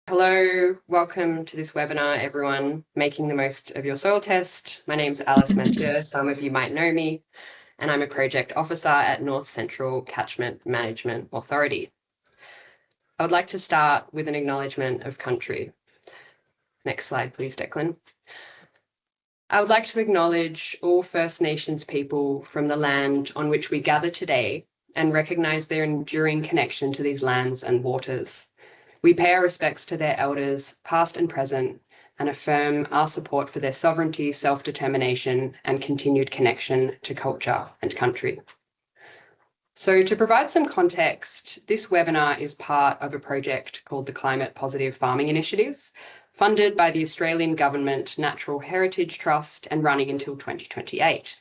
Hello, welcome to this webinar, everyone, Making the Most of Your Soil Test. My name's Alice Mathieu, some of you might know me, and I'm a project officer at North Central Catchment Management Authority. I would like to start with an acknowledgement of country. Next slide, please, Declan. I would like to acknowledge all First Nations people from the land on which we gather today and recognise their enduring connection to these lands and waters. We pay our respects to their elders, past and present, and affirm our support for their sovereignty, self-determination, and continued connection to culture and country. So to provide some context, this webinar is part of a project called the Climate Positive Farming Initiative, funded by the Australian Government Natural Heritage Trust and running until 2028.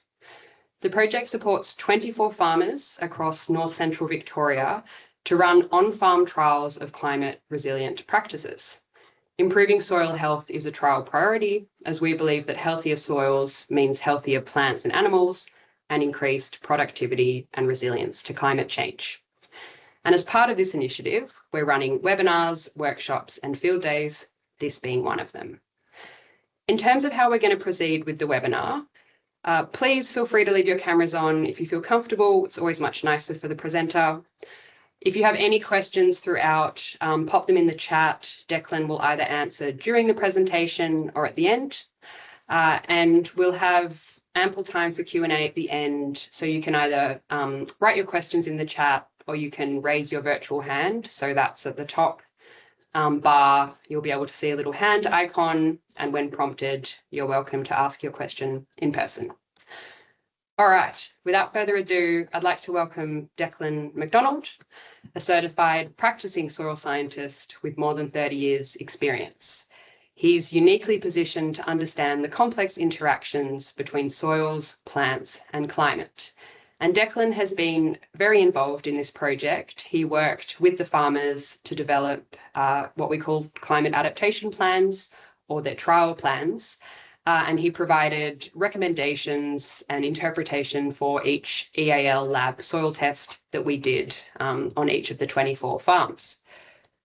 The project supports 24 farmers across North Central Victoria to run on-farm trials of climate resilient practices. Improving soil health is a trial priority, as we believe that healthier soils means healthier plants and animals and increased productivity and resilience to climate change. And as part of this initiative, we're running webinars, workshops, and field days, this being one of them. In terms of how we're going to proceed with the webinar, please feel free to leave your cameras on if you feel comfortable. It's always much nicer for the presenter. If you have any questions throughout, pop them in the chat. Declan will either answer during the presentation or at the end. And we'll have ample time for Q&A at the end. So you can either write your questions in the chat or you can raise your virtual hand. So that's at the top bar. You'll be able to see a little hand icon. And when prompted, you're welcome to ask your question in person. All right, without further ado, I'd like to welcome Declan McDonald, a certified practicing soil scientist with more than 30 years experience. He's uniquely positioned to understand the complex interactions between soils, plants, and climate. And Declan has been very involved in this project. He worked with the farmers to develop what we call climate adaptation plans, or their trial plans. And he provided recommendations and interpretation for each EAL lab soil test that we did on each of the 24 farms.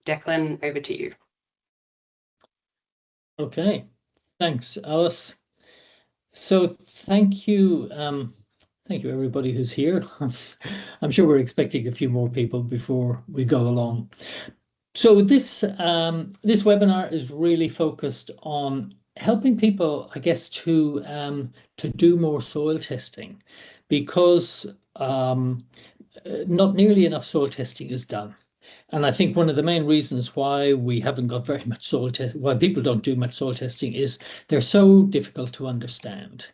Declan, over to you. Okay, thanks, Alice. So thank you everybody who's here. I'm sure we're expecting a few more people before we go along. So this webinar is really focused on helping people, I guess, to do more soil testing, because not nearly enough soil testing is done. And I think one of the main reasons why we haven't got very much soil testing, why people don't do much soil testing, is they're so difficult to understand.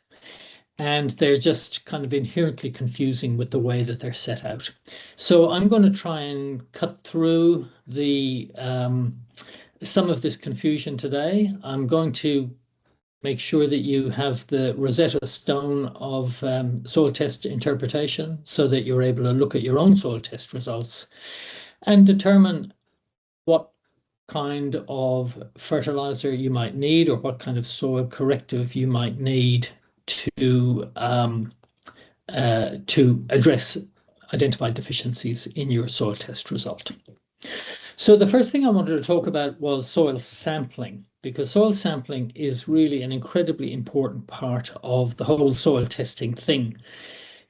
And they're just kind of inherently confusing with the way that they're set out. So I'm going to try and cut through the some of this confusion today. I'm going to make sure that you have the Rosetta Stone of soil test interpretation, so that you're able to look at your own soil test results and determine what kind of fertilizer you might need, or what kind of soil corrective you might need to address identified deficiencies in your soil test result. So the first thing I wanted to talk about was soil sampling, because soil sampling is really an incredibly important part of the whole soil testing thing.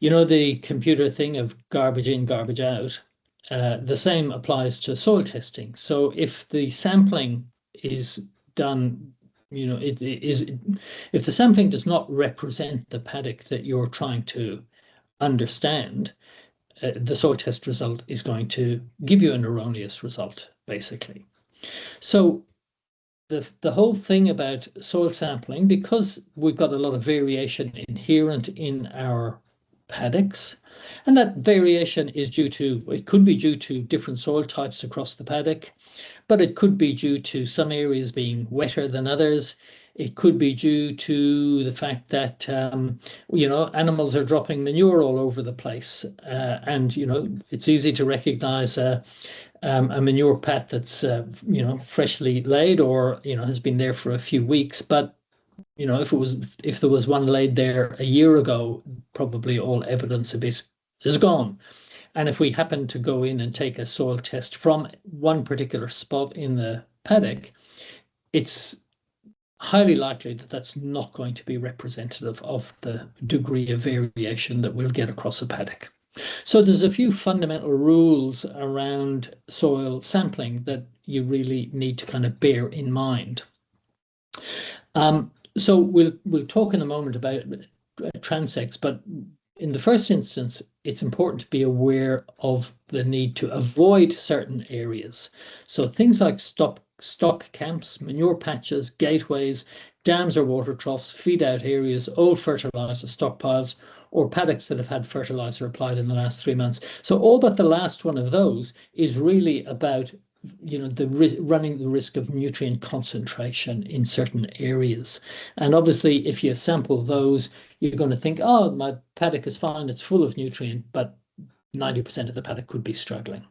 You know, the computer thing of garbage in, garbage out. The same applies to soil testing. So if the sampling is done, you know, if the sampling does not represent the paddock that you're trying to understand, the soil test result is going to give you an erroneous result, basically. So the whole thing about soil sampling, because we've got a lot of variation inherent in our paddocks, and that variation is due to, it could be due to different soil types across the paddock, but it could be due to some areas being wetter than others. It could be due to the fact that, you know, animals are dropping manure all over the place. And, you know, it's easy to recognize a manure pat that's, you know, freshly laid, or, you know, has been there for a few weeks. But, you know, if there was one laid there a year ago, probably all evidence of it is gone. And if we happen to go in and take a soil test from one particular spot in the paddock, it's highly likely that that's not going to be representative of the degree of variation that we'll get across a paddock. So there's a few fundamental rules around soil sampling that you really need to kind of bear in mind. So we'll talk in a moment about transects, but in the first instance, it's important to be aware of the need to avoid certain areas. So things like stock camps, manure patches, gateways, dams or water troughs, feed out areas, old fertilizer stockpiles, or paddocks that have had fertilizer applied in the last 3 months. So all but the last one of those is really about running the risk of nutrient concentration in certain areas. And obviously, if you sample those, you're going to think, oh, my paddock is fine, it's full of nutrient, but 90% of the paddock could be struggling.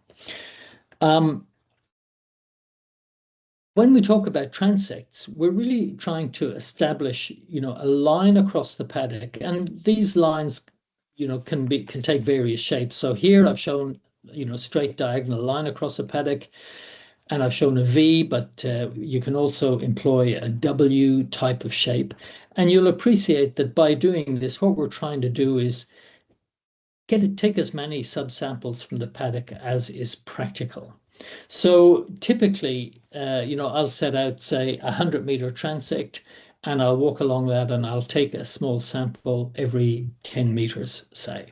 When we talk about transects, we're really trying to establish, a line across the paddock, and these lines, can take various shapes. So here I've shown, straight diagonal line across a paddock, and I've shown a V, but you can also employ a W type of shape. And you'll appreciate that by doing this, what we're trying to do is take as many subsamples from the paddock as is practical. So typically, I'll set out, say, 100-meter transect, and I'll walk along that, and I'll take a small sample every 10 meters, say.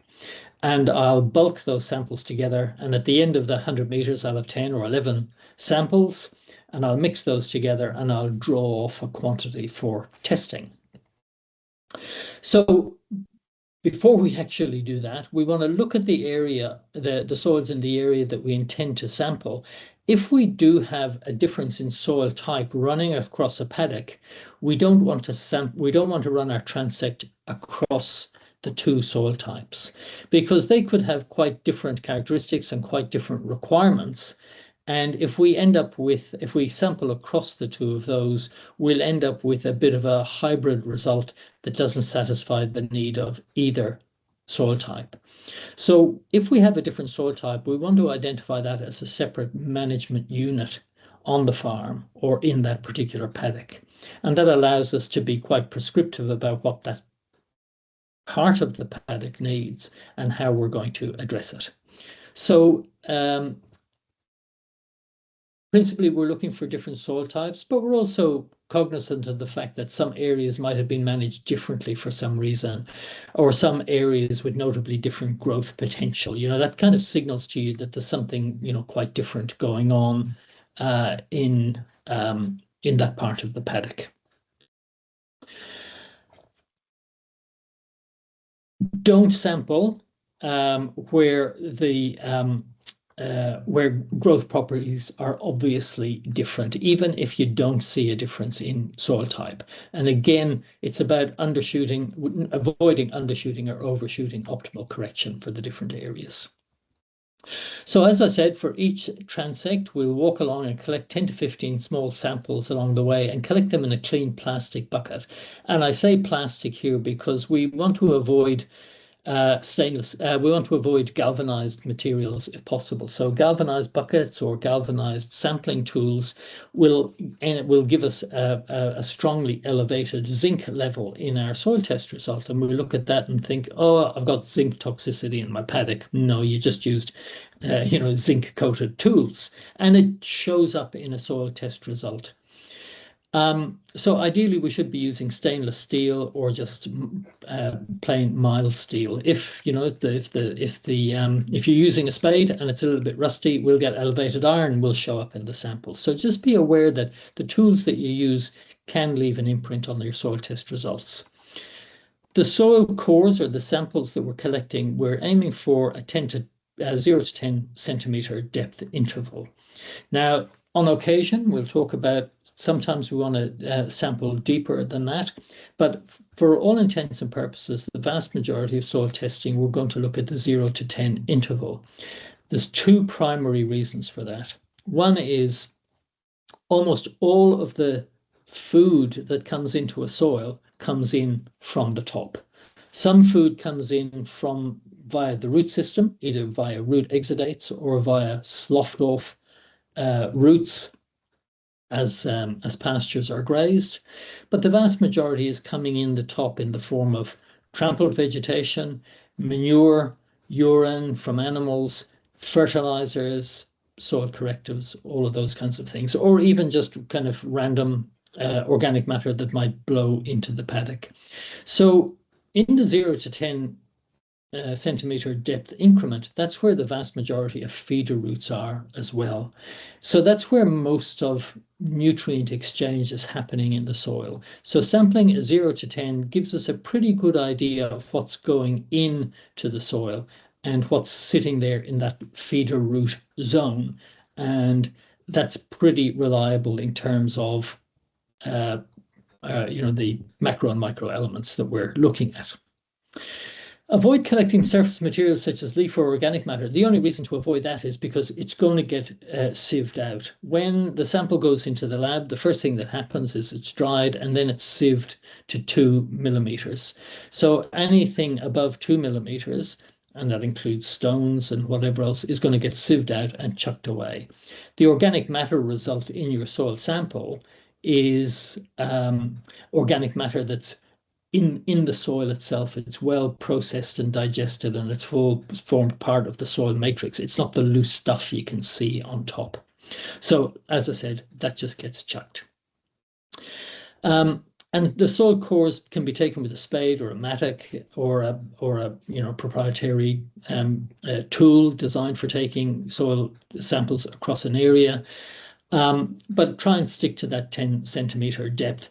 And I'll bulk those samples together. And at the end of the 100 meters, I'll have 10 or 11 samples, and I'll mix those together, and I'll draw off a quantity for testing. So before we actually do that, we want to look at the area, the soils in the area that we intend to sample. If we do have a difference in soil type running across a paddock, we don't want to run our transect across the two soil types, because they could have quite different characteristics and quite different requirements. And if we sample across the two of those, we'll end up with a bit of a hybrid result that doesn't satisfy the need of either soil type. So if we have a different soil type, we want to identify that as a separate management unit on the farm or in that particular paddock. And that allows us to be quite prescriptive about what that part of the paddock needs and how we're going to address it. So principally, we're looking for different soil types, but we're also cognizant of the fact that some areas might have been managed differently for some reason, or some areas with notably different growth potential. That kind of signals to you that there's something, quite different going on in that part of the paddock. Don't sample where growth properties are obviously different, even if you don't see a difference in soil type. And again, it's about avoiding undershooting or overshooting optimal correction for the different areas. So as I said, for each transect, we'll walk along and collect 10 to 15 small samples along the way and collect them in a clean plastic bucket. And I say plastic here because we want to avoid we want to avoid galvanized materials if possible. So galvanized buckets or galvanized sampling tools will give us a strongly elevated zinc level in our soil test result. And we look at that and think, oh, I've got zinc toxicity in my paddock. No, you just used zinc coated tools, and it shows up in a soil test result. So ideally, we should be using stainless steel or just plain mild steel. If you're using a spade and it's a little bit rusty, we'll get elevated iron will show up in the sample. So just be aware that the tools that you use can leave an imprint on your soil test results. The soil cores or the samples that we're collecting, we're aiming for a 0 to 10 centimeter depth interval. Now, on occasion, we'll talk about sometimes we want to sample deeper than that, but for all intents and purposes, the vast majority of soil testing, we're going to look at the 0 to 10 interval. There's two primary reasons for that. One is almost all of the food that comes into a soil comes in from the top. Some food comes in via the root system, either via root exudates or via sloughed off roots as pastures are grazed, but the vast majority is coming in the top in the form of trampled vegetation, manure, urine from animals, fertilizers, soil correctives, all of those kinds of things, or even just kind of random organic matter that might blow into the paddock. So in the 0 to 10 centimeter depth increment, that's where the vast majority of feeder roots are as well. So that's where most of nutrient exchange is happening in the soil. So sampling a 0 to 10 gives us a pretty good idea of what's going into the soil and what's sitting there in that feeder root zone. And that's pretty reliable in terms of the macro and micro elements that we're looking at. Avoid collecting surface materials such as leaf or organic matter. The only reason to avoid that is because it's going to get sieved out. When the sample goes into the lab, the first thing that happens is it's dried and then it's sieved to 2 millimeters. So anything above 2 millimeters, and that includes stones and whatever else, is going to get sieved out and chucked away. The organic matter result in your soil sample is organic matter that's in the soil itself. It's well processed and digested, and it's formed part of the soil matrix. It's not the loose stuff you can see on top. So as I said, that just gets chucked. And the soil cores can be taken with a spade or a mattock or a proprietary tool designed for taking soil samples across an area. But try and stick to that 10 centimeter depth.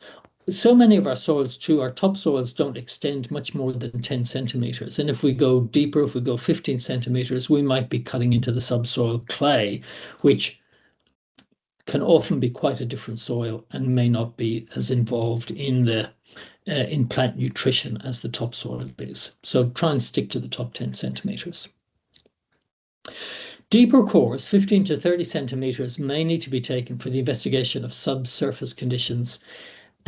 So many of our soils too, our topsoils don't extend much more than 10 centimeters. And if we go deeper, if we go 15 centimeters, we might be cutting into the subsoil clay, which can often be quite a different soil and may not be as involved in plant nutrition as the topsoil is. So try and stick to the top 10 centimeters. Deeper cores, 15 to 30 centimeters, may need to be taken for the investigation of subsurface conditions.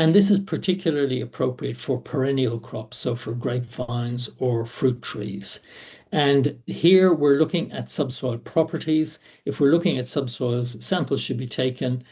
And this is particularly appropriate for perennial crops, so for grapevines or fruit trees. And here we're looking at subsoil properties. If we're looking at subsoils, samples should be taken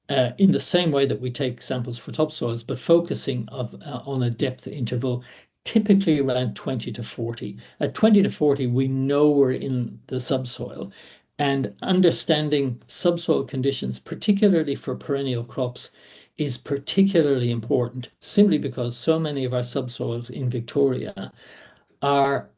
in the same way that we take samples for topsoils, but focusing on a depth interval, typically around 20 to 40. At 20 to 40, we know we're in the subsoil. And understanding subsoil conditions, particularly for perennial crops, is particularly important simply because so many of our subsoils in Victoria are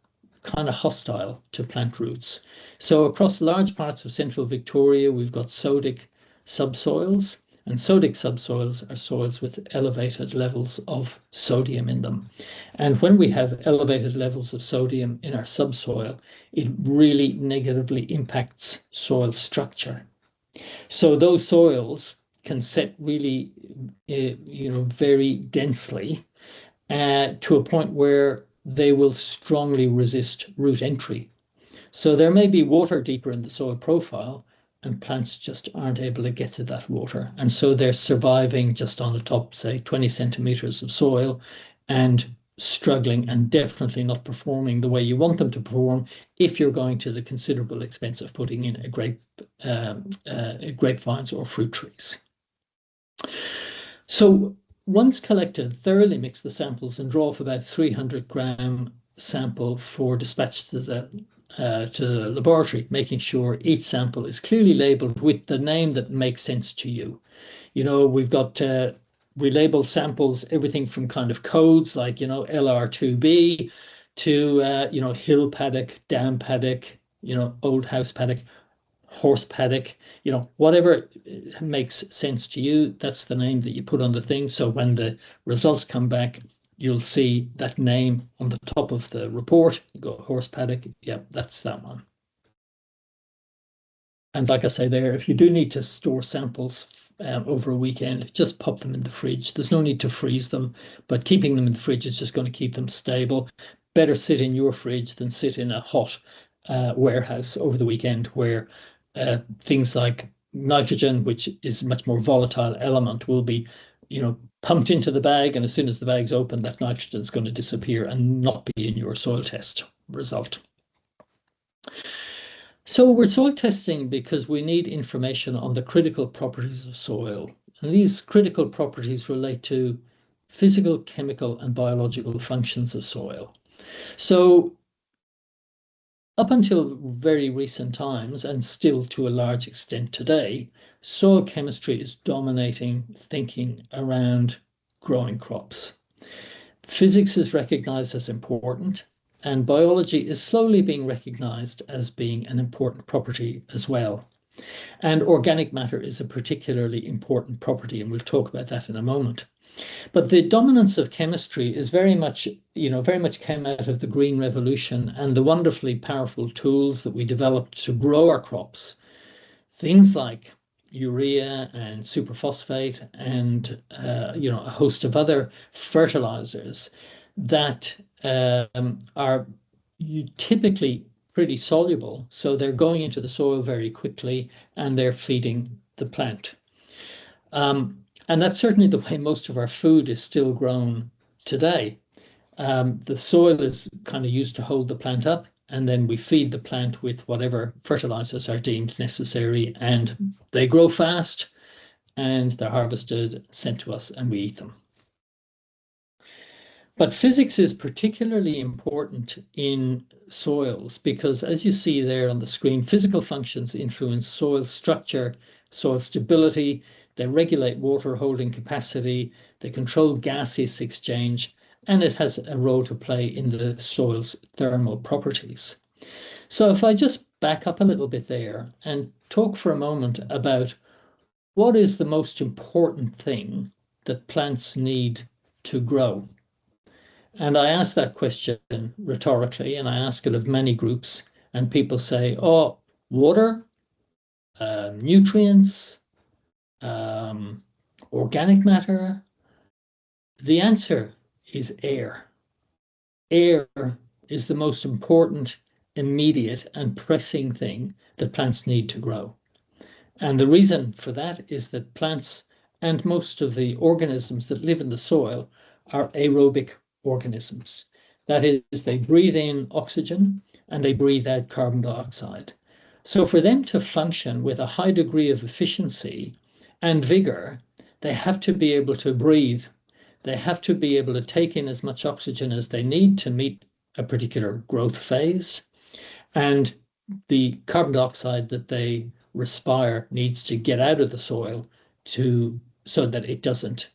kind of hostile to plant roots. So across large parts of central Victoria, we've got sodic subsoils, and sodic subsoils are soils with elevated levels of sodium in them. And when we have elevated levels of sodium in our subsoil, it really negatively impacts soil structure. So those soils can set really, very densely to a point where they will strongly resist root entry. So there may be water deeper in the soil profile, and plants just aren't able to get to that water. And so they're surviving just on the top, say, 20 centimeters of soil and struggling and definitely not performing the way you want them to perform if you're going to the considerable expense of putting in grapevines or fruit trees. So once collected, thoroughly mix the samples and draw off about 300-gram sample for dispatch to the laboratory, making sure each sample is clearly labeled with the name that makes sense to you. We've got we label samples, everything from kind of codes like, LR2B to, hill paddock, dam paddock, old house paddock, horse paddock, whatever makes sense to you, that's the name that you put on the thing. So when the results come back, you'll see that name on the top of the report. You go horse paddock, yeah, that's that one. And like I say there, if you do need to store samples over a weekend, just pop them in the fridge. There's no need to freeze them, but keeping them in the fridge is just going to keep them stable. Better sit in your fridge than sit in a hot warehouse over the weekend where things like nitrogen, which is a much more volatile element, will be, pumped into the bag, and as soon as the bag's open, that nitrogen is going to disappear and not be in your soil test result. So we're soil testing because we need information on the critical properties of soil. And these critical properties relate to physical, chemical, and biological functions of soil. So up until very recent times, and still to a large extent today, soil chemistry is dominating thinking around growing crops. Physics is recognized as important, and biology is slowly being recognized as being an important property as well. And organic matter is a particularly important property, and we'll talk about that in a moment. But the dominance of chemistry is very much came out of the Green Revolution and the wonderfully powerful tools that we developed to grow our crops. Things like urea and superphosphate and a host of other fertilizers that are typically pretty soluble. So they're going into the soil very quickly and they're feeding the plant. And that's certainly the way most of our food is still grown today. The soil is kind of used to hold the plant up, and then we feed the plant with whatever fertilizers are deemed necessary, and they grow fast, and they're harvested, sent to us, and we eat them. But physics is particularly important in soils because, as you see there on the screen, physical functions influence soil structure, soil stability. They regulate water holding capacity, they control gaseous exchange, and it has a role to play in the soil's thermal properties. So if I just back up a little bit there and talk for a moment about what is the most important thing that plants need to grow. And I ask that question rhetorically, and I ask it of many groups, and people say, oh, water, nutrients, organic matter. The answer is air. Air is the most important, immediate, and pressing thing that plants need to grow. And the reason for that is that plants and most of the organisms that live in the soil are aerobic organisms. That is, they breathe in oxygen and they breathe out carbon dioxide. So for them to function with a high degree of efficiency and vigor, they have to be able to breathe. They have to be able to take in as much oxygen as they need to meet a particular growth phase. And the carbon dioxide that they respire needs to get out of the soil so that it doesn't,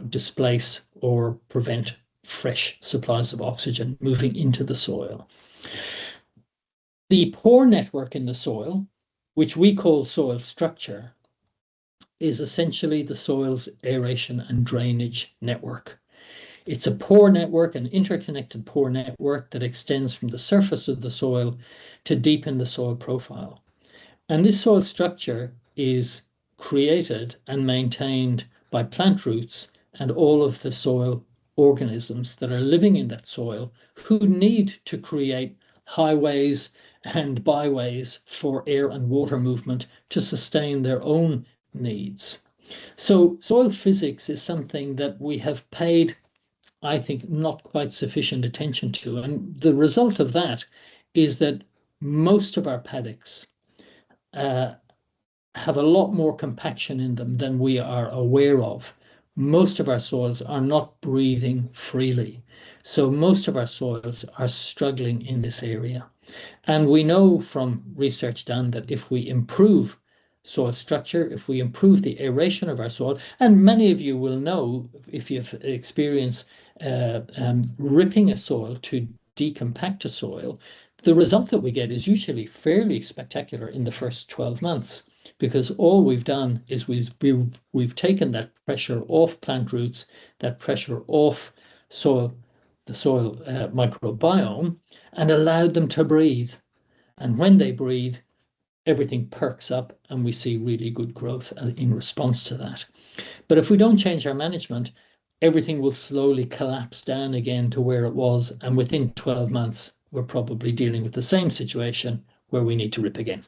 displace or prevent fresh supplies of oxygen moving into the soil. The pore network in the soil, which we call soil structure, is essentially the soil's aeration and drainage network. It's a pore network, an interconnected pore network that extends from the surface of the soil to deep in the soil profile. And this soil structure is created and maintained by plant roots and all of the soil organisms that are living in that soil who need to create highways and byways for air and water movement to sustain their own needs. So soil physics is something that we have paid, I think, not quite sufficient attention to. And the result of that is that most of our paddocks have a lot more compaction in them than we are aware of. Most of our soils are not breathing freely. So most of our soils are struggling in this area. And we know from research done that if we improve soil structure, if we improve the aeration of our soil, and many of you will know if you've experienced ripping a soil to decompact a soil, the result that we get is usually fairly spectacular in the first 12 months, because all we've done is we've taken that pressure off plant roots, that pressure off the soil microbiome, and allowed them to breathe. And when they breathe, everything perks up and we see really good growth in response to that. But if we don't change our management, everything will slowly collapse down again to where it was. And within 12 months, we're probably dealing with the same situation where we need to rip again.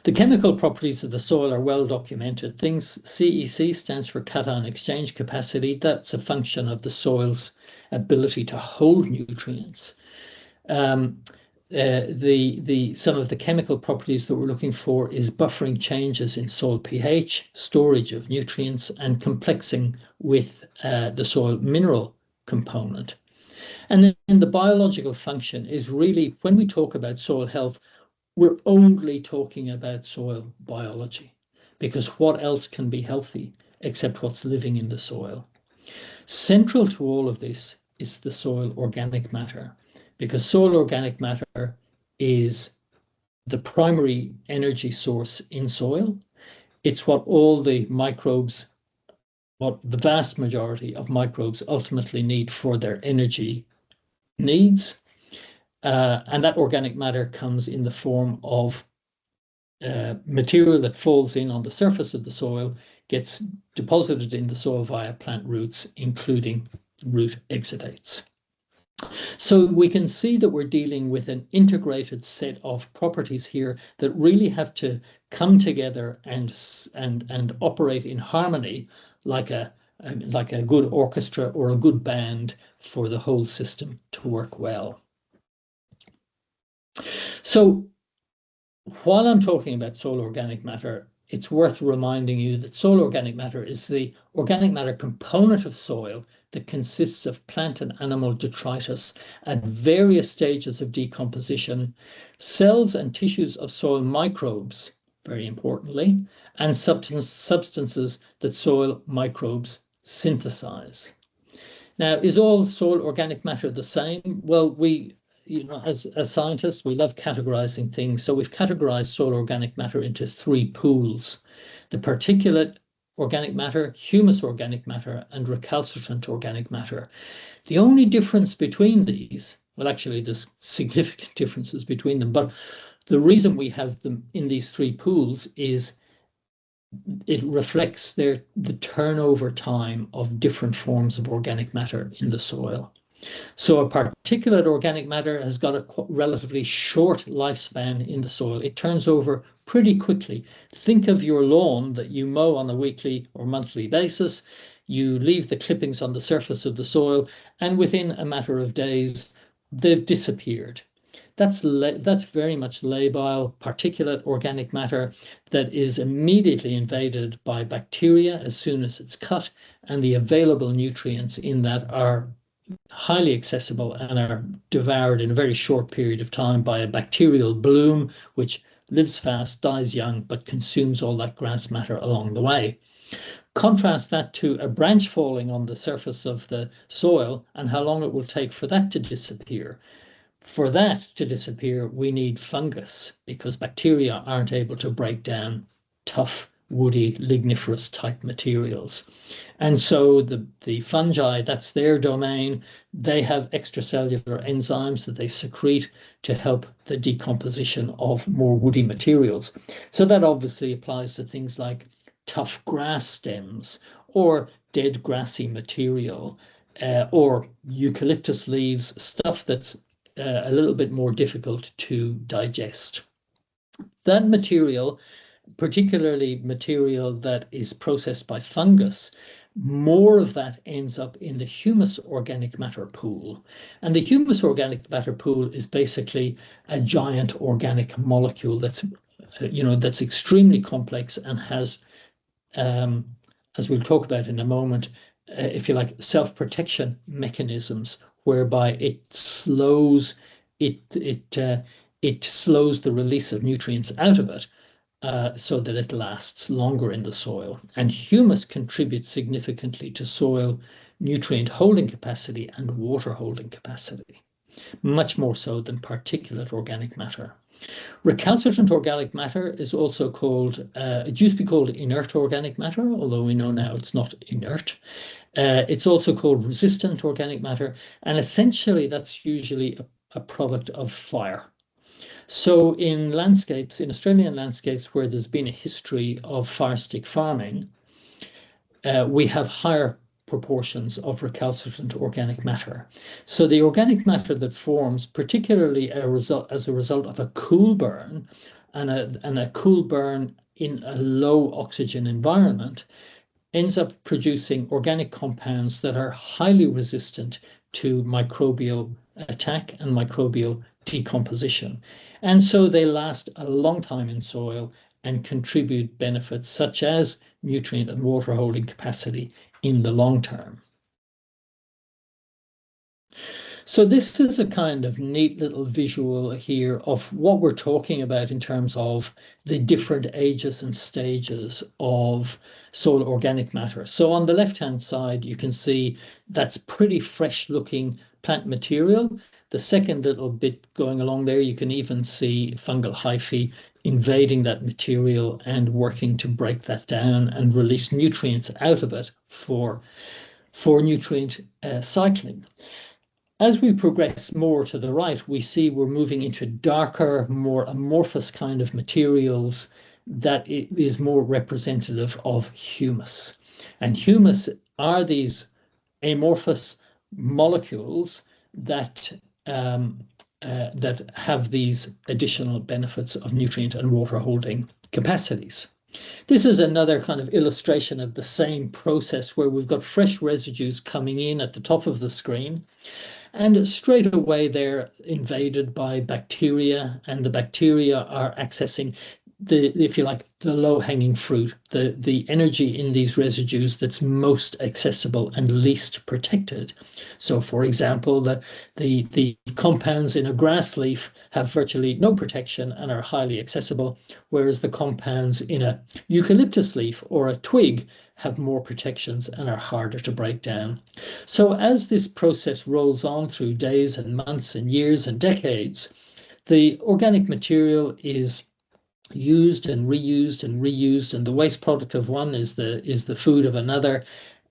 The chemical properties of the soil are well documented. CEC stands for cation exchange capacity. That's a function of the soil's ability to hold nutrients. some of the chemical properties that we're looking for is buffering changes in soil pH, storage of nutrients, and complexing with the soil mineral component. And then the biological function is really, when we talk about soil health, we're only talking about soil biology, because what else can be healthy except what's living in the soil? Central to all of this is the soil organic matter, because soil organic matter is the primary energy source in soil. It's what all the microbes, what the vast majority of microbes ultimately need for their energy needs. And that organic matter comes in the form of material that falls in on the surface of the soil, gets deposited in the soil via plant roots, including root exudates. So we can see that we're dealing with an integrated set of properties here that really have to come together and operate in harmony like a good orchestra or a good band for the whole system to work well. So while I'm talking about soil organic matter, it's worth reminding you that soil organic matter is the organic matter component of soil that consists of plant and animal detritus at various stages of decomposition, cells and tissues of soil microbes, very importantly, and substances that soil microbes synthesize. Now, is all soil organic matter the same? Well, as scientists, we love categorizing things. So we've categorized soil organic matter into three pools: the particulate organic matter, humus organic matter, and recalcitrant organic matter. The only difference between these, well, actually, there's significant differences between them, but the reason we have them in these three pools is it reflects the turnover time of different forms of organic matter in the soil. So a particulate organic matter has got a relatively short lifespan in the soil. It turns over pretty quickly. Think of your lawn that you mow on a weekly or monthly basis. You leave the clippings on the surface of the soil, and within a matter of days, they've disappeared. That's very much labile, particulate organic matter that is immediately invaded by bacteria as soon as it's cut, and the available nutrients in that are highly accessible and are devoured in a very short period of time by a bacterial bloom, which lives fast, dies young, but consumes all that grass matter along the way. Contrast that to a branch falling on the surface of the soil and how long it will take for that to disappear. For that to disappear, we need fungus, because bacteria aren't able to break down tough, woody, ligniferous type materials. And so the fungi, that's their domain. They have extracellular enzymes that they secrete to help the decomposition of more woody materials. So that obviously applies to things like tough grass stems or dead grassy material, or eucalyptus leaves, stuff that's a little bit more difficult to digest. That material, particularly material that is processed by fungus, more of that ends up in the humus organic matter pool. And the humus organic matter pool is basically a giant organic molecule that's extremely complex and has, as we'll talk about in a moment, if you like, self-protection mechanisms whereby it slows the release of nutrients out of it, so that it lasts longer in the soil. And humus contributes significantly to soil nutrient holding capacity and water holding capacity, much more so than particulate organic matter. Recalcitrant organic matter is also called, it used to be called inert organic matter, although we know now it's not inert. It's also called resistant organic matter, and essentially that's usually a product of fire. So in Australian landscapes where there's been a history of fire stick farming, we have higher proportions of recalcitrant organic matter. So the organic matter that forms, particularly as a result of a cool burn, and a cool burn in a low oxygen environment, ends up producing organic compounds that are highly resistant to microbial attack and microbial decomposition. And so they last a long time in soil and contribute benefits such as nutrient and water holding capacity in the long term. So this is a kind of neat little visual here of what we're talking about in terms of the different ages and stages of soil organic matter. So on the left-hand side, you can see that's pretty fresh-looking plant material. The second little bit going along there, you can even see fungal hyphae invading that material and working to break that down and release nutrients out of it for nutrient cycling. As we progress more to the right, we see we're moving into darker, more amorphous kind of materials that is more representative of humus. And humus are these amorphous molecules that that have these additional benefits of nutrient and water holding capacities. This is another kind of illustration of the same process where we've got fresh residues coming in at the top of the screen. And straight away, they're invaded by bacteria, and the bacteria are accessing if you like, the low-hanging fruit, the energy in these residues that's most accessible and least protected. So, for example, the compounds in a grass leaf have virtually no protection and are highly accessible, whereas the compounds in a eucalyptus leaf or a twig have more protections and are harder to break down. So as this process rolls on through days and months and years and decades, the organic material is used and reused and reused, and the waste product of one is the food of another.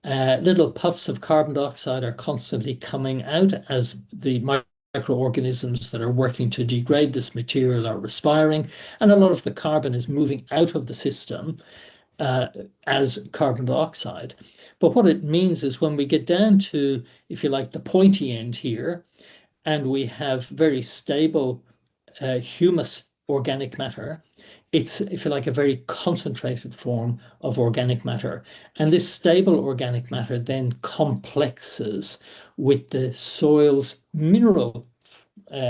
Little puffs of carbon dioxide are constantly coming out as the microorganisms that are working to degrade this material are respiring, and a lot of the carbon is moving out of the system as carbon dioxide. But what it means is when we get down to, if you like, the pointy end here, and we have very stable humus organic matter, it's, if you like, a very concentrated form of organic matter. And this stable organic matter then complexes with the soil's mineral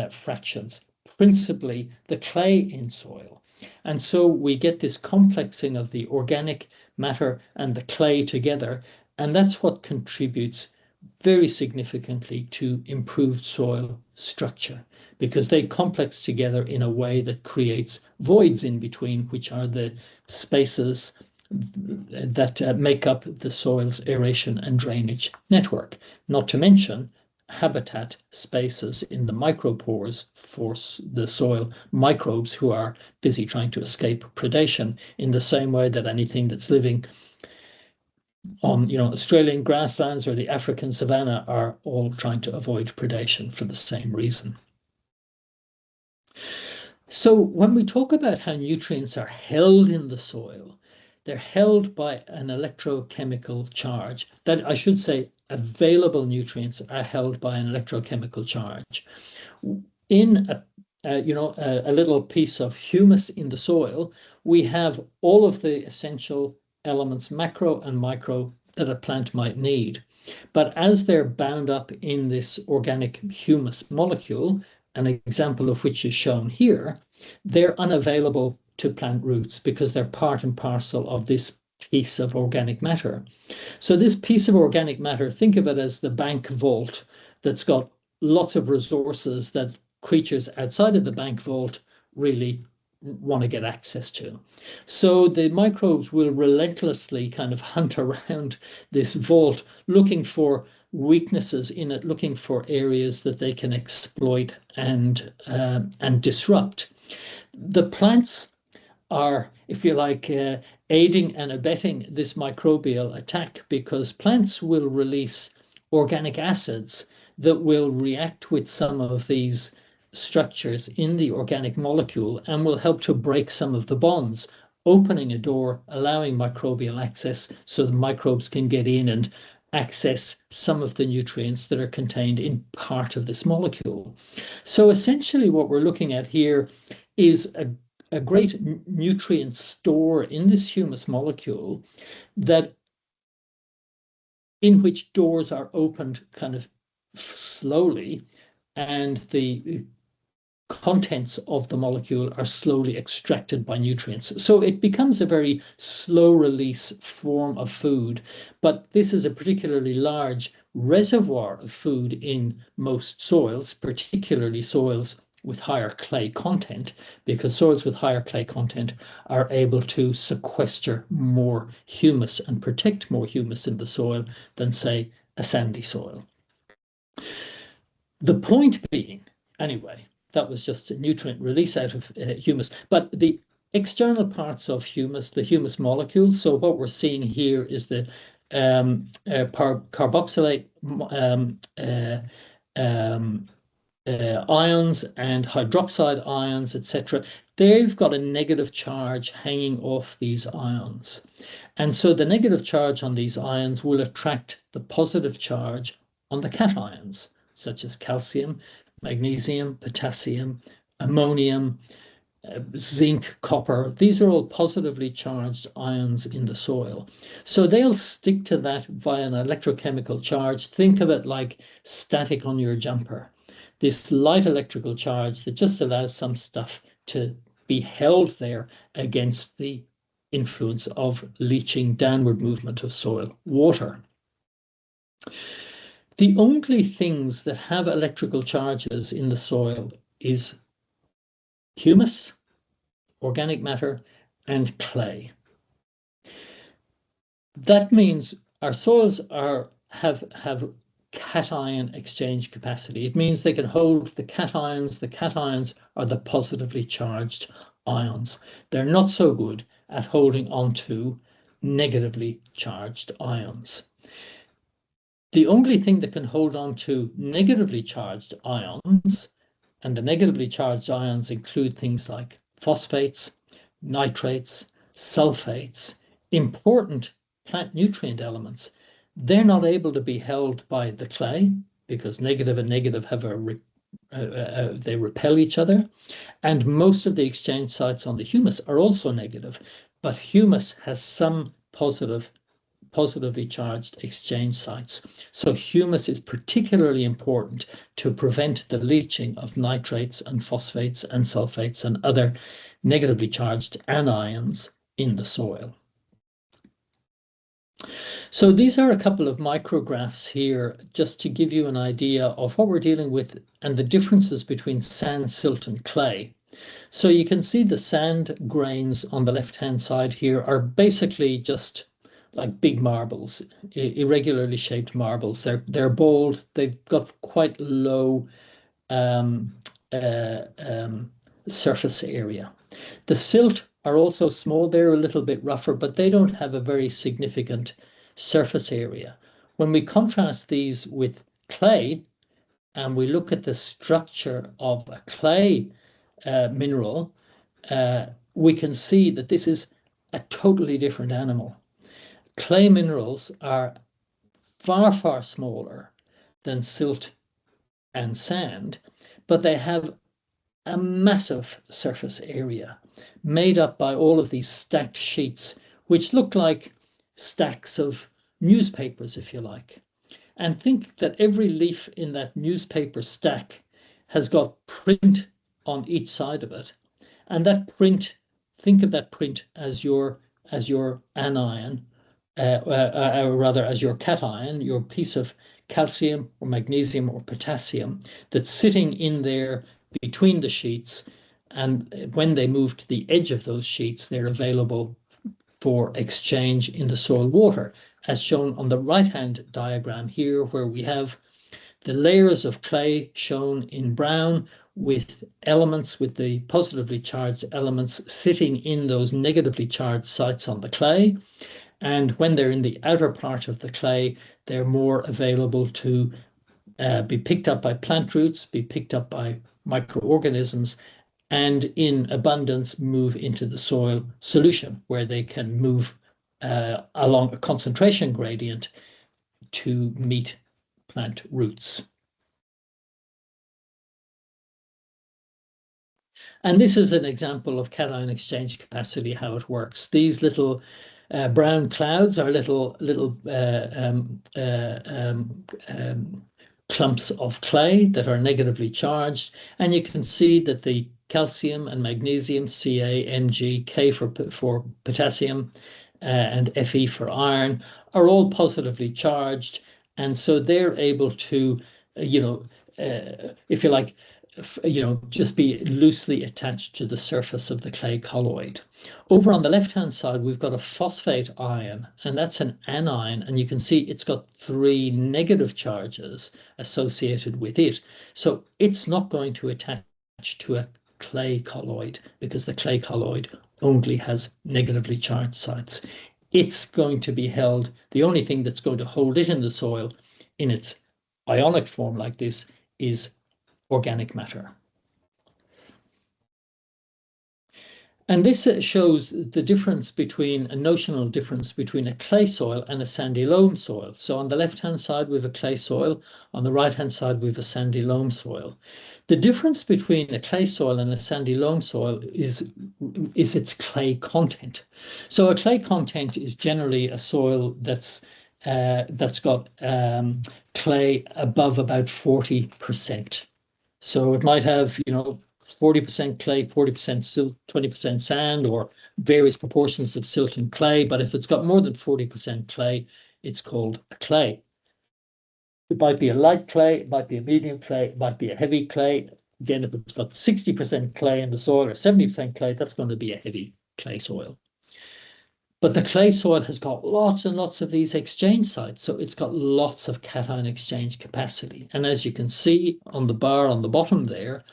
fractions, principally the clay in soil. And so we get this complexing of the organic matter and the clay together, and that's what contributes very significantly to improved soil structure, because they complex together in a way that creates voids in between, which are the spaces that make up the soil's aeration and drainage network, not to mention habitat spaces in the micropores for the soil microbes who are busy trying to escape predation, in the same way that anything that's living on Australian grasslands or the African savanna are all trying to avoid predation for the same reason. So when we talk about how nutrients are held in the soil, they're held by an electrochemical charge. That, I should say, available nutrients are held by an electrochemical charge. In a little piece of humus in the soil, we have all of the essential elements, macro and micro, that a plant might need. But as they're bound up in this organic humus molecule, an example of which is shown here, they're unavailable to plant roots because they're part and parcel of this piece of organic matter. So this piece of organic matter, think of it as the bank vault that's got lots of resources that creatures outside of the bank vault really want to get access to. So the microbes will relentlessly kind of hunt around this vault, looking for weaknesses in it, looking for areas that they can exploit and disrupt. The plants are, if you like, aiding and abetting this microbial attack, because plants will release organic acids that will react with some of these structures in the organic molecule and will help to break some of the bonds, opening a door, allowing microbial access so the microbes can get in and access some of the nutrients that are contained in part of this molecule. So essentially what we're looking at here is a great nutrient store in this humus molecule that in which doors are opened kind of slowly, and the contents of the molecule are slowly extracted by nutrients. So it becomes a very slow release form of food, but this is a particularly large reservoir of food in most soils, particularly soils with higher clay content, because soils with higher clay content are able to sequester more humus and protect more humus in the soil than, say, a sandy soil. The point being, anyway, that was just a nutrient release out of humus, but the external parts of humus, the humus molecules, so what we're seeing here is the carboxylate ions and hydroxide ions, etc. They've got a negative charge hanging off these ions. And so the negative charge on these ions will attract the positive charge on the cations, such as calcium, magnesium, potassium, ammonium, zinc, copper. These are all positively charged ions in the soil. So they'll stick to that via an electrochemical charge. Think of it like static on your jumper. This light electrical charge that just allows some stuff to be held there against the influence of leaching downward movement of soil water. The only things that have electrical charges in the soil is humus, organic matter, and clay. That means our soils have cation exchange capacity. It means they can hold the cations. The cations are the positively charged ions. They're not so good at holding onto negatively charged ions. The only thing that can hold on to negatively charged ions, and the negatively charged ions include things like phosphates, nitrates, sulfates, important plant nutrient elements. They're not able to be held by the clay because negative and negative have they repel each other. And most of the exchange sites on the humus are also negative, but humus has some positively charged exchange sites. So humus is particularly important to prevent the leaching of nitrates and phosphates and sulfates and other negatively charged anions in the soil. So these are a couple of micrographs here just to give you an idea of what we're dealing with and the differences between sand, silt, and clay. So you can see the sand grains on the left-hand side here are basically just like big marbles, irregularly shaped marbles. They're bald. They've got quite low surface area. The silt are also small. They're a little bit rougher, but they don't have a very significant surface area. When we contrast these with clay and we look at the structure of a clay mineral, we can see that this is a totally different animal. Clay minerals are far, far smaller than silt and sand, but they have a massive surface area made up by all of these stacked sheets, which look like stacks of newspapers, if you like. And think that every leaf in that newspaper stack has got print on each side of it. And that print, think of that print as your anion, or rather as your cation, your piece of calcium or magnesium or potassium that's sitting in there between the sheets, and when they move to the edge of those sheets, they're available for exchange in the soil water, as shown on the right-hand diagram here, where we have the layers of clay shown in brown with elements, with the positively charged elements sitting in those negatively charged sites on the clay. And when they're in the outer part of the clay, they're more available to be picked up by plant roots, be picked up by microorganisms, and in abundance move into the soil solution, where they can move along a concentration gradient to meet plant roots. And this is an example of cation exchange capacity, how it works. These little brown clouds are little clumps of clay that are negatively charged, and you can see that the calcium and magnesium, Ca, Mg, K for potassium, and Fe for iron, are all positively charged, and so they're able to, if you like, just be loosely attached to the surface of the clay colloid. Over on the left-hand side, we've got a phosphate ion, and that's an anion, and you can see it's got 3 negative charges associated with it. So it's not going to attach to a clay colloid because the clay colloid only has negatively charged sites. It's going to be held, the only thing that's going to hold it in the soil in its ionic form like this is organic matter. And this shows the difference between a notional difference between a clay soil and a sandy loam soil. So on the left-hand side, we have a clay soil. On the right-hand side, we have a sandy loam soil. The difference between a clay soil and a sandy loam soil is its clay content. So a clay content is generally a soil that's got clay above about 40%. So it might have, 40% clay, 40% silt, 20% sand, or various proportions of silt and clay. But if it's got more than 40% clay, it's called a clay. It might be a light clay, it might be a medium clay, it might be a heavy clay. Again, if it's got 60% clay in the soil or 70% clay, that's going to be a heavy clay soil. But the clay soil has got lots and lots of these exchange sites, so it's got lots of cation exchange capacity. And as you can see on the bar on the bottom there,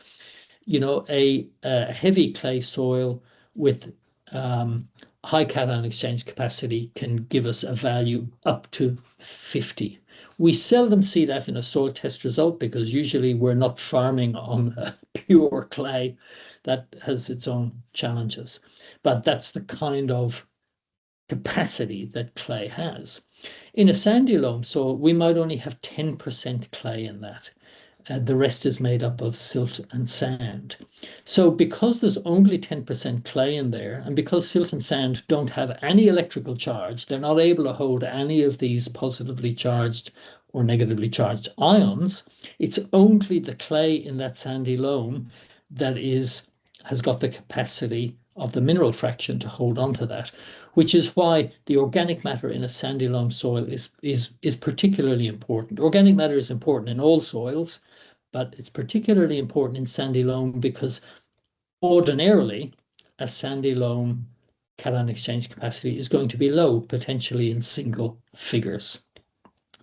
a heavy clay soil with high cation exchange capacity can give us a value up to 50. We seldom see that in a soil test result because usually we're not farming on pure clay. That has its own challenges. But that's the kind of capacity that clay has. In a sandy loam soil, we might only have 10% clay in that. The rest is made up of silt and sand. So because there's only 10% clay in there, and because silt and sand don't have any electrical charge, they're not able to hold any of these positively charged or negatively charged ions, it's only the clay in that sandy loam that has got the capacity of the mineral fraction to hold on to that, which is why the organic matter in a sandy loam soil is particularly important. Organic matter is important in all soils, but it's particularly important in sandy loam because ordinarily a sandy loam cation exchange capacity is going to be low, potentially in single figures.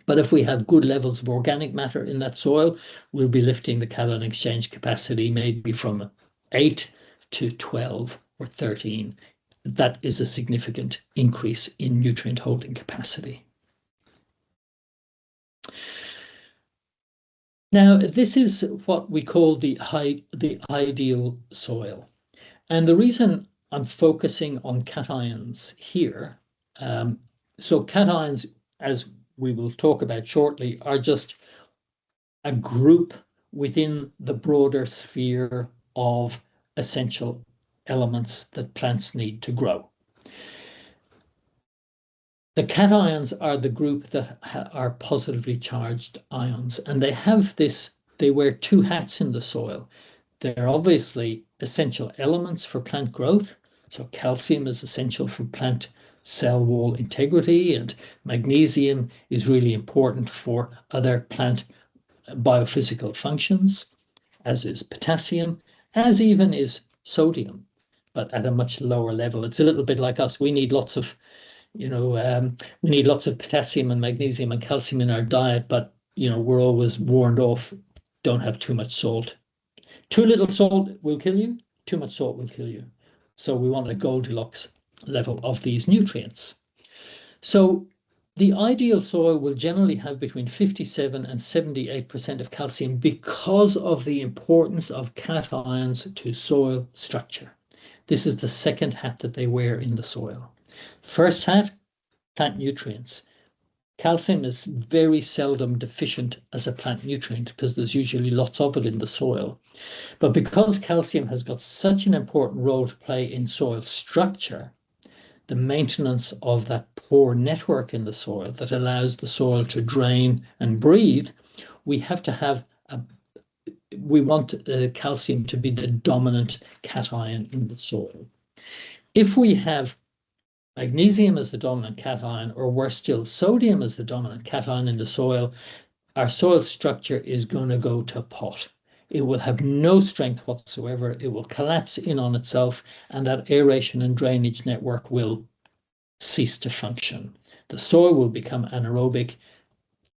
But if we have good levels of organic matter in that soil, we'll be lifting the cation exchange capacity maybe from 8 to 12 or 13. That is a significant increase in nutrient holding capacity. Now, this is what we call the ideal soil. And the reason I'm focusing on cations here, so cations, as we will talk about shortly, are just a group within the broader sphere of essential elements that plants need to grow. The cations are the group that are positively charged ions, and they wear 2 hats in the soil. They're obviously essential elements for plant growth. So calcium is essential for plant cell wall integrity, and magnesium is really important for other plant biophysical functions, as is potassium, as even is sodium, but at a much lower level. It's a little bit like us. We need lots of potassium and magnesium and calcium in our diet, but we're always warned off, don't have too much salt. Too little salt will kill you, too much salt will kill you. So we want a Goldilocks level of these nutrients. So the ideal soil will generally have between 57 and 78% of calcium because of the importance of cations to soil structure. This is the second hat that they wear in the soil. First hat, plant nutrients. Calcium is very seldom deficient as a plant nutrient because there's usually lots of it in the soil. But because calcium has got such an important role to play in soil structure, the maintenance of that pore network in the soil that allows the soil to drain and breathe, we have to have we want calcium to be the dominant cation in the soil. If we have magnesium as the dominant cation, or worse still, sodium as the dominant cation in the soil, our soil structure is going to go to pot. It will have no strength whatsoever. It will collapse in on itself, and that aeration and drainage network will cease to function. The soil will become anaerobic.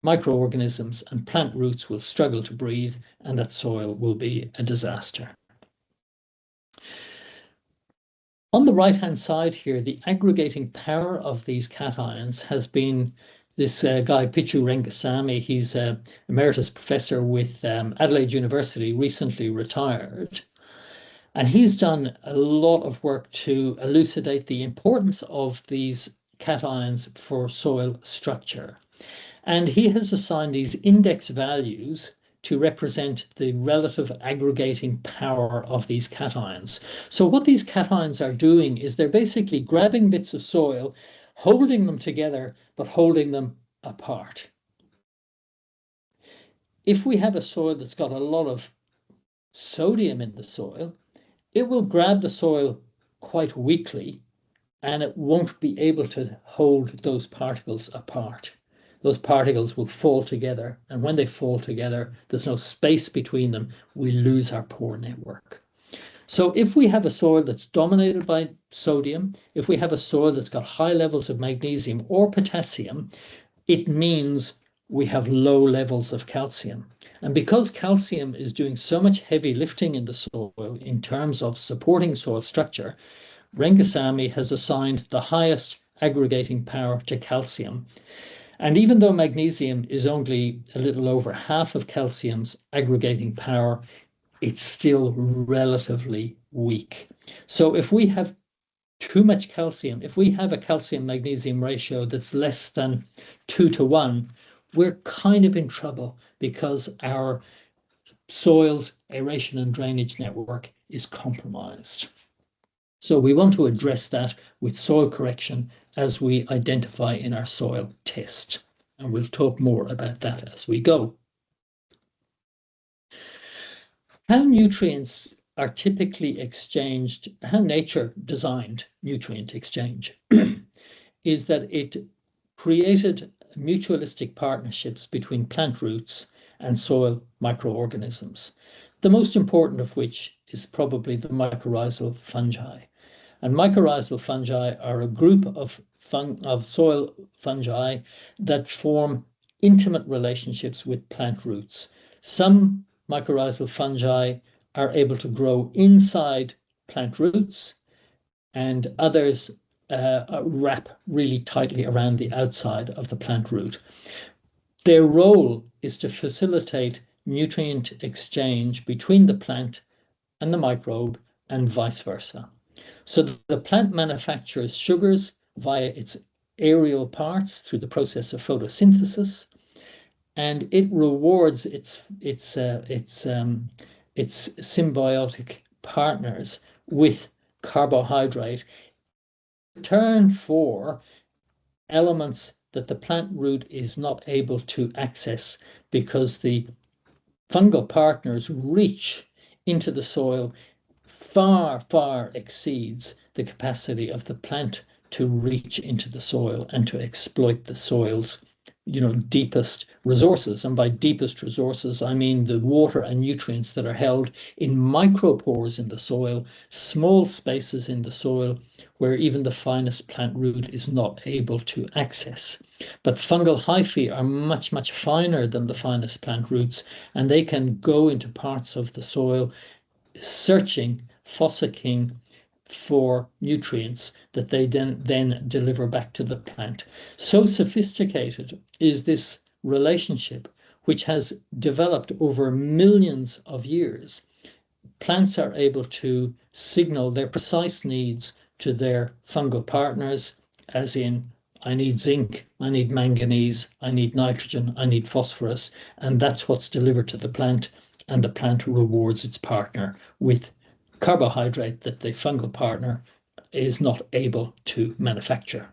Microorganisms and plant roots will struggle to breathe, and that soil will be a disaster. On the right-hand side here, the aggregating power of these cations has been this guy, Pichu Rangasamy. He's an emeritus professor with Adelaide University, recently retired. And he's done a lot of work to elucidate the importance of these cations for soil structure. And he has assigned these index values to represent the relative aggregating power of these cations. So what these cations are doing is they're basically grabbing bits of soil, holding them together, but holding them apart. If we have a soil that's got a lot of sodium in the soil, it will grab the soil quite weakly, and it won't be able to hold those particles apart. Those particles will fall together, and when they fall together, there's no space between them. We lose our pore network. So if we have a soil that's dominated by sodium, if we have a soil that's got high levels of magnesium or potassium, it means we have low levels of calcium. And because calcium is doing so much heavy lifting in the soil in terms of supporting soil structure, Rangasamy has assigned the highest aggregating power to calcium. And even though magnesium is only a little over half of calcium's aggregating power, it's still relatively weak. So if we have too much calcium, if we have a calcium-magnesium ratio that's less than 2:1, we're kind of in trouble because our soil's aeration and drainage network is compromised. So we want to address that with soil correction as we identify in our soil test. And we'll talk more about that as we go. How nutrients are typically exchanged, how nature designed nutrient exchange, is that it created mutualistic partnerships between plant roots and soil microorganisms, the most important of which is probably the mycorrhizal fungi. And mycorrhizal fungi are a group of soil fungi that form intimate relationships with plant roots. Some mycorrhizal fungi are able to grow inside plant roots, and others wrap really tightly around the outside of the plant root. Their role is to facilitate nutrient exchange between the plant and the microbe and vice versa. So the plant manufactures sugars via its aerial parts through the process of photosynthesis, and it rewards its symbiotic partners with carbohydrate in return for elements that the plant root is not able to access because the fungal partners reach into the soil far exceeds the capacity of the plant to reach into the soil and to exploit the soil's deepest resources. And by deepest resources, I mean the water and nutrients that are held in micropores in the soil, small spaces in the soil where even the finest plant root is not able to access. But fungal hyphae are much finer than the finest plant roots, and they can go into parts of the soil searching, fossicking for nutrients that they then deliver back to the plant. So sophisticated is this relationship, which has developed over millions of years. Plants are able to signal their precise needs to their fungal partners, as in, I need zinc, I need manganese, I need nitrogen, I need phosphorus, and that's what's delivered to the plant, and the plant rewards its partner with carbohydrate that the fungal partner is not able to manufacture.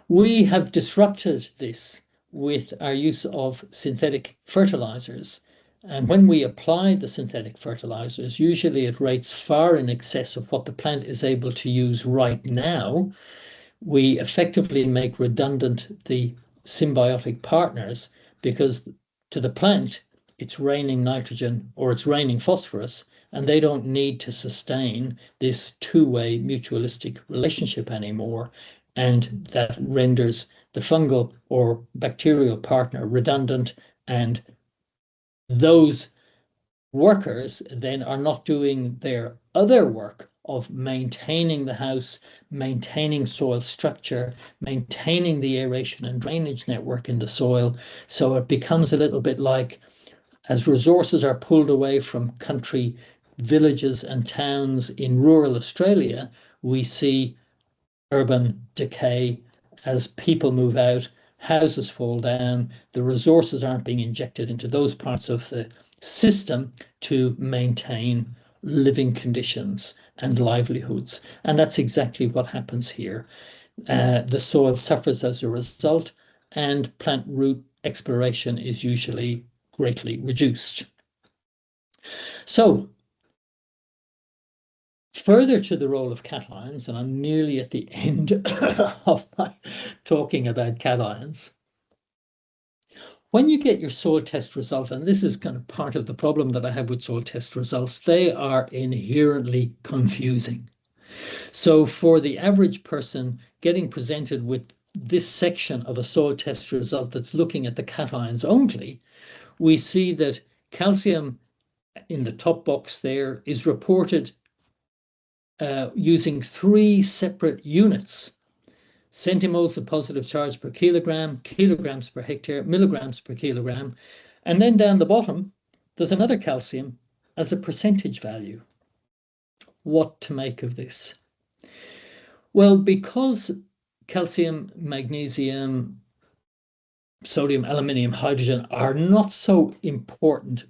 We have disrupted this with our use of synthetic fertilizers. And when we apply the synthetic fertilizers, usually at rates far in excess of what the plant is able to use right now, we effectively make redundant the symbiotic partners, because to the plant, it's raining nitrogen or it's raining phosphorus, and they don't need to sustain this two-way mutualistic relationship anymore. And that renders the fungal or bacterial partner redundant, and those workers then are not doing their other work of maintaining the house, maintaining soil structure, maintaining the aeration and drainage network in the soil. So it becomes a little bit like, as resources are pulled away from country villages and towns in rural Australia, we see urban decay as people move out, houses fall down, the resources aren't being injected into those parts of the system to maintain living conditions and livelihoods. And that's exactly what happens here. The soil suffers as a result, and plant root exploration is usually greatly reduced. So, further to the role of cations, and I'm nearly at the end of my talking about cations. When you get your soil test result, and this is kind of part of the problem that I have with soil test results, they are inherently confusing. So for the average person getting presented with this section of a soil test result that's looking at the cations only, we see that calcium in the top box there is reported using three separate units: centimoles of positive charge per kilogram, kilograms per hectare, milligrams per kilogram. And then down the bottom, there's another calcium as a percentage value. What to make of this? Well, because calcium, magnesium, sodium, aluminium, hydrogen are not so important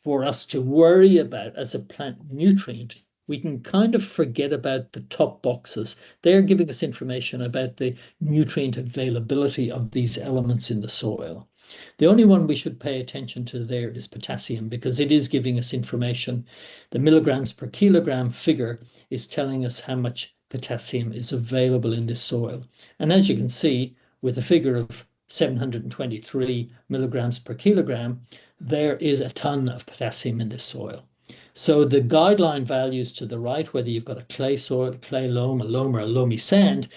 for us to worry about as a plant nutrient, we can kind of forget about the top boxes. They're giving us information about the nutrient availability of these elements in the soil. The only one we should pay attention to there is potassium, because it is giving us information. The milligrams per kilogram figure is telling us how much potassium is available in this soil. And as you can see, with a figure of 723 milligrams per kilogram, there is a ton of potassium in this soil. So the guideline values to the right, whether you've got a clay soil, clay loam, a loam, or a loamy sand,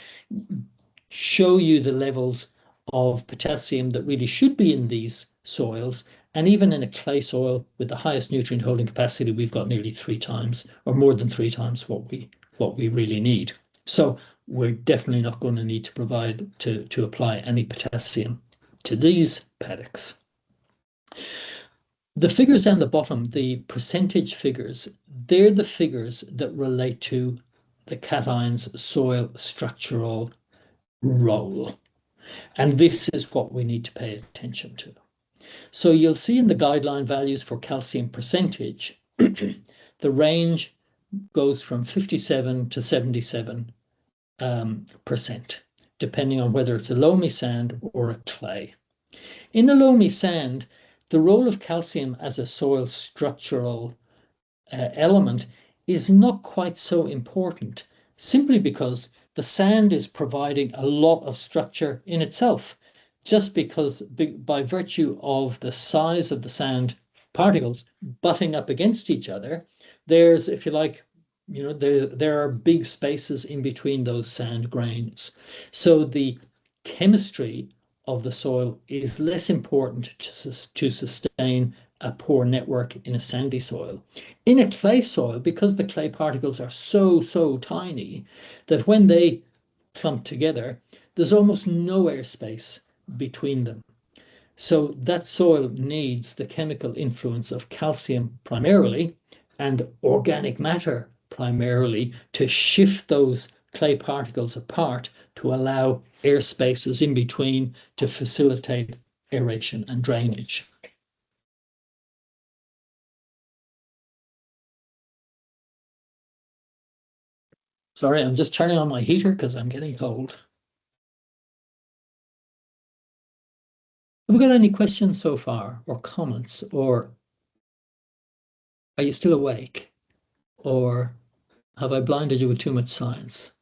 show you the levels of potassium that really should be in these soils. And even in a clay soil with the highest nutrient holding capacity, we've got nearly 3 times or more than 3 times what we really need. So we're definitely not going to need to provide to apply any potassium to these paddocks. The figures down the bottom, the percentage figures, they're the figures that relate to the cation's soil structural role. And this is what we need to pay attention to. So you'll see in the guideline values for calcium percentage, the range goes from 57 to 77%, depending on whether it's a loamy sand or a clay. In a loamy sand, the role of calcium as a soil structural element is not quite so important, simply because the sand is providing a lot of structure in itself, just because by virtue of the size of the sand particles butting up against each other, there's, if you like, there are big spaces in between those sand grains. So the chemistry of the soil is less important to sustain a poor network in a sandy soil. In a clay soil, because the clay particles are so tiny that when they clump together, there's almost no airspace between them. So that soil needs the chemical influence of calcium primarily and organic matter primarily to shift those clay particles apart to allow air spaces in between to facilitate aeration and drainage. Sorry, I'm just turning on my heater because I'm getting cold. Have we got any questions so far, or comments, or are you still awake? Or have I blinded you with too much science?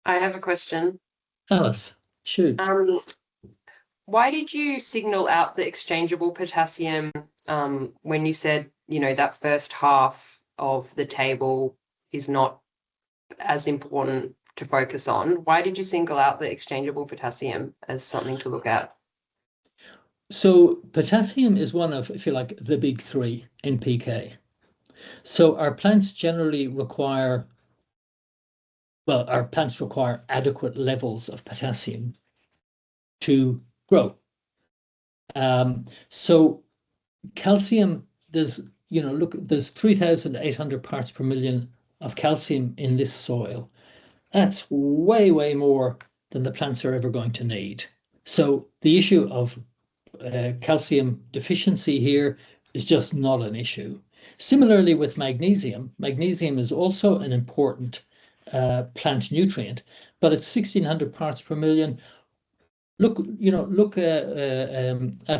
I have a question. Alice, shoot. Why did you signal out the exchangeable potassium when you said, that first half of the table is not as important to focus on? Why did you single out the exchangeable potassium as something to look at? So potassium is one of, if you like, the big three in PK. So our plants generally require, well, our plants require adequate levels of potassium to grow. So calcium, there's, look, there's 3,800 parts per million of calcium in this soil. That's way, way more than the plants are ever going to need. So the issue of calcium deficiency here is just not an issue. Similarly with magnesium, magnesium is also an important plant nutrient, but it's 1,600 parts per million. Look at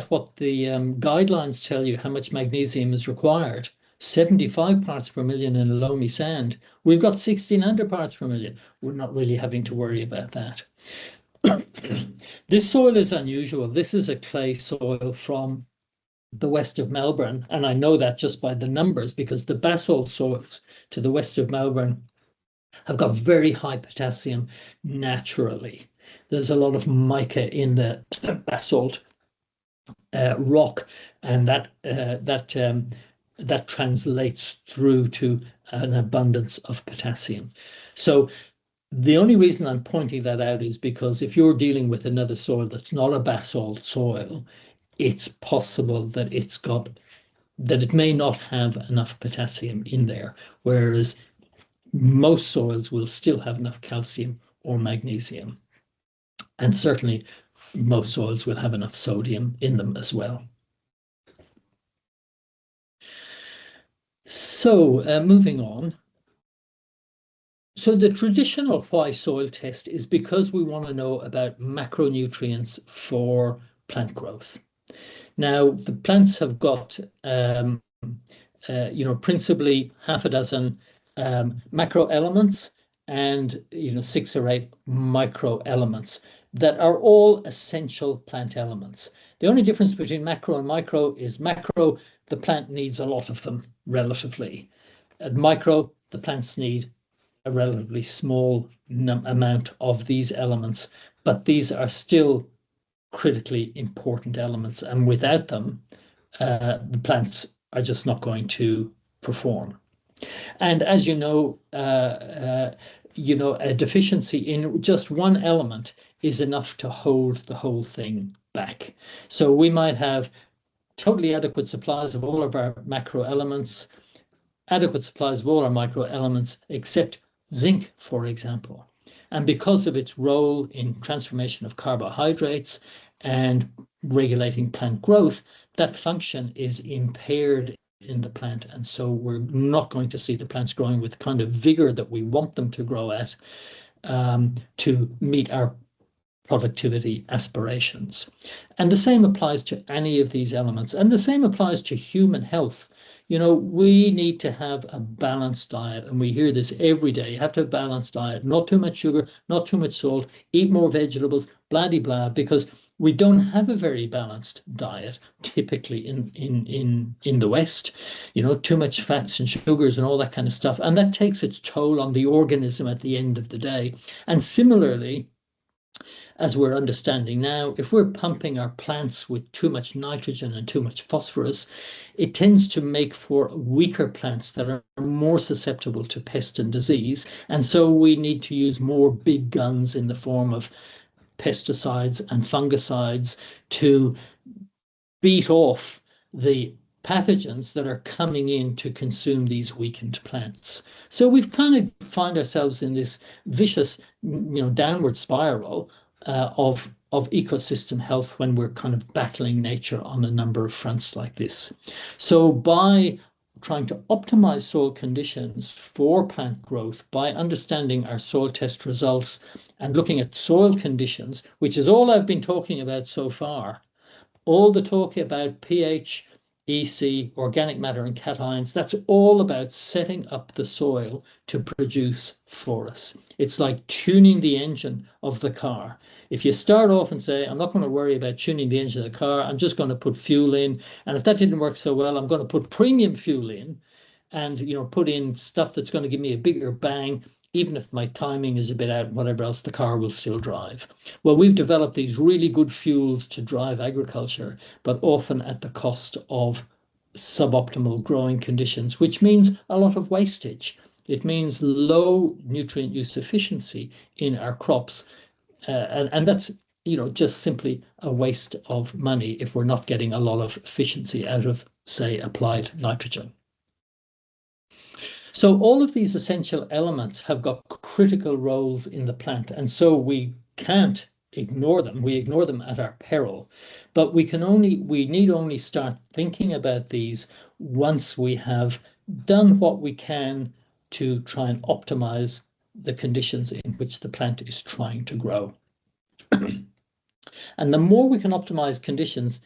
what the guidelines tell you how much magnesium is required. 75 parts per million in a loamy sand. We've got 1,600 parts per million. We're not really having to worry about that. This soil is unusual. This is a clay soil from the west of Melbourne, and I know that just by the numbers because the basalt soils to the west of Melbourne have got very high potassium naturally. There's a lot of mica in the basalt rock, and that translates through to an abundance of potassium. So the only reason I'm pointing that out is because if you're dealing with another soil that's not a basalt soil, it's possible that it may not have enough potassium in there, whereas most soils will still have enough calcium or magnesium. And certainly most soils will have enough sodium in them as well. So moving on. So the traditional why soil test is because we want to know about macronutrients for plant growth. Now, the plants have got, principally half a dozen macro elements and 6 or 8 micro elements that are all essential plant elements. The only difference between macro and micro is macro, the plant needs a lot of them relatively. At micro, the plants need a relatively small amount of these elements, but these are still critically important elements, and without them, the plants are just not going to perform. And as you know, a deficiency in just one element is enough to hold the whole thing back. So we might have totally adequate supplies of all of our macro elements, adequate supplies of all our micro elements, except zinc, for example. And because of its role in transformation of carbohydrates and regulating plant growth, that function is impaired in the plant. And so we're not going to see the plants growing with the kind of vigor that we want them to grow at to meet our productivity aspirations. And the same applies to any of these elements. And the same applies to human health. We need to have a balanced diet, and we hear this every day. You have to have a balanced diet, not too much sugar, not too much salt, eat more vegetables, blah, de blah, because we don't have a very balanced diet typically in the West. Too much fats and sugars and all that kind of stuff, and that takes its toll on the organism at the end of the day. And similarly, as we're understanding now, if we're pumping our plants with too much nitrogen and too much phosphorus, it tends to make for weaker plants that are more susceptible to pest and disease. And so we need to use more big guns in the form of pesticides and fungicides to beat off the pathogens that are coming in to consume these weakened plants. So we've kind of find ourselves in this vicious, downward spiral of ecosystem health when we're kind of battling nature on a number of fronts like this. So by trying to optimize soil conditions for plant growth by understanding our soil test results and looking at soil conditions, which is all I've been talking about so far. All the talk about pH, EC, organic matter, and cations, that's all about setting up the soil to produce for us. It's like tuning the engine of the car. If you start off and say, I'm not going to worry about tuning the engine of the car, I'm just going to put fuel in. And if that didn't work so well, I'm going to put premium fuel in and put in stuff that's going to give me a bigger bang. Even if my timing is a bit out and whatever else, the car will still drive. Well, we've developed these really good fuels to drive agriculture, but often at the cost of suboptimal growing conditions, which means a lot of wastage. It means low nutrient use efficiency in our crops. And that's, just simply a waste of money if we're not getting a lot of efficiency out of, say, applied nitrogen. So all of these essential elements have got critical roles in the plant, and so we can't ignore them. We ignore them at our peril, but we need only start thinking about these once we have done what we can to try and optimize the conditions in which the plant is trying to grow. And the more we can optimize conditions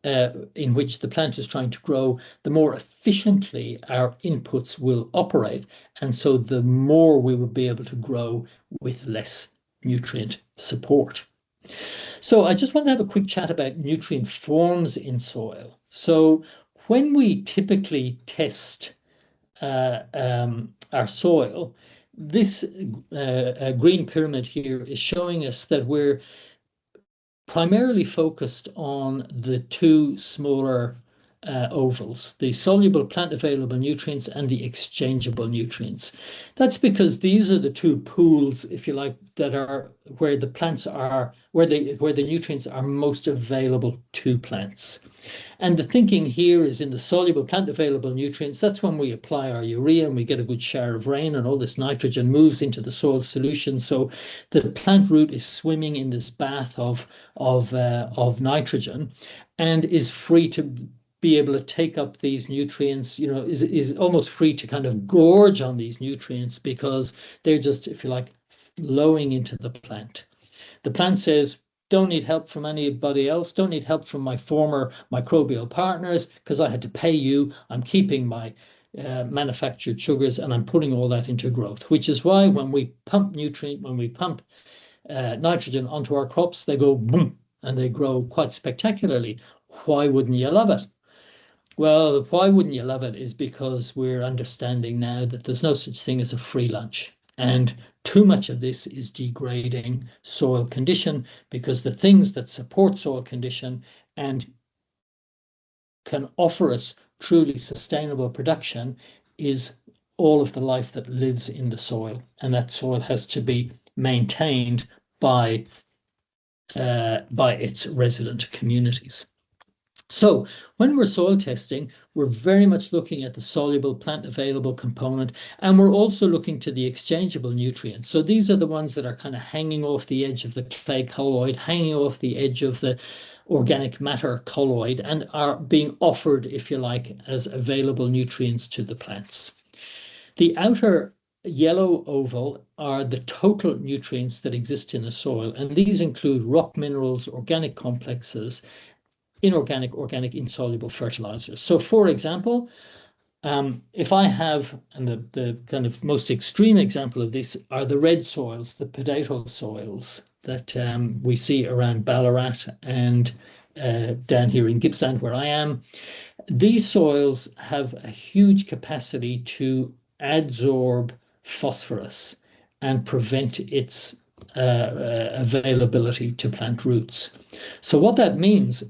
in which the plant is trying to grow, the more efficiently our inputs will operate. And so the more we will be able to grow with less nutrient support. So I just want to have a quick chat about nutrient forms in soil. So when we typically test our soil, this green pyramid here is showing us that we're primarily focused on the two smaller ovals, the soluble plant available nutrients and the exchangeable nutrients. That's because these are the two pools, if you like, that are where the plants are, where the nutrients are most available to plants. And the thinking here is in the soluble plant available nutrients, that's when we apply our urea and we get a good shower of rain and all this nitrogen moves into the soil solution. So the plant root is swimming in this bath of nitrogen and is free to be able to take up these nutrients, is almost free to kind of gorge on these nutrients because they're just, if you like, flowing into the plant. The plant says, don't need help from anybody else, don't need help from my former microbial partners because I had to pay you. I'm keeping my manufactured sugars and I'm putting all that into growth, which is why when we pump nitrogen onto our crops, they go boom and they grow quite spectacularly. Why wouldn't you love it? Well, why wouldn't you love it is because we're understanding now that there's no such thing as a free lunch. And too much of this is degrading soil condition because the things that support soil condition and can offer us truly sustainable production is all of the life that lives in the soil. And that soil has to be maintained by its resident communities. So when we're soil testing, we're very much looking at the soluble plant available component, and we're also looking to the exchangeable nutrients. So these are the ones that are kind of hanging off the edge of the clay colloid, hanging off the edge of the organic matter colloid, and are being offered, if you like, as available nutrients to the plants. The outer yellow oval are the total nutrients that exist in the soil, and these include rock minerals, organic complexes, inorganic, organic, insoluble fertilizers. So for example, if I have, and the kind of most extreme example of this are the red soils, the potato soils that we see around Ballarat and down here in Gippsland where I am. These soils have a huge capacity to adsorb phosphorus and prevent its availability to plant roots. So what that means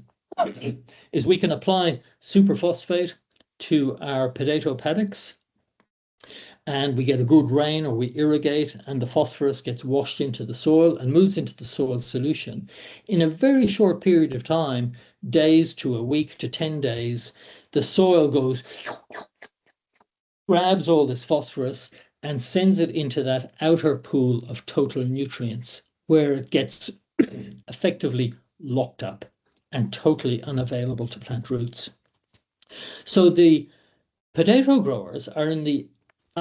is we can apply superphosphate to our potato paddocks and we get a good rain or we irrigate and the phosphorus gets washed into the soil and moves into the soil solution. In a very short period of time, days to a week to 10 days, the soil goes, grabs all this phosphorus and sends it into that outer pool of total nutrients where it gets effectively locked up and totally unavailable to plant roots. So the Potato growers are in the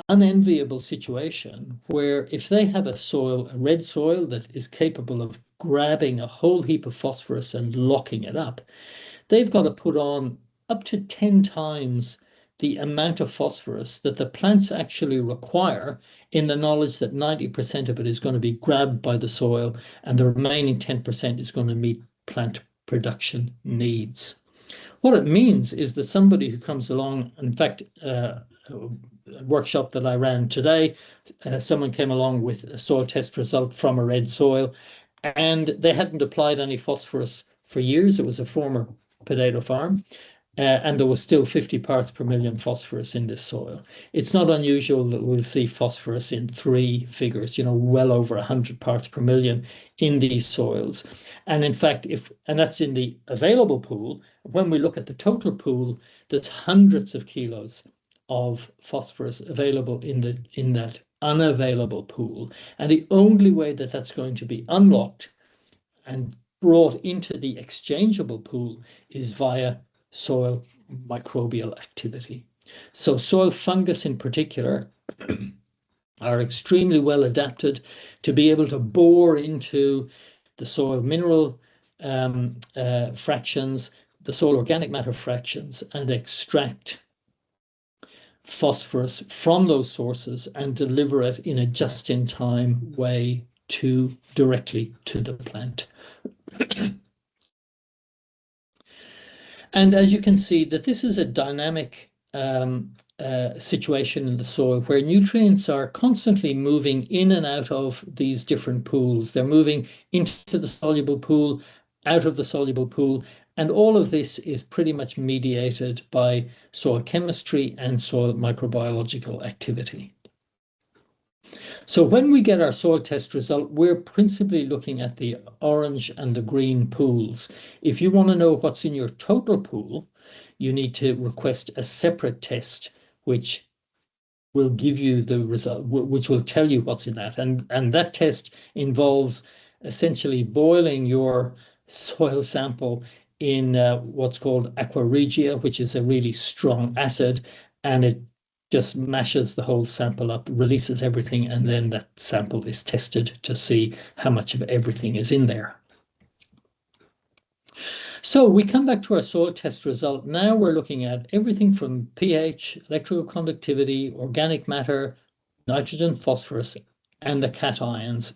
unenviable situation where if they have a red soil that is capable of grabbing a whole heap of phosphorus and locking it up, they've got to put on up to 10 times the amount of phosphorus that the plants actually require, in the knowledge that 90% of it is going to be grabbed by the soil and the remaining 10% is going to meet plant production needs. What it means is that somebody who comes along, in fact, a workshop that I ran today, someone came along with a soil test result from a red soil, and they hadn't applied any phosphorus for years. It was a former potato farm, and there was still 50 parts per million phosphorus in this soil. It's not unusual that we'll see phosphorus in 3 figures, well over 100 parts per million in these soils. And in fact, and that's in the available pool. When we look at the total pool, there's hundreds of kilos of phosphorus available in that unavailable pool. And the only way that that's going to be unlocked and brought into the exchangeable pool is via soil microbial activity. So soil fungus in particular are extremely well adapted to be able to bore into the soil mineral fractions, the soil organic matter fractions, and extract phosphorus from those sources and deliver it in a just-in-time way directly to the plant. And as you can see, that this is a dynamic situation in the soil where nutrients are constantly moving in and out of these different pools. They're moving into the soluble pool, out of the soluble pool, and all of this is pretty much mediated by soil chemistry and soil microbiological activity. So when we get our soil test result, we're principally looking at the orange and the green pools. If you want to know what's in your total pool, you need to request a separate test, which will give you the result, which will tell you what's in that. And that test involves essentially boiling your soil sample in what's called aqua regia, which is a really strong acid, and it just mashes the whole sample up, releases everything, and then that sample is tested to see how much of everything is in there. So we come back to our soil test result. Now we're looking at everything from pH, electrical conductivity, organic matter, nitrogen, phosphorus, and the cations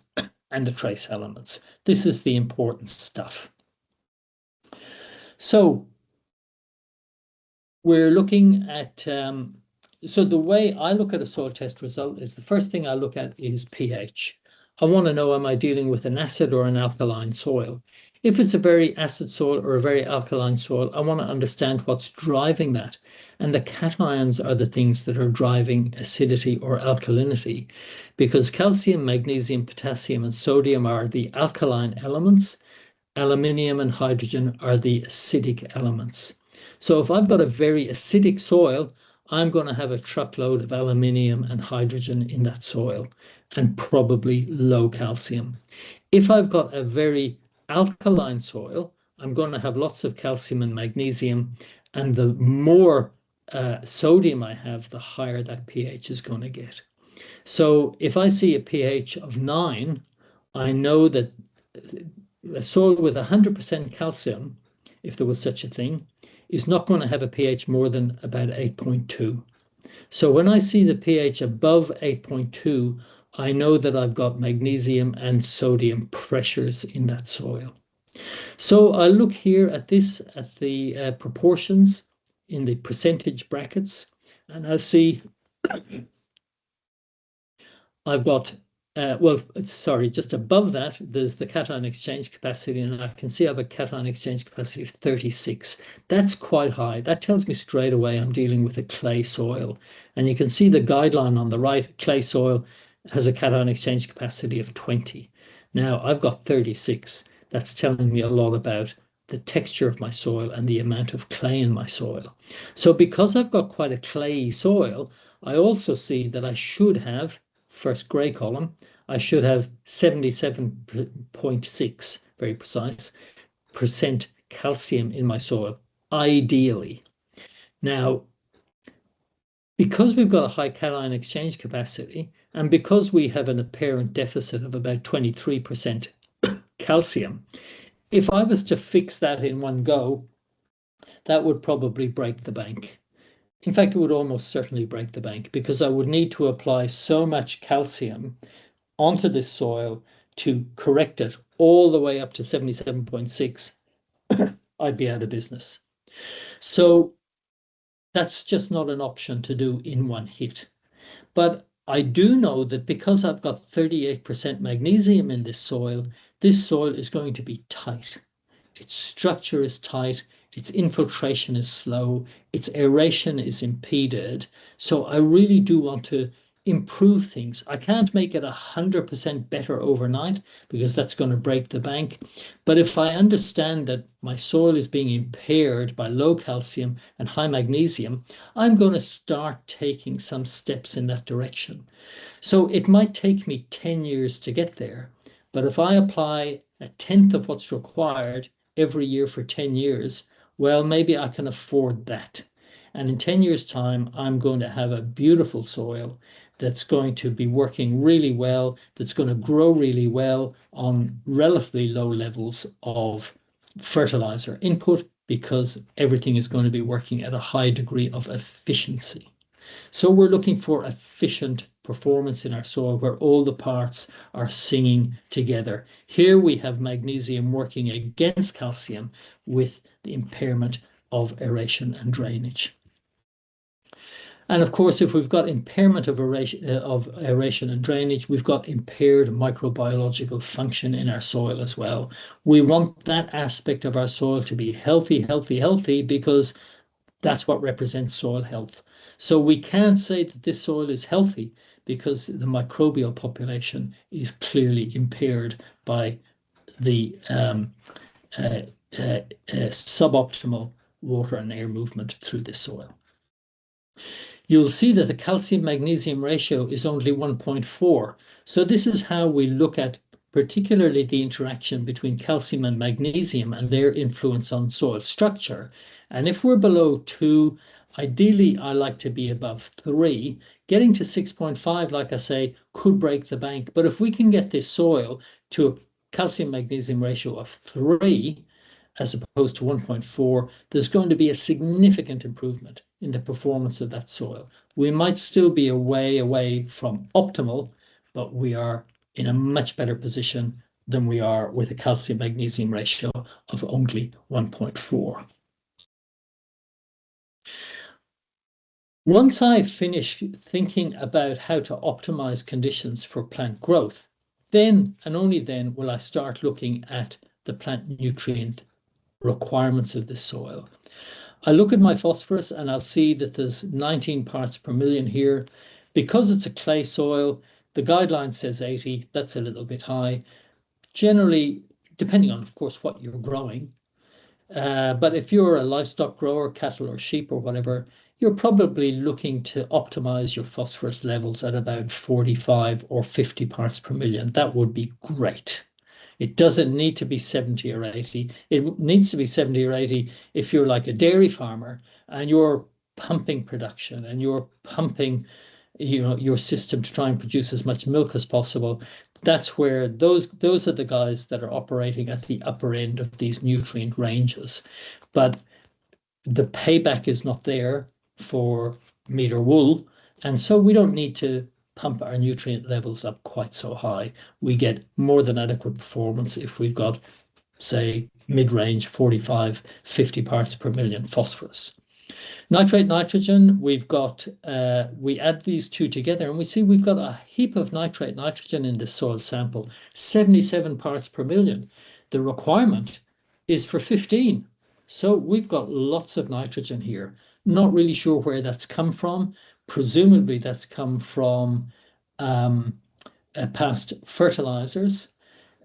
and the trace elements. This is the important stuff. So we're looking at so the way I look at a soil test result is the first thing I look at is pH. I want to know, am I dealing with an acid or an alkaline soil? If it's a very acid soil or a very alkaline soil, I want to understand what's driving that. And the cations are the things that are driving acidity or alkalinity, because calcium, magnesium, potassium, and sodium are the alkaline elements. Aluminium and hydrogen are the acidic elements. So if I've got a very acidic soil, I'm going to have a truckload of aluminium and hydrogen in that soil, and probably low calcium. If I've got a very alkaline soil, I'm going to have lots of calcium and magnesium, and the more sodium I have, the higher that pH is going to get. So if I see a pH of 9, I know that a soil with 100% calcium, if there was such a thing, is not going to have a pH more than about 8.2. So when I see the pH above 8.2, I know that I've got magnesium and sodium pressures in that soil. So I look here at this, at the proportions in the percentage brackets, and I see I've got just above that, there's the cation exchange capacity, and I can see I have a cation exchange capacity of 36. That's quite high. That tells me straight away I'm dealing with a clay soil. And you can see the guideline on the right, clay soil has a cation exchange capacity of 20. Now I've got 36. That's telling me a lot about the texture of my soil and the amount of clay in my soil. So because I've got quite a clayey soil, I also see that I should have, first grey column, I should have 77.6, very precise, percent calcium in my soil, ideally. Now, Because we've got a high cation exchange capacity, and because we have an apparent deficit of about 23% calcium, if I was to fix that in one go, that would probably break the bank. In fact, it would almost certainly break the bank, because I would need to apply so much calcium onto this soil to correct it all the way up to 77.6, I'd be out of business. So that's just not an option to do in one hit. But I do know that because I've got 38% magnesium in this soil is going to be tight. Its structure is tight, its infiltration is slow, its aeration is impeded. So I really do want to improve things. I can't make it 100% better overnight, because that's going to break the bank. But if I understand that my soil is being impaired by low calcium and high magnesium, I'm going to start taking some steps in that direction. So it might take me 10 years to get there, but if I apply a tenth of what's required every year for 10 years, well, maybe I can afford that. And in 10 years' time, I'm going to have a beautiful soil that's going to be working really well, that's going to grow really well on relatively low levels of fertilizer input, because everything is going to be working at a high degree of efficiency. So we're looking for efficient performance in our soil where all the parts are singing together. Here we have magnesium working against calcium with the impairment of aeration and drainage. And of course, if we've got impairment of aeration and drainage, we've got impaired microbiological function in our soil as well. We want that aspect of our soil to be healthy, healthy, healthy, because that's what represents soil health. So we can't say that this soil is healthy because the microbial population is clearly impaired by the suboptimal water and air movement through this soil. You'll see that the calcium-magnesium ratio is only 1.4. So this is how we look at particularly the interaction between calcium and magnesium and their influence on soil structure. And if we're below 2, ideally I like to be above 3. Getting to 6.5, like I say, could break the bank. But if we can get this soil to a calcium-magnesium ratio of 3, as opposed to 1.4, there's going to be a significant improvement in the performance of that soil. We might still be a way away from optimal, but we are in a much better position than we are with a calcium-magnesium ratio of only 1.4. Once I finish thinking about how to optimize conditions for plant growth, then and only then will I start looking at the plant nutrient requirements of this soil. I look at my phosphorus and I'll see that there's 19 parts per million here. Because it's a clay soil, the guideline says 80. That's a little bit high. Generally, depending on, of course, what you're growing. But if you're a livestock grower, cattle or sheep or whatever, you're probably looking to optimize your phosphorus levels at about 45 or 50 parts per million. That would be great. It doesn't need to be 70 or 80. It needs to be 70 or 80 if you're like a dairy farmer and you're pumping production and you're pumping, your system to try and produce as much milk as possible. That's where those are the guys that are operating at the upper end of these nutrient ranges. But the payback is not there for meat or wool, and so we don't need to pump our nutrient levels up quite so high. We get more than adequate performance if we've got, say, mid-range 45, 50 parts per million phosphorus. Nitrate, nitrogen, we've got, we add these two together and we see we've got a heap of nitrate, nitrogen in this soil sample, 77 parts per million. The requirement is for 15. So we've got lots of nitrogen here. Not really sure where that's come from. Presumably that's come from past fertilizers.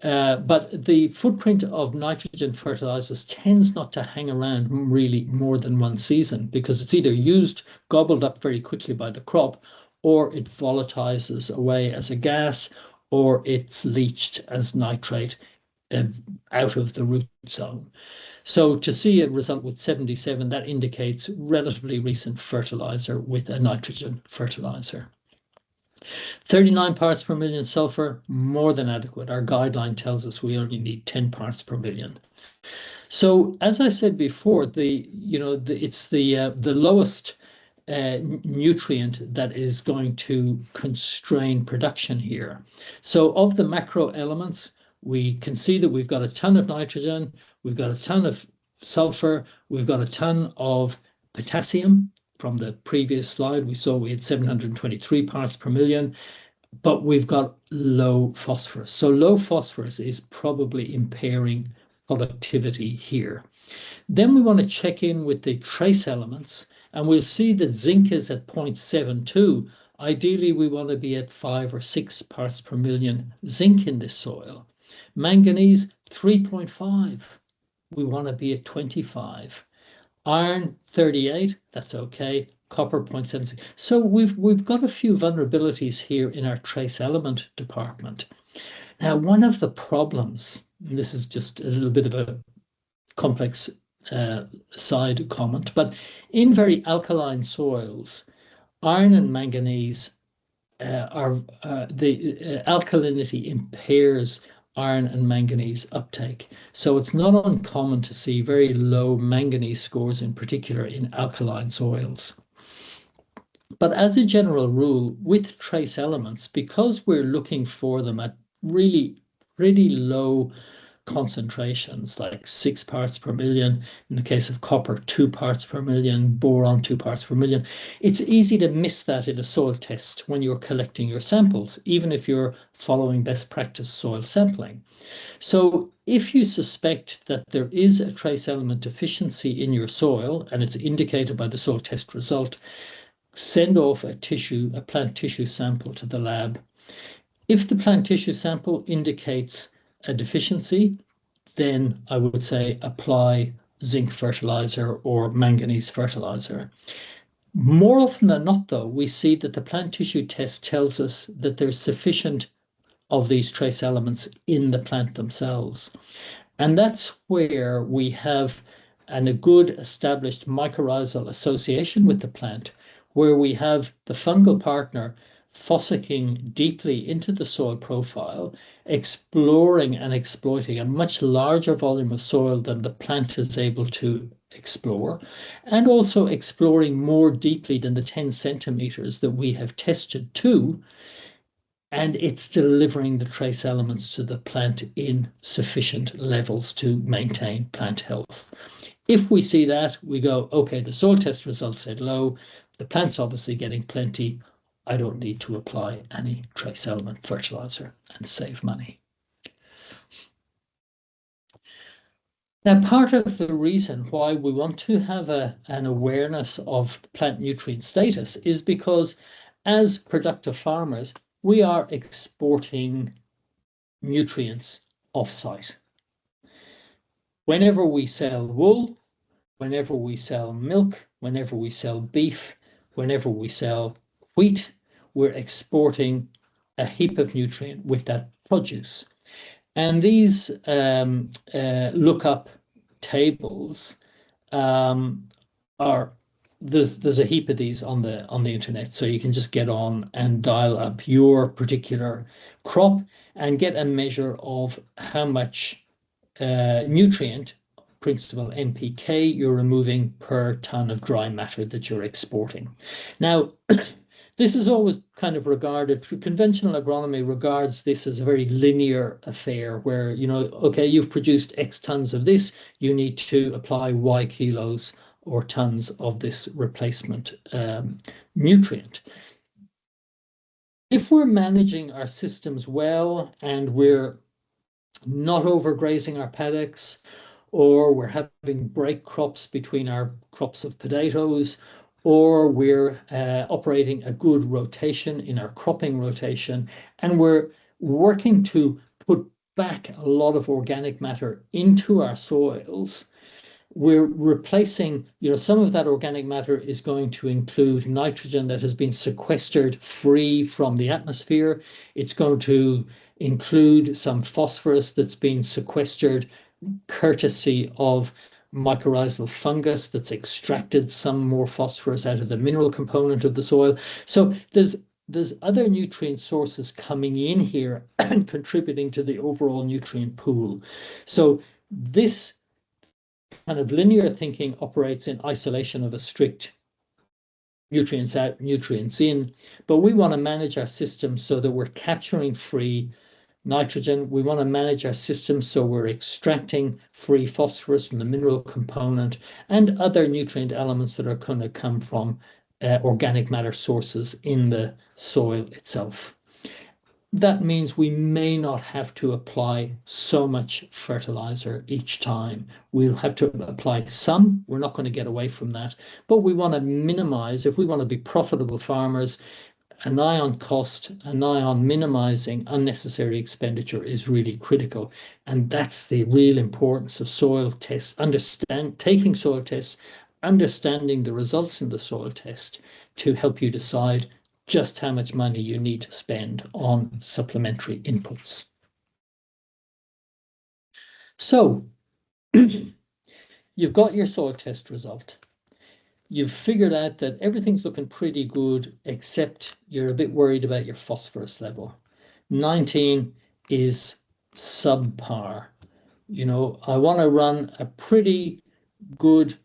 But the footprint of nitrogen fertilizers tends not to hang around really more than one season, because it's either used, gobbled up very quickly by the crop, or it volatilizes away as a gas, or it's leached as nitrate out of the root zone. So to see a result with 77, that indicates relatively recent fertilizer with a nitrogen fertilizer. 39 parts per million sulfur, more than adequate. Our guideline tells us we only need 10 parts per million. So as I said before, it's the lowest nutrient that is going to constrain production here. So of the macro elements, we can see that we've got a ton of nitrogen, we've got a ton of sulfur, we've got a ton of potassium. From the previous slide, we saw we had 723 parts per million, but we've got low phosphorus. So low phosphorus is probably impairing productivity here. Then we want to check in with the trace elements, and we'll see that zinc is at 0.72. Ideally, we want to be at 5 or 6 parts per million zinc in this soil. Manganese, 3.5. We want to be at 25. Iron, 38. That's okay. Copper, 0.76. So we've got a few vulnerabilities here in our trace element department. Now, one of the problems, and this is just a little bit of a complex side comment, but in very alkaline soils, iron and manganese the alkalinity impairs iron and manganese uptake. So it's not uncommon to see very low manganese scores, in particular in alkaline soils. But as a general rule, with trace elements, because we're looking for them at really pretty low concentrations, like 6 parts per million, in the case of copper, 2 parts per million, boron, 2 parts per million, it's easy to miss that in a soil test when you're collecting your samples, even if you're following best practice soil sampling. So if you suspect that there is a trace element deficiency in your soil, and it's indicated by the soil test result, send off a plant tissue sample to the lab. If the plant tissue sample indicates a deficiency, then I would say apply zinc fertilizer or manganese fertilizer. More often than not, though, we see that the plant tissue test tells us that there's sufficient of these trace elements in the plant themselves. And that's where we have a good established mycorrhizal association with the plant, where we have the fungal partner fossicking deeply into the soil profile, exploring and exploiting a much larger volume of soil than the plant is able to explore, and also exploring more deeply than the 10 centimeters that we have tested to, and it's delivering the trace elements to the plant in sufficient levels to maintain plant health. If we see that, we go, okay, the soil test results said low, the plant's obviously getting plenty, I don't need to apply any trace element fertilizer and save money. Now, part of the reason why we want to have an awareness of plant nutrient status is because as productive farmers, we are exporting nutrients off-site. Whenever we sell wool, whenever we sell milk, whenever we sell beef, whenever we sell wheat, we're exporting a heap of nutrient with that produce. And these lookup tables there's a heap of these on the internet, so you can just get on and dial up your particular crop and get a measure of how much nutrient, principal NPK, you're removing per ton of dry matter that you're exporting. Now, this is always kind of regarded, conventional agronomy regards this as a very linear affair where, okay, you've produced X tons of this, you need to apply Y kilos or tons of this replacement nutrient. If we're managing our systems well and we're not overgrazing our paddocks, or we're having break crops between our crops of potatoes, or we're operating a good rotation in our cropping rotation, and we're working to put back a lot of organic matter into our soils, we're replacing, some of that organic matter is going to include nitrogen that has been sequestered free from the atmosphere. It's going to include some phosphorus that's been sequestered courtesy of mycorrhizal fungus that's extracted some more phosphorus out of the mineral component of the soil. So there's other nutrient sources coming in here and contributing to the overall nutrient pool. So this kind of linear thinking operates in isolation of a strict nutrients out, nutrients in, but we want to manage our system so that we're capturing free nitrogen. We want to manage our system so we're extracting free phosphorus from the mineral component and other nutrient elements that are going to come from organic matter sources in the soil itself. That means we may not have to apply so much fertilizer each time. We'll have to apply some. We're not going to get away from that, but we want to minimize, if we want to be profitable farmers, an eye on cost, an eye on minimizing unnecessary expenditure is really critical. And that's the real importance of soil tests, taking soil tests, understanding the results in the soil test to help you decide just how much money you need to spend on supplementary inputs. So you've got your soil test result. You've figured out that everything's looking pretty good, except you're a bit worried about your phosphorus level. 19 is subpar. You know, I want to run a pretty good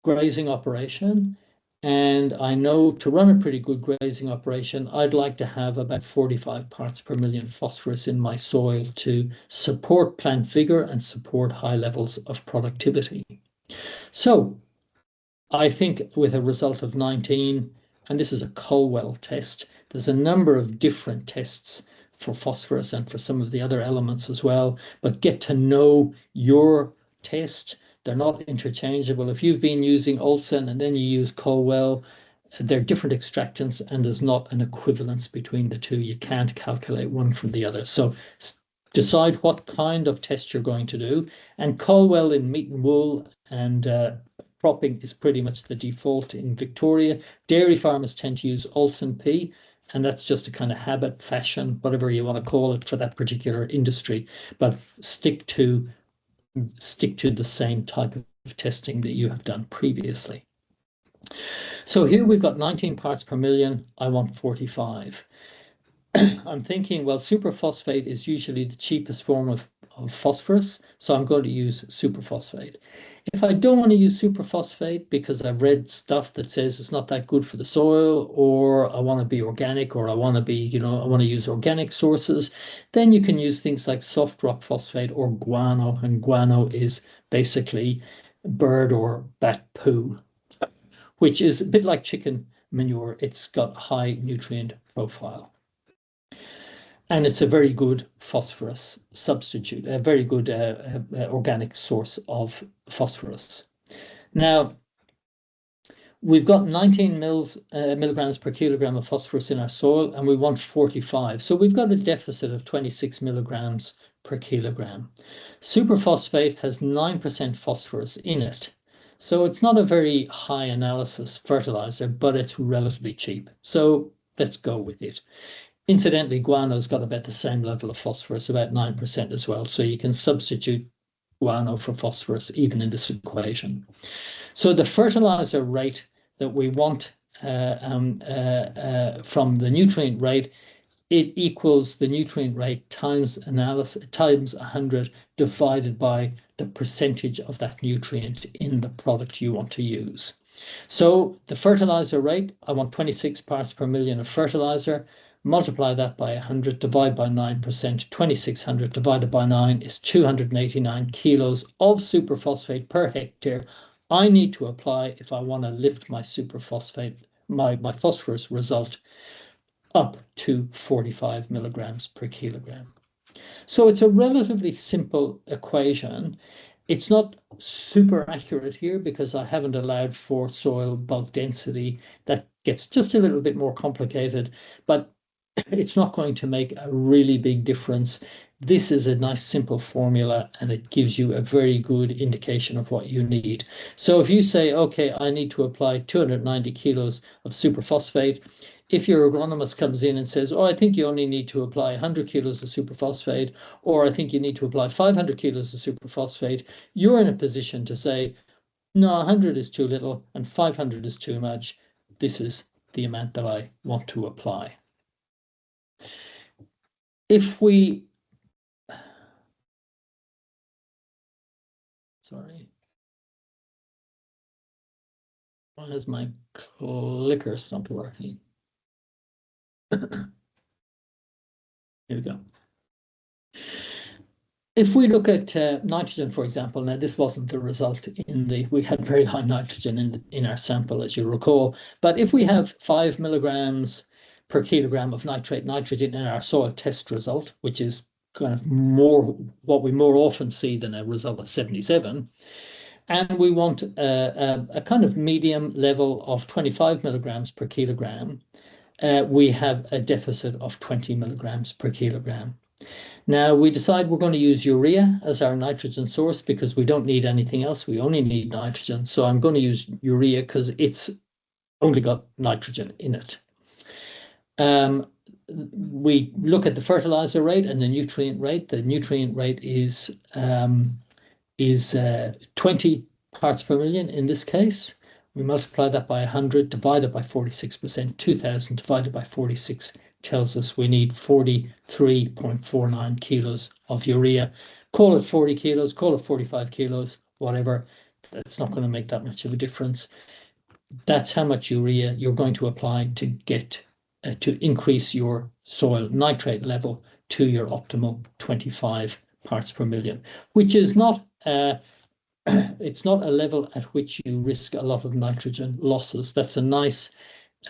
grazing operation, and I know to run a pretty good grazing operation, I'd like to have about 45 parts per million phosphorus in my soil to support plant vigor and support high levels of productivity. So I think with a result of 19, and this is a Colwell test, there's a number of different tests for phosphorus and for some of the other elements as well, but get to know your test. They're not interchangeable. If you've been using Olsen and then you use Colwell, they're different extractants and there's not an equivalence between the two. You can't calculate one from the other. So decide what kind of test you're going to do. And Colwell in meat and wool and cropping is pretty much the default in Victoria. Dairy farmers tend to use Olsen P, and that's just a kind of habit, fashion, whatever you want to call it for that particular industry. But stick to the same type of testing that you have done previously. So here we've got 19 parts per million. I want 45. I'm thinking, well, superphosphate is usually the cheapest form of phosphorus, so I'm going to use superphosphate. If I don't want to use superphosphate because I've read stuff that says it's not that good for the soil, or I want to be organic, or I want to be, I want to use organic sources, then you can use things like soft rock phosphate or guano, and guano is basically bird or bat poo, which is a bit like chicken manure. It's got a high nutrient profile. And it's a very good phosphorus substitute, a very good organic source of phosphorus. Now, we've got 19 milligrams per kilogram of phosphorus in our soil, and we want 45. So we've got a deficit of 26 milligrams per kilogram. Superphosphate has 9% phosphorus in it. So it's not a very high analysis fertilizer, but it's relatively cheap. So let's go with it. Incidentally, guano's got about the same level of phosphorus, about 9% as well. So you can substitute guano for phosphorus even in this equation. So the fertilizer rate that we want from the nutrient rate, it equals the nutrient rate times 100 divided by the percentage of that nutrient in the product you want to use. So the fertilizer rate, I want 26 parts per million of fertilizer. Multiply that by 100, divide by 9%, 2,600 divided by 9 is 289 kilos of superphosphate per hectare I need to apply if I want to lift my superphosphate, my phosphorus result up to 45 milligrams per kilogram. So it's a relatively simple equation. It's not super accurate here because I haven't allowed for soil bulk density. That gets just a little bit more complicated, but it's not going to make a really big difference This is a nice simple formula, and it gives you a very good indication of what you need. So if you say, okay, I need to apply 290 kilos of superphosphate, if your agronomist comes in and says, oh, I think you only need to apply 100 kilos of superphosphate, or I think you need to apply 500 kilos of superphosphate, you're in a position to say, no, 100 is too little and 500 is too much. This is the amount that I want to apply. If we, sorry, why has my clicker stopped working? Here we go. If we look at nitrogen, for example, now this wasn't the result we had very high nitrogen in our sample, as you recall, but if we have 5 milligrams per kilogram of nitrate nitrogen in our soil test result, which is kind of what we more often see than a result of 77, and we want a kind of medium level of 25 milligrams per kilogram, we have a deficit of 20 milligrams per kilogram. Now we decide we're going to use urea as our nitrogen source because we don't need anything else. We only need nitrogen. So I'm going to use urea because it's only got nitrogen in it. We look at the fertilizer rate and the nutrient rate. The nutrient rate is 20 parts per million in this case. We multiply that by 100, divided by 46%, 2,000 divided by 46 tells us we need 43.49 kilos of urea. Call it 40 kilos, call it 45 kilos, whatever. That's not going to make that much of a difference. That's how much urea you're going to apply to get to increase your soil nitrate level to your optimal 25 parts per million, which is not it's not a level at which you risk a lot of nitrogen losses. That's a nice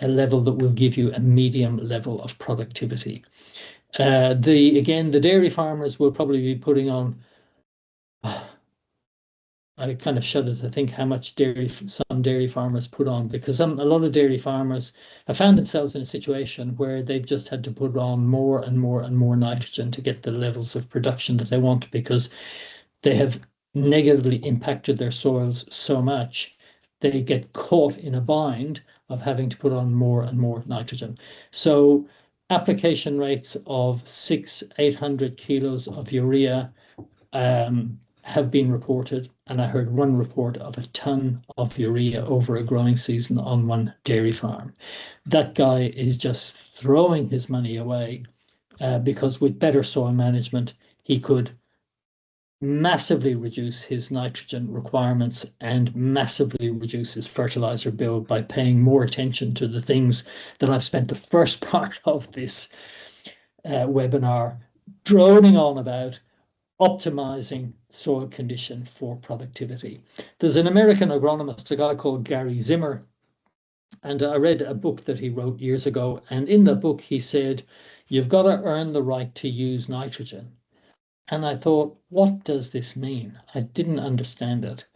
level that will give you a medium level of productivity. Again, the dairy farmers will probably be putting on, I kind of shudder to think how much some dairy farmers put on, because a lot of dairy farmers have found themselves in a situation where they've just had to put on more and more and more nitrogen to get the levels of production that they want, because they have negatively impacted their soils so much, they get caught in a bind of having to put on more and more nitrogen. So application rates of 800 kilos of urea have been reported, and I heard one report of a ton of urea over a growing season on one dairy farm. That guy is just throwing his money away because with better soil management, he could massively reduce his nitrogen requirements and massively reduce his fertilizer bill by paying more attention to the things that I've spent the first part of this webinar droning on about: optimizing soil condition for productivity. There's an American agronomist, a guy called Gary Zimmer, and I read a book that he wrote years ago, and in the book he said, you've got to earn the right to use nitrogen. And I thought, what does this mean? I didn't understand it.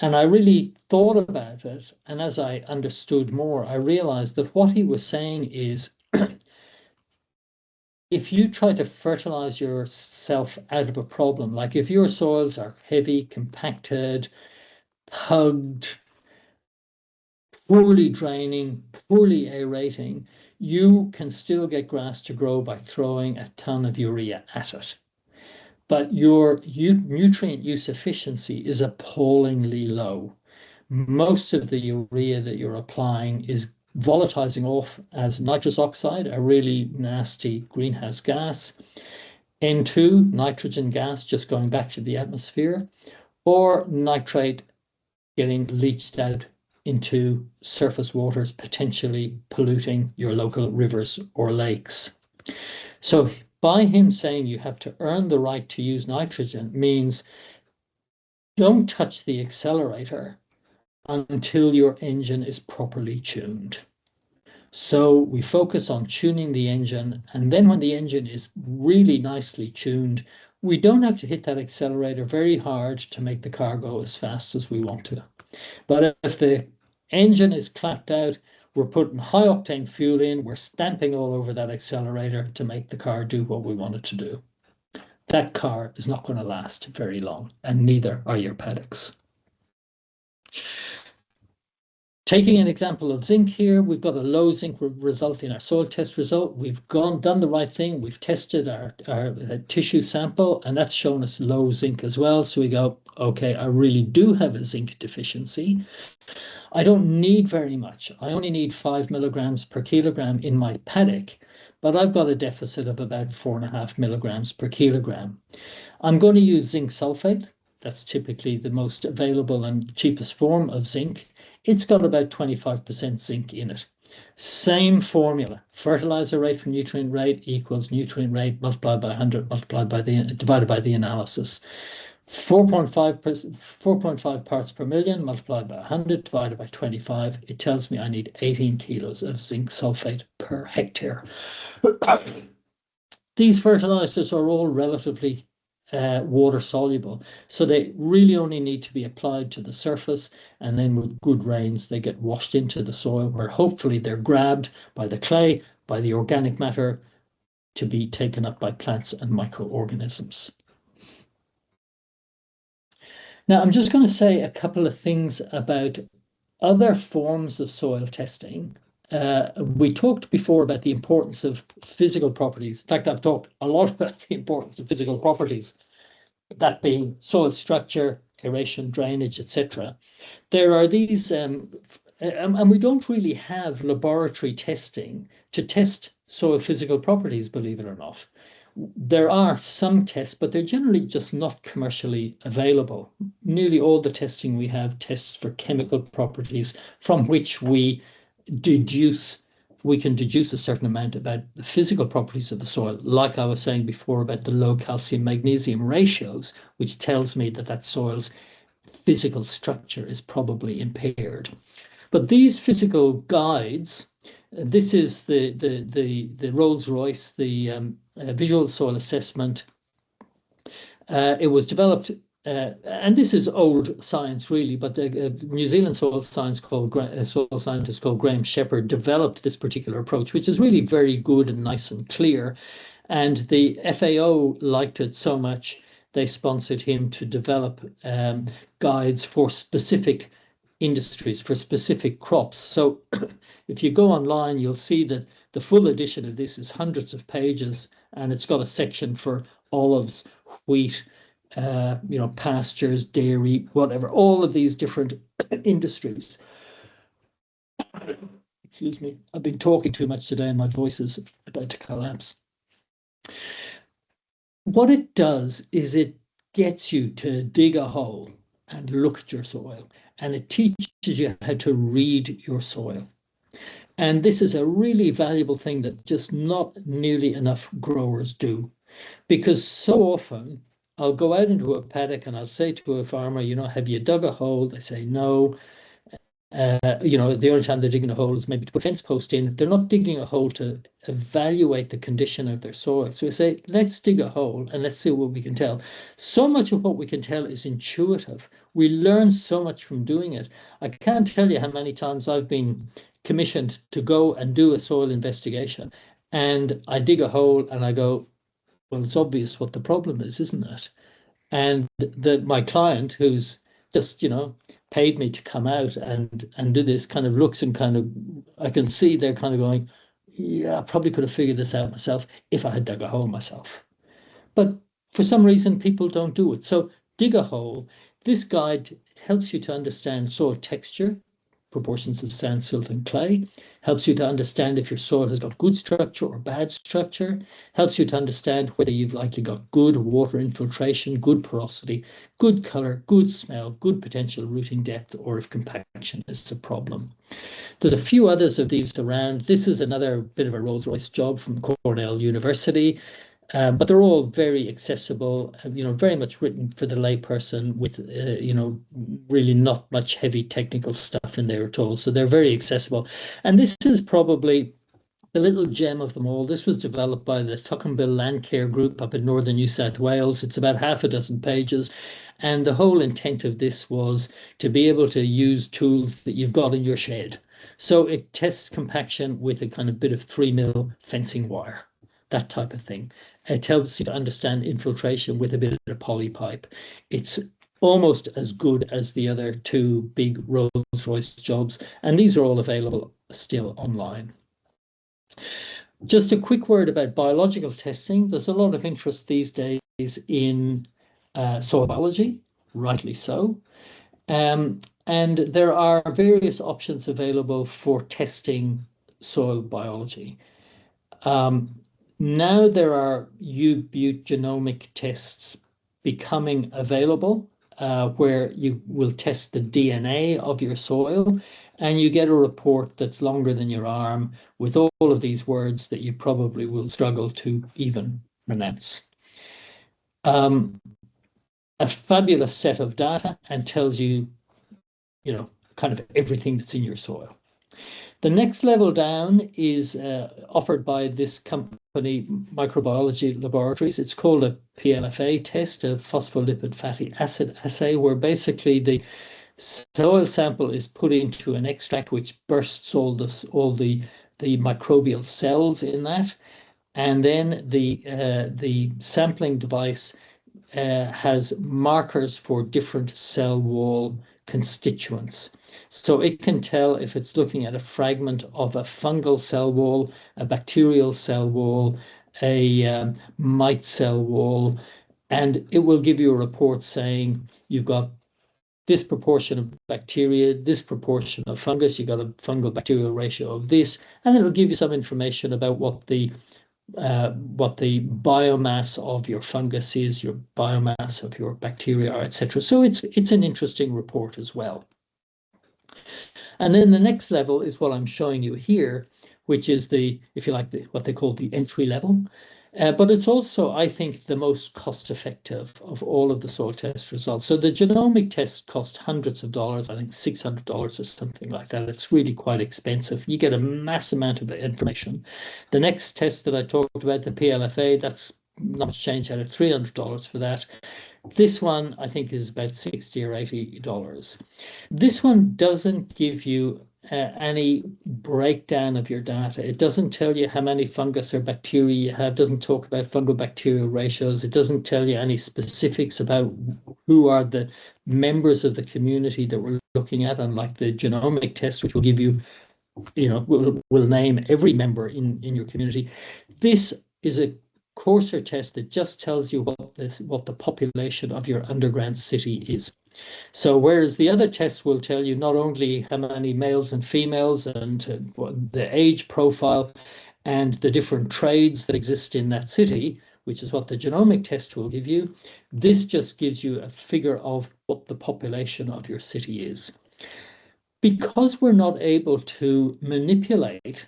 And I really thought about it. And as I understood more, I realized that what he was saying is if you try to fertilize yourself out of a problem, like if your soils are heavy, compacted, pugged, poorly draining, poorly aerating, you can still get grass to grow by throwing a ton of urea at it. But your nutrient use efficiency is appallingly low. Most of the urea that you're applying is volatilizing off as nitrous oxide, a really nasty greenhouse gas, N2, nitrogen gas just going back to the atmosphere, or nitrate getting leached out into surface waters, potentially polluting your local rivers or lakes. So by him saying you have to earn the right to use nitrogen means don't touch the accelerator until your engine is properly tuned. So we focus on tuning the engine, and then when the engine is really nicely tuned, we don't have to hit that accelerator very hard to make the car go as fast as we want to. But if the engine is clapped out, we're putting high octane fuel in, we're stamping all over that accelerator to make the car do what we want it to do. that car is not going to last very long, and neither are your paddocks. Taking an example of zinc here, we've got a low zinc result in our soil test result. We've done the right thing. We've tested our tissue sample, and that's shown us low zinc as well. So we go, okay, I really do have a zinc deficiency. I don't need very much. I only need 5 milligrams per kilogram in my paddock, but I've got a deficit of about 4.5 milligrams per kilogram. I'm going to use zinc sulfate. That's typically the most available and cheapest form of zinc. It's got about 25% zinc in it. Same formula. Fertilizer rate from nutrient rate equals nutrient rate multiplied by 100 divided by the analysis. 4.5 parts per million multiplied by 100 divided by 25. It tells me I need 18 kilos of zinc sulfate per hectare. These fertilizers are all relatively water soluble, so they really only need to be applied to the surface, and then with good rains they get washed into the soil, where hopefully they're grabbed by the clay, by the organic matter, to be taken up by plants and microorganisms. Now I'm just going to say a couple of things about other forms of soil testing. We talked before about the importance of physical properties. In fact, I've talked a lot about the importance of physical properties, that being soil structure, aeration, drainage, etc. There are these, and we don't really have laboratory testing to test soil physical properties, believe it or not. There are some tests, but they're generally just not commercially available. Nearly all the testing we have tests for chemical properties from which we can deduce a certain amount about the physical properties of the soil, like I was saying before about the low calcium magnesium ratios, which tells me that that soil's physical structure is probably impaired. But these physical guides, this is the Rolls-Royce, the visual soil assessment. It was developed, and this is old science really, but the New Zealand soil scientist called Graham Shepherd developed this particular approach, which is really very good and nice and clear. And the FAO liked it so much, they sponsored him to develop guides for specific industries, for specific crops. So if you go online, you'll see that the full edition of this is hundreds of pages, and it's got a section for olives, wheat, pastures, dairy, whatever, all of these different industries. Excuse me, I've been talking too much today and my voice is about to collapse. What it does is it gets you to dig a hole and look at your soil, and it teaches you how to read your soil. And this is a really valuable thing that just not nearly enough growers do, because so often I'll go out into a paddock and I'll say to a farmer, have you dug a hole? They say no. The only time they're digging a hole is maybe to put a fence post in. They're not digging a hole to evaluate the condition of their soil. So we say, let's dig a hole and let's see what we can tell. So much of what we can tell is intuitive. We learn so much from doing it. I can't tell you how many times I've been commissioned to go and do a soil investigation, and I dig a hole and I go, well, it's obvious what the problem is, isn't it? And my client, who's just, paid me to come out and do this, kind of looks and kind of, I can see they're kind of going, yeah, I probably could have figured this out myself if I had dug a hole myself. But for some reason, people don't do it. So dig a hole. This guide helps you to understand soil texture, proportions of sand, silt, and clay, helps you to understand if your soil has got good structure or bad structure, helps you to understand whether you've likely got good water infiltration, good porosity, good color, good smell, good potential rooting depth, or if compaction is a problem. There's a few others of these around. This is another bit of a Rolls-Royce job from Cornell University. But they're all very accessible, very much written for the layperson with, really not much heavy technical stuff in there at all. So they're very accessible. And this is probably the little gem of them all. This was developed by the Tuckambill Land Care Group up in northern New South Wales. It's about half a dozen pages. And the whole intent of this was to be able to use tools that you've got in your shed. So it tests compaction with a kind of bit of 3mm fencing wire. that type of thing. It helps you to understand infiltration with a bit of polypipe. It's almost as good as the other two big Rolls-Royce jobs, and these are all available still online. Just a quick word about biological testing. There's a lot of interest these days in soil biology, rightly so. And there are various options available for testing soil biology. Now there are U-Butte genomic tests becoming available where you will test the DNA of your soil and you get a report that's longer than your arm with all of these words that you probably will struggle to even pronounce. A fabulous set of data and tells you, kind of everything that's in your soil. The next level down is offered by this company, Microbiology Laboratories. It's called a PLFA test, a phospholipid fatty acid assay, where basically the soil sample is put into an extract which bursts all the microbial cells in that, and then the sampling device has markers for different cell wall constituents. So it can tell if it's looking at a fragment of a fungal cell wall, a bacterial cell wall, a mite cell wall, and it will give you a report saying you've got this proportion of bacteria, this proportion of fungus, you've got a fungal bacterial ratio of this, and it'll give you some information about what the biomass of your fungus is, your biomass of your bacteria are, etc. So it's an interesting report as well. And then the next level is what I'm showing you here, which is if you like, what they call the entry level. But it's also, I think, the most cost-effective of all of the soil test results. So the genomic test costs hundreds of dollars, I think $600 or something like that. It's really quite expensive. You get a mass amount of information. The next test that I talked about, the PLFA, that's not much change out of $300 for that. This one, I think, is about $60 or $80. This one doesn't give you any breakdown of your data. It doesn't tell you how many fungus or bacteria you have, doesn't talk about fungal bacterial ratios. It doesn't tell you any specifics about who are the members of the community that we're looking at, unlike the genomic test, which will give you, will name every member in your community. This is a coarser test that just tells you what the population of your underground city is. So whereas the other tests will tell you not only how many males and females and the age profile and the different trades that exist in that city, which is what the genomic test will give you, this just gives you a figure of what the population of your city is. Because we're not able to manipulate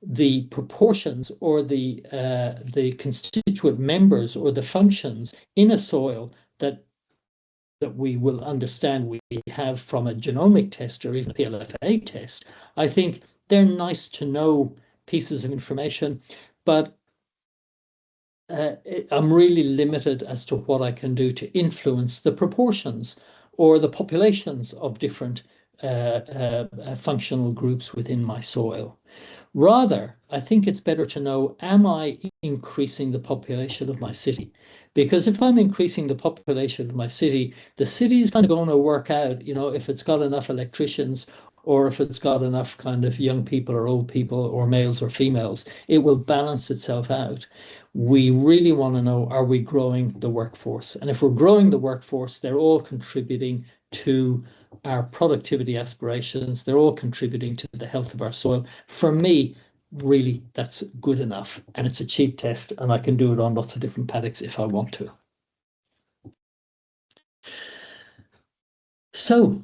the proportions or the constituent members or the functions in a soil that we will understand we have from a genomic test or even a PLFA test, I think they're nice to know pieces of information, but I'm really limited as to what I can do to influence the proportions or the populations of different functional groups within my soil. Rather, I think it's better to know, am I increasing the population of my city? Because if I'm increasing the population of my city, the city is kind of going to work out, if it's got enough electricians or if it's got enough kind of young people or old people or males or females, it will balance itself out. We really want to know, are we growing the workforce? And if we're growing the workforce, they're all contributing to our productivity aspirations. They're all contributing to the health of our soil. For me, really, that's good enough. And it's a cheap test, and I can do it on lots of different paddocks if I want to. So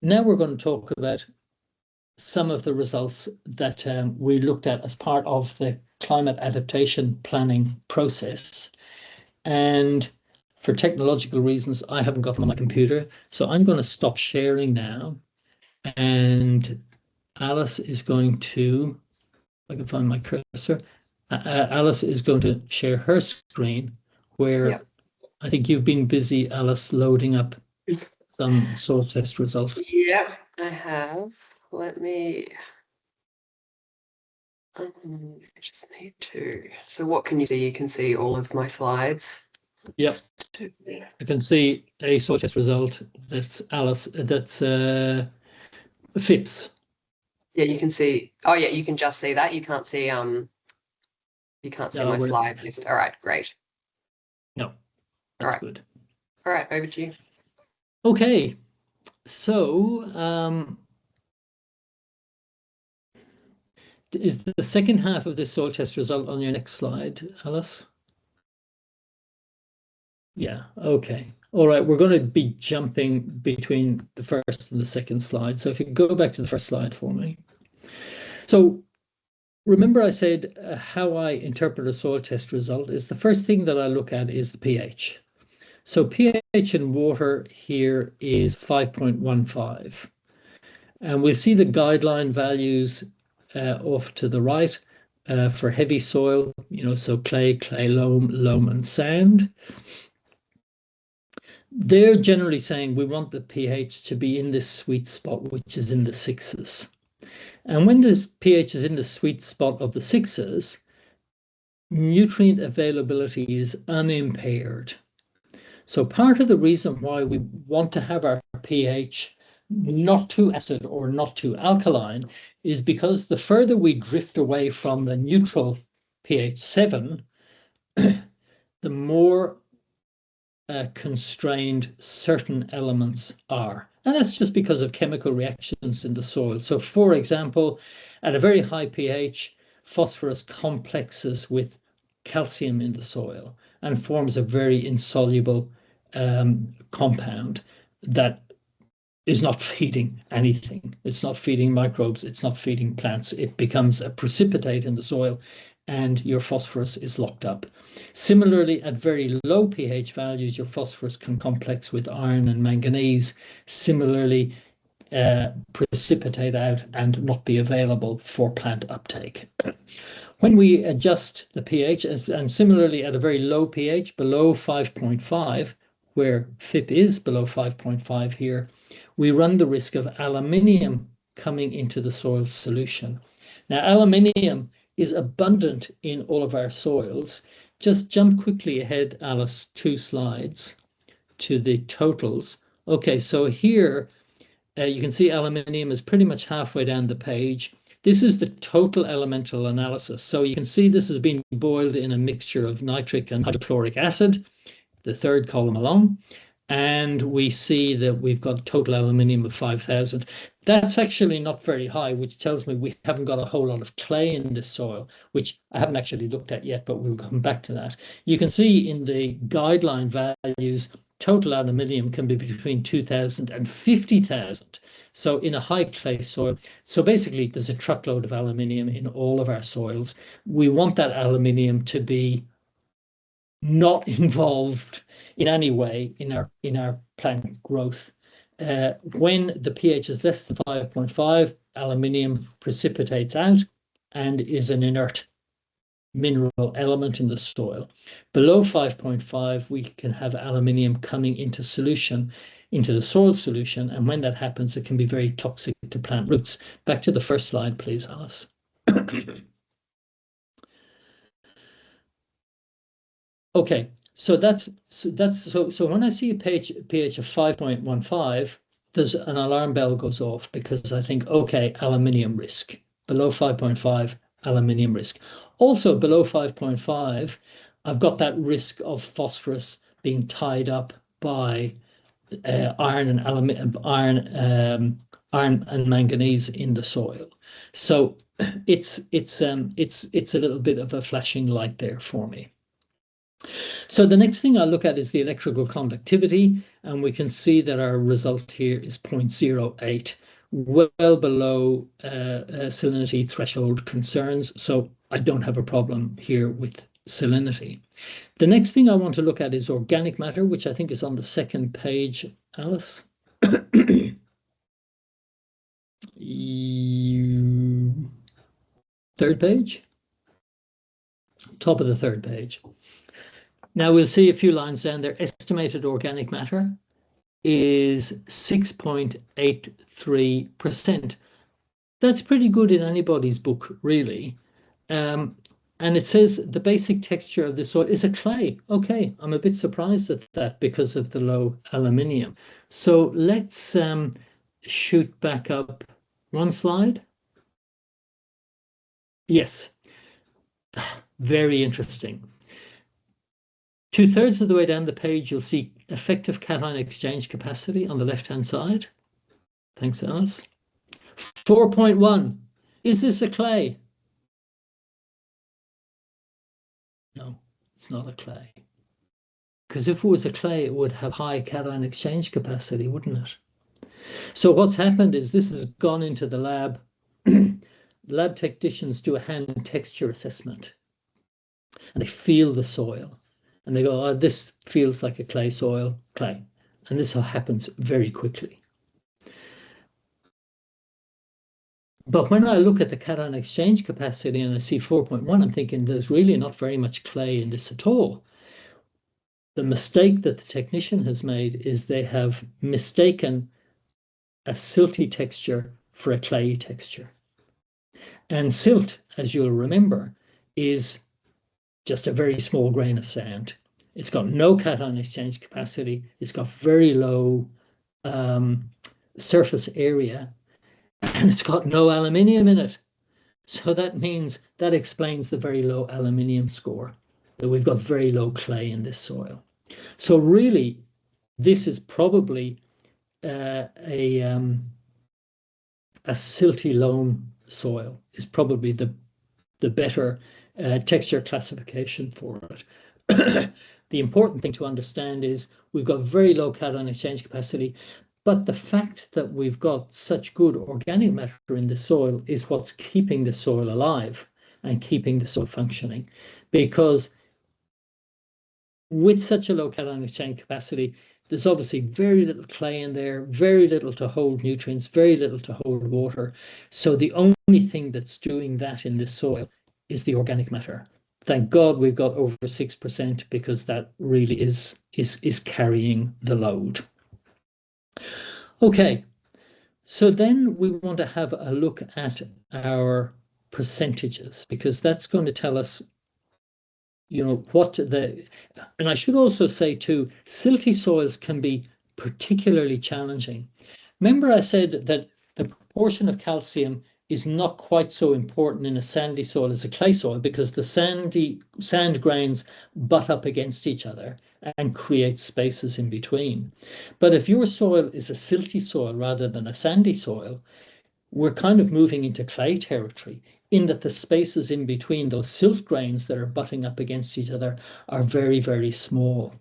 now we're going to talk about some of the results that we looked at as part of the climate adaptation planning process. And for technological reasons, I haven't got them on my computer. So I'm going to stop sharing now. And Alice is going to, if I can find my cursor, Alice is going to share her screen where Yep. I think you've been busy, Alice, loading up some soil test results. Yeah, I have. Let me I just need to. So what can you see? You can see all of my slides. Yep. I can see a soil test result that's Alice. That's FIPS. Yeah, you can see. Oh yeah, you can just see that. You can't see No, my slide list. All right, great. No, All that's right. good. All right, over to you. Okay, so is the second half of this soil test result on your next slide, Alice? Yeah, okay. All right, we're going to be jumping between the first and the second slide. So if you go back to the first slide for me. So remember I said how I interpret a soil test result is the first thing that I look at is the pH. So pH in water here is 5.15. And we'll see the guideline values off to the right for heavy soil, so clay, loam, and sand. They're generally saying we want the pH to be in this sweet spot, which is in the sixes. And when the pH is in the sweet spot of the sixes, nutrient availability is unimpaired. So part of the reason why we want to have our pH not too acid or not too alkaline is because the further we drift away from the neutral pH 7, the more constrained certain elements are. And that's just because of chemical reactions in the soil. So for example, at a very high pH, phosphorus complexes with calcium in the soil and forms a very insoluble compound that is not feeding anything. It's not feeding microbes. It's not feeding plants. It becomes a precipitate in the soil and your phosphorus is locked up. Similarly, at very low pH values, your phosphorus can complex with iron and manganese. Similarly, precipitate out and not be available for plant uptake. When we adjust the pH, and similarly at a very low pH, below 5.5, where FIP is below 5.5 here, we run the risk of aluminium coming into the soil solution. Now, aluminium is abundant in all of our soils. Just jump quickly ahead, Alice, 2 slides to the totals. Okay, so here you can see aluminium is pretty much halfway down the page. This is the total elemental analysis. So you can see this has been boiled in a mixture of nitric and hydrochloric acid, the third column along. And we see that we've got total aluminium of 5,000. That's actually not very high, which tells me we haven't got a whole lot of clay in this soil, which I haven't actually looked at yet, but we'll come back to that. You can see in the guideline values, total aluminium can be between 2,000 and 50,000. So in a high clay soil, so basically there's a truckload of aluminium in all of our soils. We want that aluminium to be not involved in any way in our plant growth. When the pH is less than 5.5, aluminium precipitates out and is an inert mineral element in the soil. Below 5.5, we can have aluminium coming into solution, into the soil solution, and when that happens, it can be very toxic to plant roots. Back to the first slide, please, Alice. Okay, so when I see a pH of 5.15, there's an alarm bell goes off because I think, okay, aluminium risk. Below 5.5, aluminium risk. Also below 5.5, I've got that risk of phosphorus being tied up by iron and manganese in the soil. So it's a little bit of a flashing light there for me. So the next thing I look at is the electrical conductivity, and we can see that our result here is 0.08, well below salinity threshold concerns. So I don't have a problem here with salinity. The next thing I want to look at is organic matter, which I think is on the second page, Alice. Third page? Top of the third page. Now we'll see a few lines down there. Estimated organic matter is 6.83%. That's pretty good in anybody's book, really. And it says the basic texture of the soil is a clay. Okay, I'm a bit surprised at that because of the low aluminium. So let's shoot back up one slide. Yes, very interesting. 2/3 of the way down the page, you'll see effective cation exchange capacity on the left-hand side. Thanks, Alice. 4.1. Is this a clay? No, it's not a clay. Because if it was a clay, it would have high cation exchange capacity, wouldn't it? So what's happened is this has gone into the lab. Lab technicians do a hand texture assessment, and they feel the soil, and they go, oh, this feels like a clay soil, clay. And this happens very quickly. But when I look at the cation exchange capacity and I see 4.1, I'm thinking there's really not very much clay in this at all. The mistake that the technician has made is they have mistaken a silty texture for a clayey texture. And silt, as you'll remember, is just a very small grain of sand. It's got no cation exchange capacity. It's got very low surface area, and it's got no aluminium in it. So that means that explains the very low aluminium score, that we've got very low clay in this soil. So really, this is probably a silty loam soil is probably the better texture classification for it. The important thing to understand is we've got very low cation exchange capacity, but the fact that we've got such good organic matter in the soil is what's keeping the soil alive and keeping the soil functioning. Because with such a low cation exchange capacity, there's obviously very little clay in there, very little to hold nutrients, very little to hold water. So the only thing that's doing that in this soil is the organic matter. Thank God we've got over 6% because that really is carrying the load. Okay, so then we want to have a look at our percentages because that's going to tell us, you know, and I should also say too, silty soils can be particularly challenging. Remember I said that the proportion of calcium is not quite so important in a sandy soil as a clay soil because the sand grains butt up against each other and create spaces in between. But if your soil is a silty soil rather than a sandy soil, we're kind of moving into clay territory in that the spaces in between those silt grains that are butting up against each other are very, very small.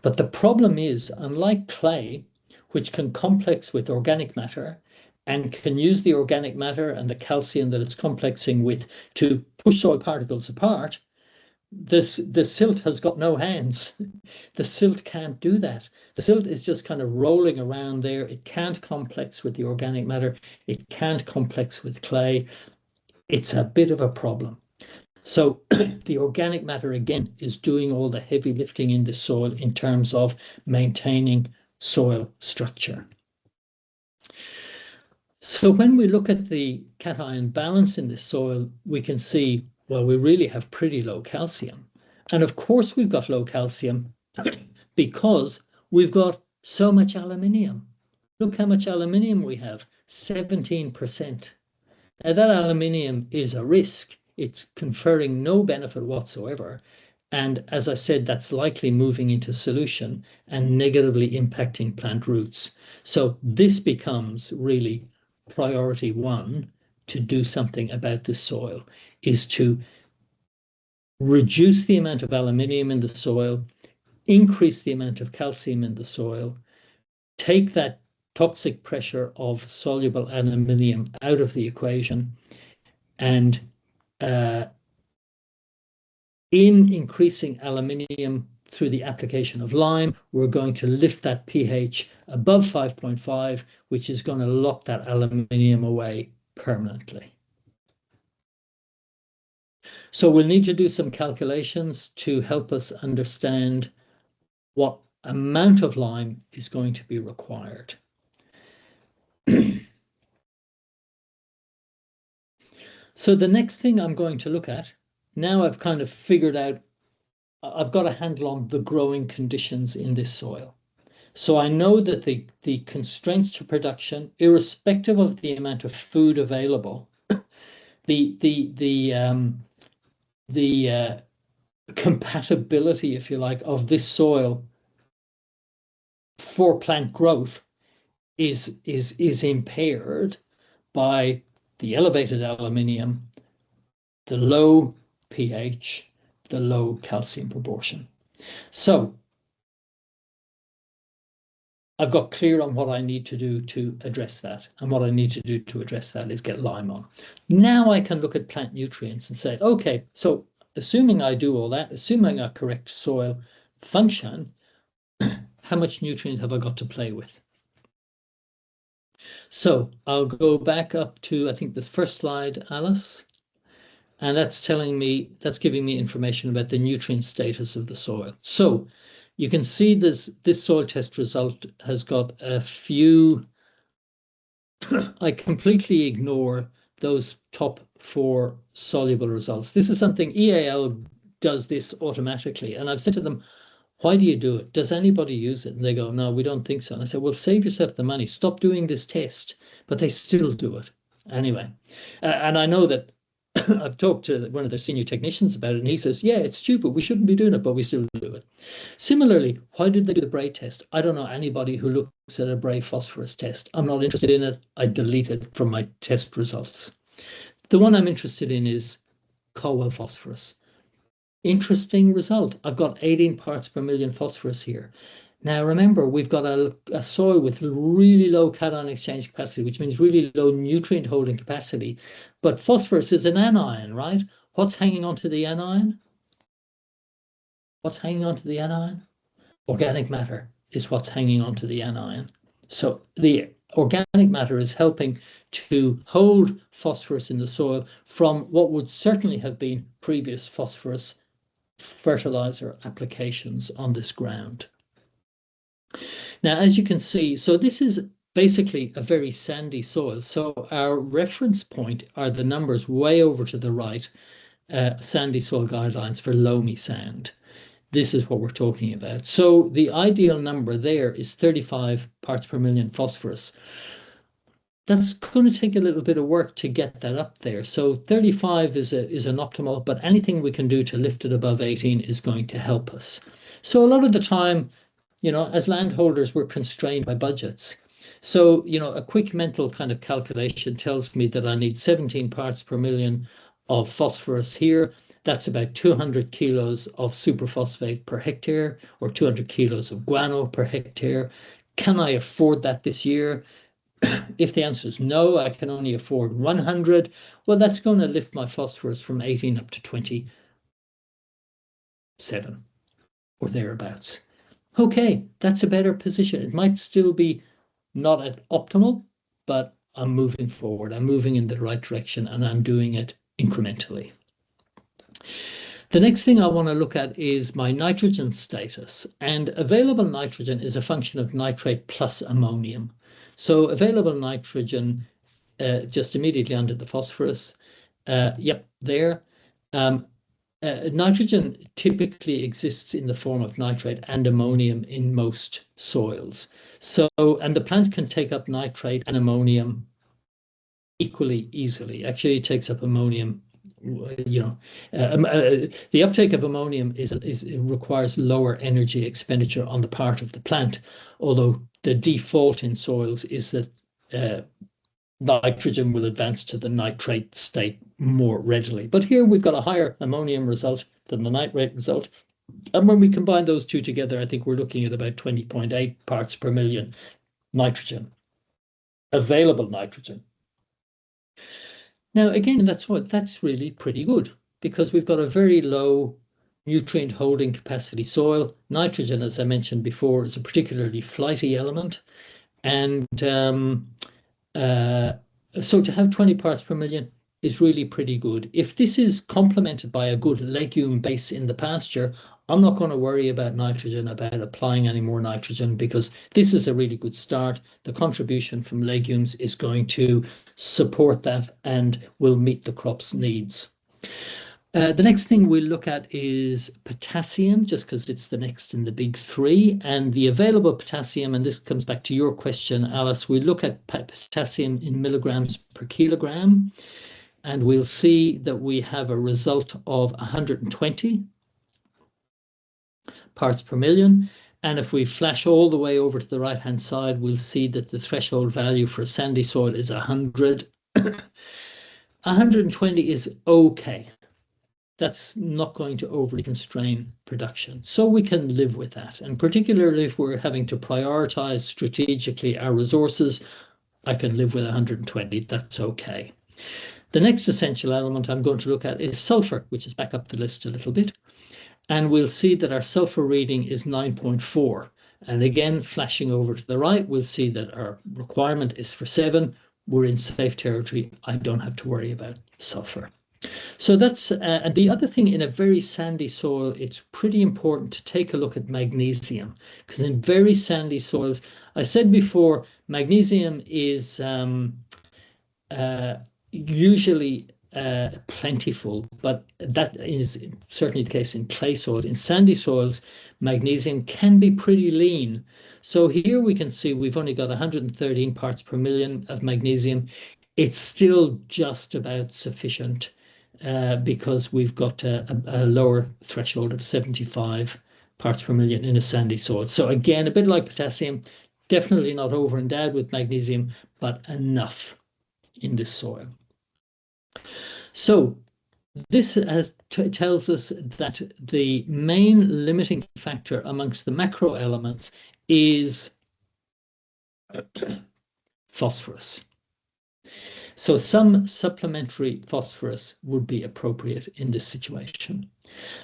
But the problem is, unlike clay, which can complex with organic matter and can use the organic matter and the calcium that it's complexing with to push soil particles apart, the silt has got no hands. The silt can't do that. The silt is just kind of rolling around there. It can't complex with the organic matter. It can't complex with clay. It's a bit of a problem. So the organic matter, again, is doing all the heavy lifting in the soil in terms of maintaining soil structure. So when we look at the cation balance in the soil, we can see, well, we really have pretty low calcium. And of course, we've got low calcium because we've got so much aluminium. Look how much aluminium we have, 17%. Now, that aluminium is a risk. It's conferring no benefit whatsoever. And as I said, that's likely moving into solution and negatively impacting plant roots. So this becomes really priority one to do something about this soil, is to reduce the amount of aluminium in the soil, increase the amount of calcium in the soil, take that toxic pressure of soluble aluminium out of the equation, and in increasing aluminium through the application of lime, we're going to lift that pH above 5.5, which is going to lock that aluminium away permanently. So we'll need to do some calculations to help us understand what amount of lime is going to be So the next thing I'm going to look at, now I've kind of figured out, I've got a handle on the growing conditions in this soil. So I know that the constraints to production, irrespective of the amount of food available, the compatibility, if you like, of this soil for plant growth is impaired by the elevated aluminium, the low pH, the low calcium proportion. So I've got clear on what I need to do to address that. And what I need to do to address that is get lime on. Now I can look at plant nutrients and say, okay, so assuming I do all that, assuming a correct soil function, how much nutrient have I got to play with? So I'll go back up to, I think, this first slide, Alice. And that's telling me, that's giving me information about the nutrient status of the soil. So you can see this soil test result has got a few. I completely ignore those top 4 soluble results. This is something EAL does this automatically. And I've said to them, why do you do it? Does anybody use it? And they go, no, we don't think so. And I said, well, save yourself the money. Stop doing this test. But they still do it. Anyway, and I know that I've talked to one of the senior technicians about it, and he says, yeah, it's stupid. We shouldn't be doing it, but we still do it. Similarly, why did they do the Bray test? I don't know anybody who looks at a Bray phosphorus test. I'm not interested in it. I delete it from my test results. The one I'm interested in is Commonwealth phosphorus. Interesting result. I've got 18 parts per million phosphorus here. Now, remember, we've got a soil with really low cation exchange capacity, which means really low nutrient holding capacity. But phosphorus is an anion, right? What's hanging onto the anion? What's hanging onto the anion? Organic matter is what's hanging onto the anion. So the organic matter is helping to hold phosphorus in the soil from what would certainly have been previous phosphorus fertilizer applications on this ground. Now, as you can see, so this is basically a very sandy soil. So our reference point are the numbers way over to the right, sandy soil guidelines for loamy sand. This is what we're talking about. So the ideal number there is 35 parts per million phosphorus. That's going to take a little bit of work to get that up there. So 35 is an optimal, but anything we can do to lift it above 18 is going to help us. So a lot of the time, as landholders, we're constrained by budgets. So, a quick mental kind of calculation tells me that I need 17 parts per million of phosphorus here. That's about 200 kilos of superphosphate per hectare, or 200 kilos of guano per hectare. Can I afford that this year? If the answer is no, I can only afford 100. Well, that's going to lift my phosphorus from 18 up to 27 or thereabouts. Okay, that's a better position. It might still be not at optimal, but I'm moving forward. I'm moving in the right direction, and I'm doing it incrementally. The next thing I want to look at is my nitrogen status. And available nitrogen is a function of nitrate plus ammonium. So available nitrogen just immediately under the phosphorus. Yep, there. Nitrogen typically exists in the form of nitrate and ammonium in most soils. So, and the plant can take up nitrate and ammonium equally easily. Actually, it takes up ammonium. The uptake of ammonium requires lower energy expenditure on the part of the plant, although the default in soils is that nitrogen will advance to the nitrate state more readily. But here we've got a higher ammonium result than the nitrate result. And when we combine those two together, I think we're looking at about 20.8 parts per million nitrogen, available nitrogen. Now, again, that's really pretty good, because we've got a very low nutrient holding capacity soil. Nitrogen, as I mentioned before, is a particularly flighty element. And so to have 20 parts per million is really pretty good. If this is complemented by a good legume base in the pasture, I'm not going to worry about nitrogen, about applying any more nitrogen, because this is a really good start. The contribution from legumes is going to support that and will meet the crop's needs. The next thing we'll look at is potassium, just because it's the next in the big three, and the available potassium, and this comes back to your question, Alice, we look at potassium in milligrams per kilogram, and we'll see that we have a result of 120 parts per million. And if we flash all the way over to the right-hand side, we'll see that the threshold value for sandy soil is 100. 120 is okay. That's not going to overly constrain production. So we can live with that. And particularly if we're having to prioritize strategically our resources, I can live with 120. That's okay. The next essential element I'm going to look at is sulfur, which is back up the list a little bit. And we'll see that our sulfur reading is 9.4. And again, flashing over to the right, we'll see that our requirement is for 7. We're in safe territory. I don't have to worry about sulfur. So that's the other thing. In a very sandy soil, it's pretty important to take a look at magnesium, because in very sandy soils, I said before, magnesium is usually plentiful, but that is certainly the case in clay soils. In sandy soils, magnesium can be pretty lean. So here we can see we've only got 113 parts per million of magnesium. It's still just about sufficient because we've got a lower threshold of 75 parts per million in a sandy soil. So again, a bit like potassium, definitely not over-endowed with magnesium, but enough in this soil. So this tells us that the main limiting factor amongst the macro elements is phosphorus. So some supplementary phosphorus would be appropriate in this situation.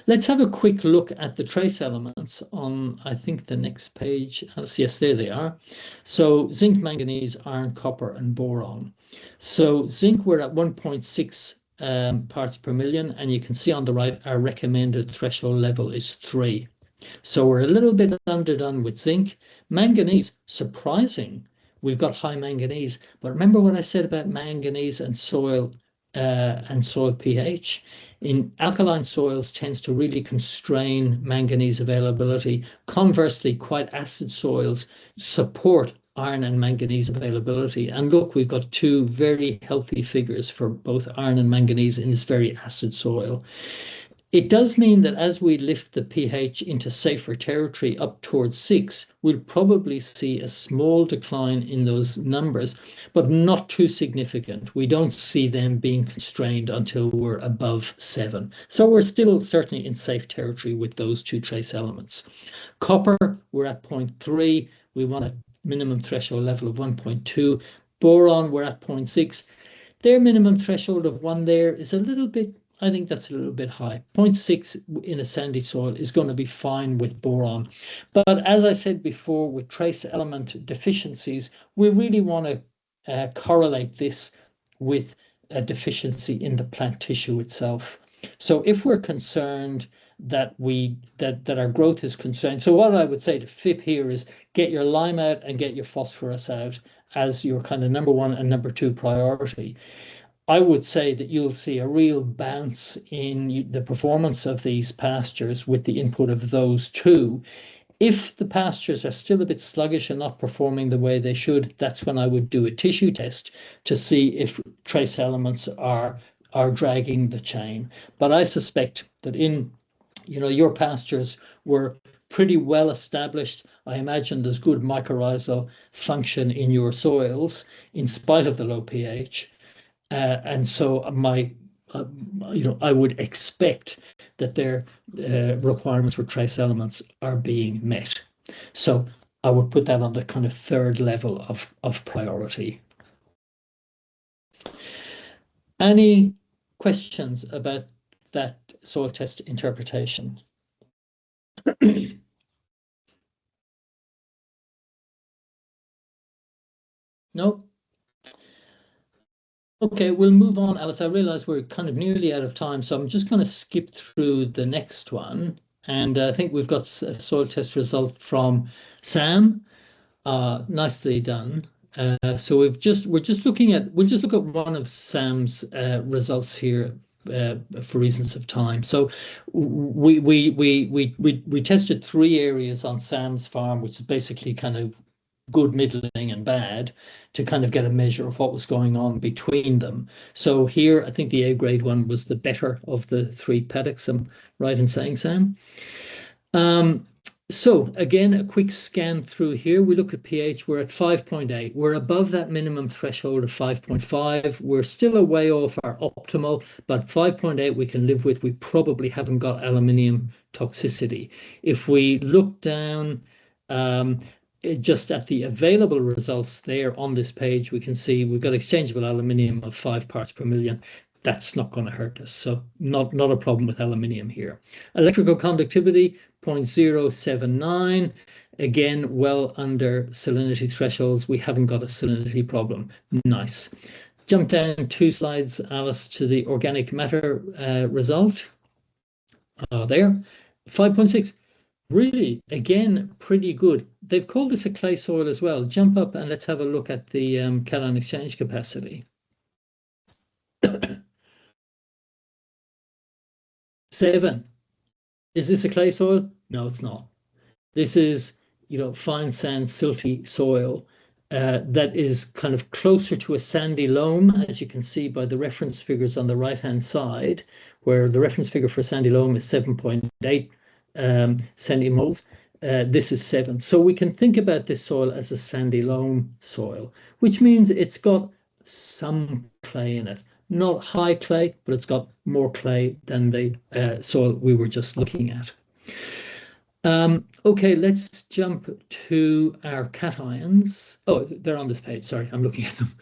Let's have a quick look at the trace elements on, I think, the next page. Yes, there they are. So zinc, manganese, iron, copper, and boron. So zinc, we're at 1.6 parts per million, and you can see on the right our recommended threshold level is 3. So we're a little bit underdone with zinc. Manganese, surprising. We've got high manganese, but remember what I said about manganese and soil pH? In alkaline soils tends to really constrain manganese availability. Conversely, quite acid soils support iron and manganese availability. And look, we've got 2 very healthy figures for both iron and manganese in this very acid soil. It does mean that as we lift the pH into safer territory up towards 6, we'll probably see a small decline in those numbers, but not too significant. We don't see them being constrained until we're above 7. So we're still certainly in safe territory with those 2 trace elements. Copper, we're at 0.3. We want a minimum threshold level of 1.2. Boron, we're at 0.6. Their minimum threshold of 1 there is a little bit, I think that's a little bit high. 0.6 in a sandy soil is going to be fine with boron. But as I said before, with trace element deficiencies, we really want to correlate this with a deficiency in the plant tissue itself. So if we're concerned that our growth is constrained, so what I would say to FIP here is get your lime out and get your phosphorus out as your kind of number 1 and number 2 priority. I would say that you'll see a real bounce in the performance of these pastures with the input of those 2. If the pastures are still a bit sluggish and not performing the way they should, that's when I would do a tissue test to see if trace elements are dragging the chain. But I suspect that in your pastures were pretty well established. I imagine there's good mycorrhizal function in your soils in spite of the low pH. And so I would expect that their requirements for trace elements are being met. So I would put that on the kind of 3rd level of priority. Any questions about that soil test interpretation? No? Okay, we'll move on, Alice. I realize we're kind of nearly out of time, so I'm just going to skip through the next one. And I think we've got a soil test result from Sam. Nicely done. So we'll just look at one of Sam's results here for reasons of time. So we tested 3 areas on Sam's farm, which is basically kind of good, middling, and bad, to kind of get a measure of what was going on between them. So here, I think the A grade one was the better of the 3 paddocks. I'm right in saying, Sam? So again, a quick scan through here. We look at pH. We're at 5.8. We're above that minimum threshold of 5.5. We're still a way off our optimal, but 5.8 we can live with. We probably haven't got aluminium toxicity. If we look down just at the available results there on this page, we can see we've got exchangeable aluminium of 5 parts per million. That's not going to hurt us. So not a problem with aluminium here. Electrical conductivity, 0.079. Again, well under salinity thresholds. We haven't got a salinity problem. Nice. Jump down 2 slides, Alice, to the organic matter result. There. 5.6. Really, again, pretty good. They've called this a clay soil as well. Jump up and let's have a look at the cation exchange capacity. 7. Is this a clay soil? No, it's not. This is, fine sand, silty soil that is kind of closer to a sandy loam, as you can see by the reference figures on the right-hand side, where the reference figure for sandy loam is 7.8 centimoles. This is 7. So we can think about this soil as a sandy loam soil, which means it's got some clay in it. Not high clay, but it's got more clay than the soil we were just looking at. Okay, let's jump to our cations. Oh, they're on this page. Sorry, I'm looking at them.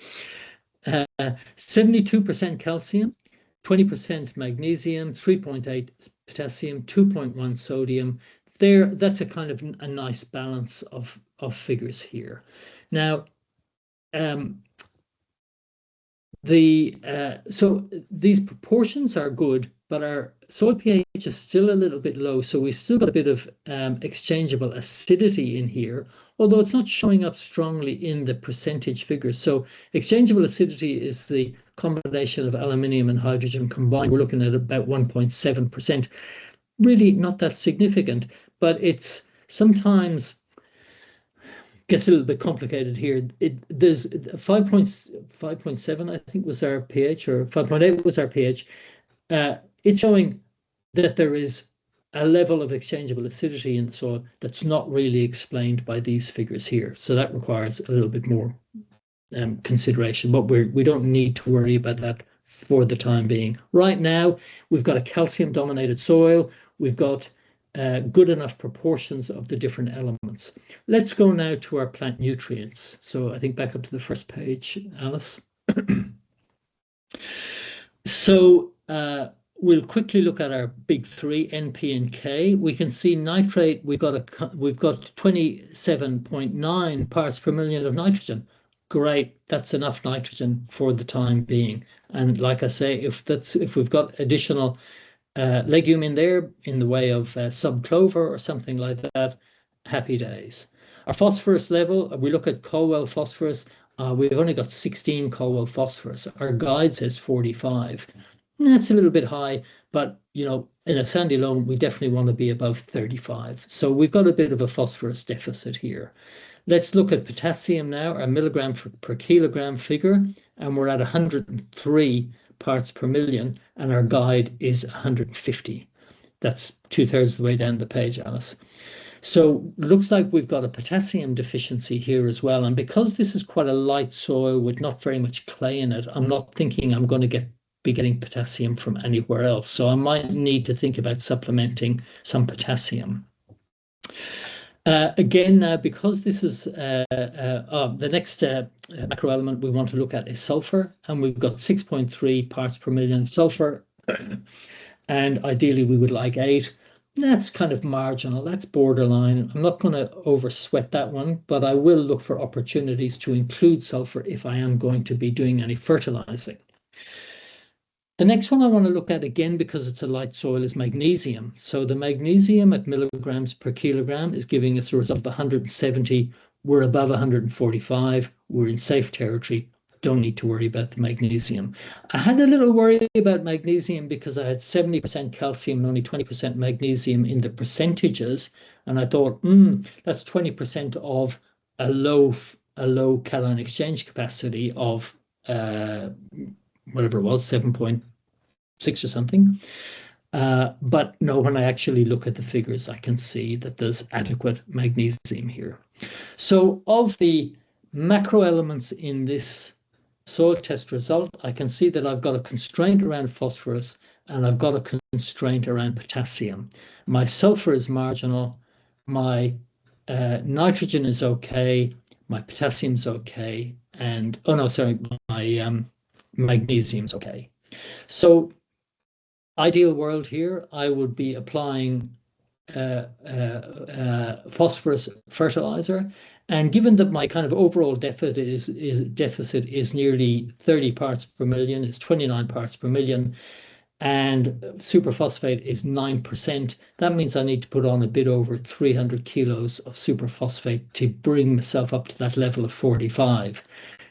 72% calcium, 20% magnesium, 3.8 potassium, 2.1 sodium. That's a kind of a nice balance of figures here. Now, so these proportions are good, but our soil pH is still a little bit low, so we've still got a bit of exchangeable acidity in here, although it's not showing up strongly in the percentage figures. So exchangeable acidity is the combination of aluminium and hydrogen combined. We're looking at about 1.7%. Really not that significant, but it's sometimes gets a little bit complicated here. There's 5.7, I think, was our pH, or 5.8 was our pH. It's showing that there is a level of exchangeable acidity in the soil that's not really explained by these figures here. So that requires a little bit more consideration, but we don't need to worry about that for the time being. Right now, we've got a calcium-dominated soil. We've got good enough proportions of the different elements. Let's go now to our plant nutrients. So I think back up to the first page, Alice. So we'll quickly look at our big 3, NP and K. We can see nitrate, we've got 27.9 parts per million of nitrogen. Great, that's enough nitrogen for the time being. And like I say, if we've got additional legume in there in the way of subclover or something like that, happy days. Our phosphorus level, we look at Colwell phosphorus, we've only got 16 Colwell phosphorus. Our guide says 45. That's a little bit high, but in a sandy loam, we definitely want to be above 35. So we've got a bit of a phosphorus deficit here. Let's look at potassium now, our milligram per kilogram figure, and we're at 103 parts per million, and our guide is 150. That's 2/3 of the way down the page, Alice. So looks like we've got a potassium deficiency here as well. And because this is quite a light soil with not very much clay in it, I'm not thinking I'm going to be getting potassium from anywhere else. So I might need to think about supplementing some potassium. Again, because this is the next macro element we want to look at is sulfur, and we've got 6.3 parts per million sulfur, and ideally we would like 8. That's kind of marginal. That's borderline. I'm not going to oversweat that one, but I will look for opportunities to include sulfur if I am going to be doing any fertilizing. The next one I want to look at, again, because it's a light soil, is magnesium. So the magnesium at milligrams per kilogram is giving us a result of 171 we're above 145, we're in safe territory, don't need to worry about the magnesium. I had a little worry about magnesium because I had 70% calcium and only 20% magnesium in the percentages. And I thought, that's 20% of a low cation exchange capacity of whatever it was, 7.6 or something. But no, when I actually look at the figures, I can see that there's adequate magnesium here. So of the macro elements in this soil test result, I can see that I've got a constraint around phosphorus and I've got a constraint around potassium. My sulfur is marginal, my nitrogen is okay, my potassium's okay, and my magnesium's okay. So ideal world here, I would be applying phosphorus fertilizer. And given that my kind of overall deficit is nearly 30 parts per million, it's 29 parts per million, and superphosphate is 9%, that means I need to put on a bit over 300 kilos of superphosphate to bring myself up to that level of 45.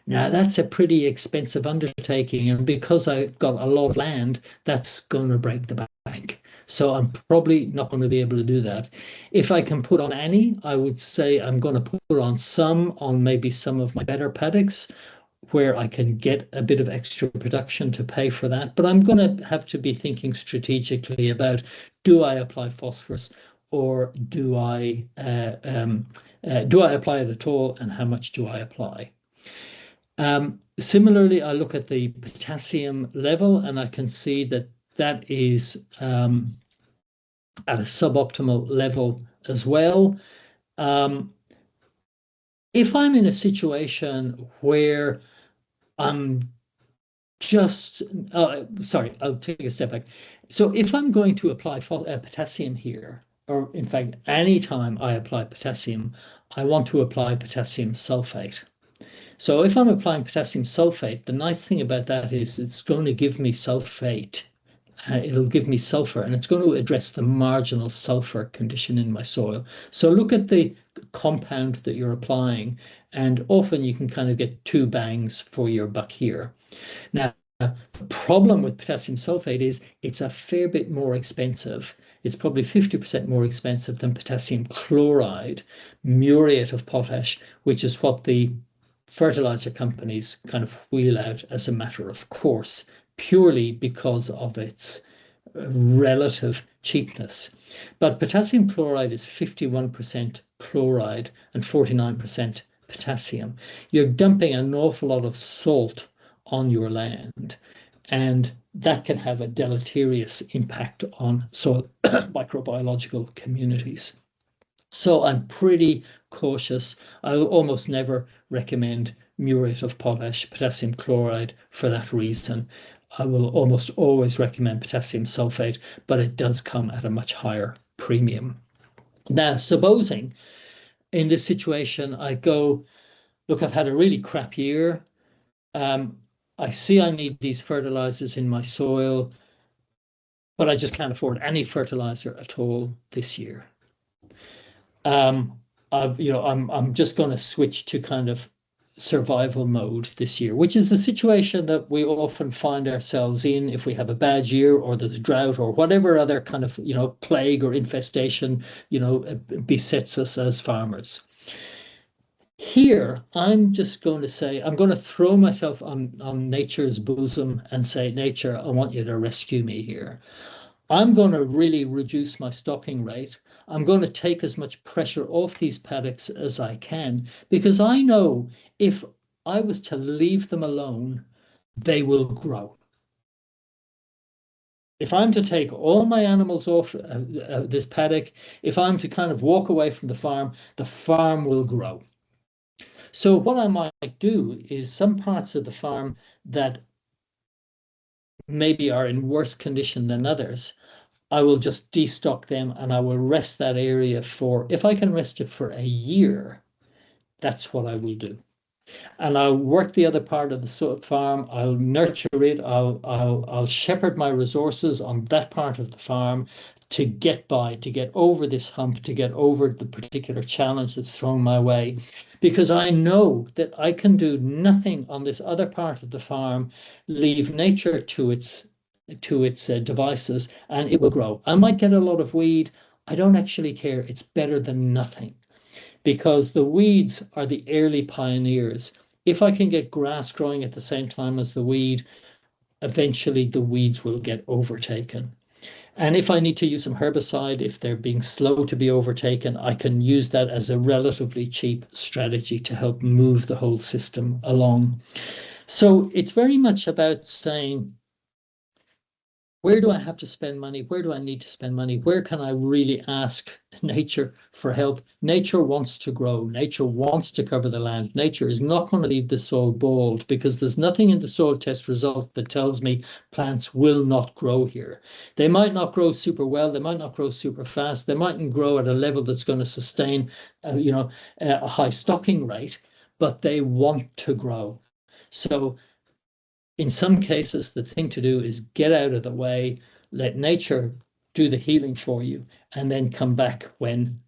Now, that's a pretty expensive undertaking, and because I've got a lot of land, that's going to break the bank. So I'm probably not going to be able to do that. If I can put on any, I would say I'm going to put on maybe some of my better paddocks where I can get a bit of extra production to pay for that. But I'm going to have to be thinking strategically about, do I apply phosphorus or do I apply it at all, and how much do I apply? Similarly, I look at the potassium level and I can see that that is at a suboptimal level as well. If I'm in a situation where I'm just, sorry, I'll take a step back. So if I'm going to apply potassium here, or in fact, anytime I apply potassium, I want to apply potassium sulfate. So if I'm applying potassium sulfate, the nice thing about that is it's going to give me sulfate. It'll give me sulfur, and it's going to address the marginal sulfur condition in my soil. So look at the compound that you're applying, and often you can kind of get two bangs for your buck here. Now, the problem with potassium sulfate is it's a fair bit more expensive. It's probably 50% more expensive than potassium chloride, muriate of potash, which is what the fertilizer companies kind of wheel out as a matter of course, purely because of its relative cheapness. But potassium chloride is 51% chloride and 49% potassium. You're dumping an awful lot of salt on your land, and that can have a deleterious impact on soil microbiological communities. So I'm pretty cautious. I will almost never recommend muriate of potash, potassium chloride for that reason. I will almost always recommend potassium sulfate, but it does come at a much higher premium. Now, supposing in this situation I go, look, I've had a really crap year. I see I need these fertilizers in my soil, but I just can't afford any fertilizer at all this year. I'm just going to switch to kind of survival mode this year, which is the situation that we often find ourselves in if we have a bad year or there's drought or whatever other kind of, plague or infestation, besets us as farmers. Here, I'm just going to say, I'm going to throw myself on nature's bosom and say, nature, I want you to rescue me here. I'm going to really reduce my stocking rate. I'm going to take as much pressure off these paddocks as I can, because I know if I was to leave them alone, they will grow. If I'm to take all my animals off this paddock, if I'm to kind of walk away from the farm will grow. So what I might do is some parts of the farm that maybe are in worse condition than others, I will just destock them and I will rest that area if I can rest it for a year, that's what I will do. and I'll work the other part of the farm. I'll nurture it. I'll shepherd my resources on that part of the farm to get by, to get over this hump, to get over the particular challenge that's thrown my way, because I know that I can do nothing on this other part of the farm, leave nature to its devices, and it will grow. I might get a lot of weed. I don't actually care. It's better than nothing because the weeds are the early pioneers. If I can get grass growing at the same time as the weed, eventually the weeds will get overtaken. And if I need to use some herbicide, if they're being slow to be overtaken, I can use that as a relatively cheap strategy to help move the whole system along. So it's very much about saying, where do I have to spend money? Where do I need to spend money? Where can I really ask nature for help? Nature wants to grow. Nature wants to cover the land. Nature is not going to leave the soil bald because there's nothing in the soil test result that tells me plants will not grow here. They might not grow super well. They might not grow super fast. They mightn't grow at a level that's going to sustain, a high stocking rate, but they want to grow. So in some cases, the thing to do is get out of the way, let nature do the healing for you, and then come back when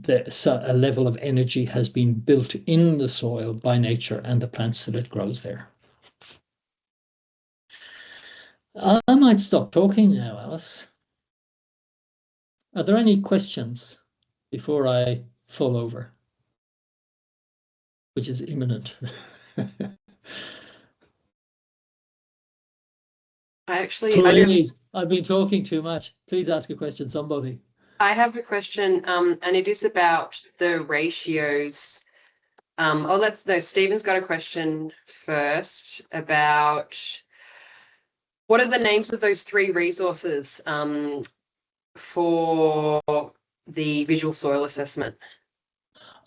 a level of energy has been built in the soil by nature and the plants that it grows there. I might stop talking now, Alice. Are there any questions before I fall over, which is imminent? Please, I've been talking too much. Please ask a question, somebody. I have a question, and it is about the ratios. Stephen's got a question first about what are the names of those 3 resources for the visual soil assessment?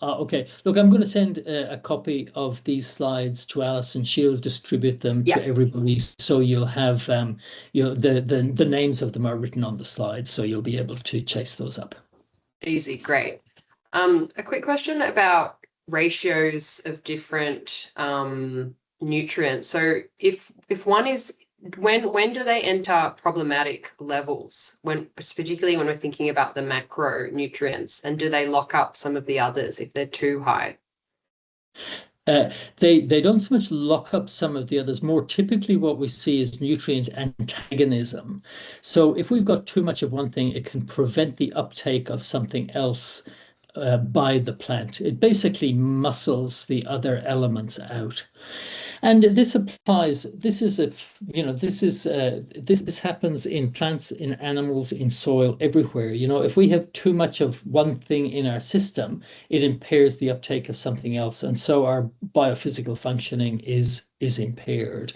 Okay. Look, I'm going to send a copy of these slides to Alice, and she'll distribute them to everybody. So you'll have, the names of them are written on the slides, so you'll be able to chase those up. Easy, great. A quick question about ratios of different nutrients. So if one is, when do they enter problematic levels? Particularly when we're thinking about the macronutrients, and do they lock up some of the others if they're too high? They don't so much lock up some of the others. More typically, what we see is nutrient antagonism. So if we've got too much of one thing, it can prevent the uptake of something else by the plant. It basically muscles the other elements out. And this applies, this happens in plants, in animals, in soil, everywhere. If we have too much of one thing in our system, it impairs the uptake of something else. And so our biophysical functioning is impaired.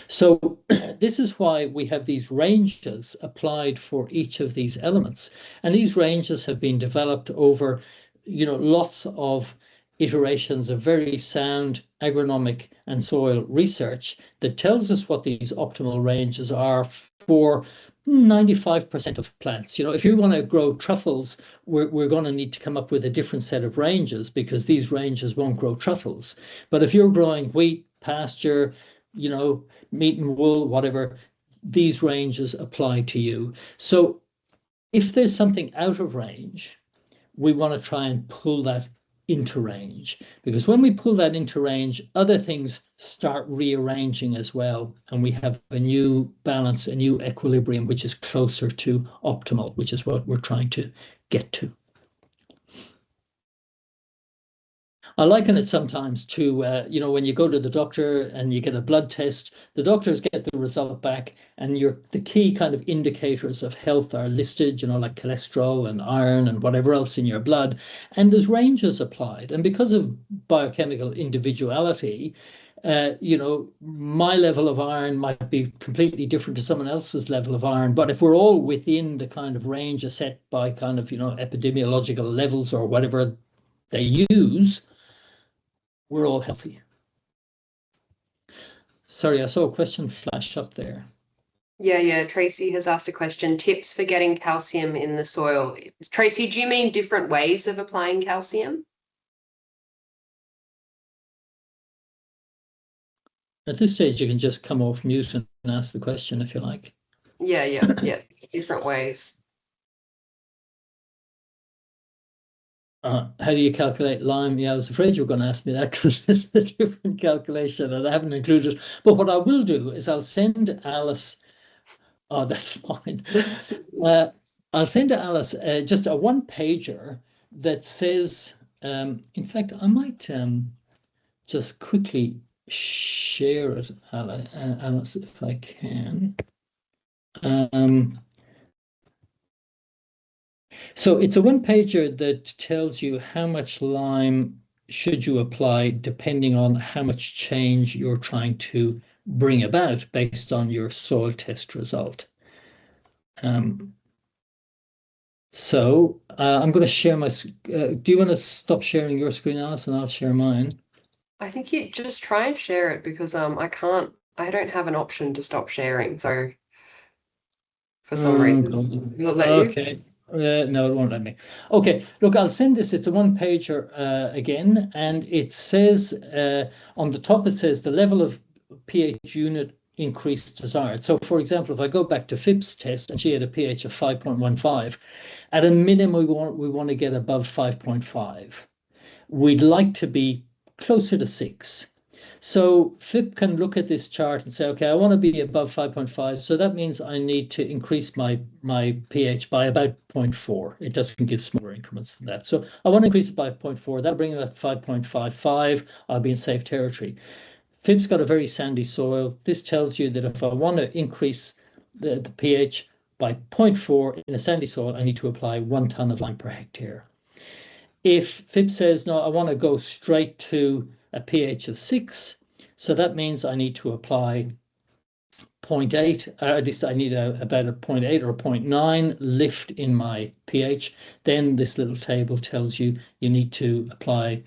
So this is why we have these ranges applied for each of these elements. And these ranges have been developed over, lots of iterations of very sound agronomic and soil research that tells us what these optimal ranges are for 95% of plants. If you want to grow truffles, we're going to need to come up with a different set of ranges because these ranges won't grow truffles. But if you're growing wheat, pasture, meat and wool, whatever, these ranges apply to you. So if there's something out of range, we want to try and pull that into range, because when we pull that into range, other things start rearranging as well, and we have a new balance, a new equilibrium, which is closer to optimal, which is what we're trying to get to. I liken it sometimes to, when you go to the doctor and you get a blood test, the doctors get the result back, and the key kind of indicators of health are listed, like cholesterol and iron and whatever else in your blood, and there's ranges applied. And because of biochemical individuality, my level of iron might be completely different to someone else's level of iron. But if we're all within the kind of range set by kind of, epidemiological levels or whatever they use, we're all healthy. Sorry, I saw a question flash up there. Yeah. Tracy has asked a question. Tips for getting calcium in the soil. Tracy, do you mean different ways of applying calcium? At this stage, you can just come off mute and ask the question if you like. Yeah. Different ways. How do you calculate lime? Yeah, I was afraid you were going to ask me that because it's a different calculation and I haven't included it. But what I will do is I'll send Alice. Oh, that's fine. I'll send to Alice just a one-pager that says, in fact, I might just quickly share it, Alice, if I can. So it's a one-pager that tells you how much lime should you apply depending on how much change you're trying to bring about based on your soil test result. So I'm going to share my. Do you want to stop sharing your screen, Alice, and I'll share mine? I think you just try and share it because I don't have an option to stop sharing. So for some reason, will it let you? Okay. No, it won't let me. Okay, look, I'll send this. It's a one-pager again, and it says on the top, it says the level of pH unit increase desired. So, for example, if I go back to Phipps's test and she had a pH of 5.15, at a minimum, we want to get above 5.5. We'd like to be closer to 6. So Phipp can look at this chart and say, okay, I want to be above 5.5. So that means I need to increase my pH by about 0.4. It doesn't give smaller increments than that. So I want to increase it by 0.4. That'll bring it up to 5.55. I'll be in safe territory. Phipps's got a very sandy soil. This tells you that if I want to increase the pH by 0.4 in a sandy soil, I need to apply 1 ton of lime per hectare. If Phipps says, no, I want to go straight to a pH of 6, so that means I need to apply 0.8, at least I need about a 0.8 or a 0.9 lift in my pH. Then this little table tells you you need to apply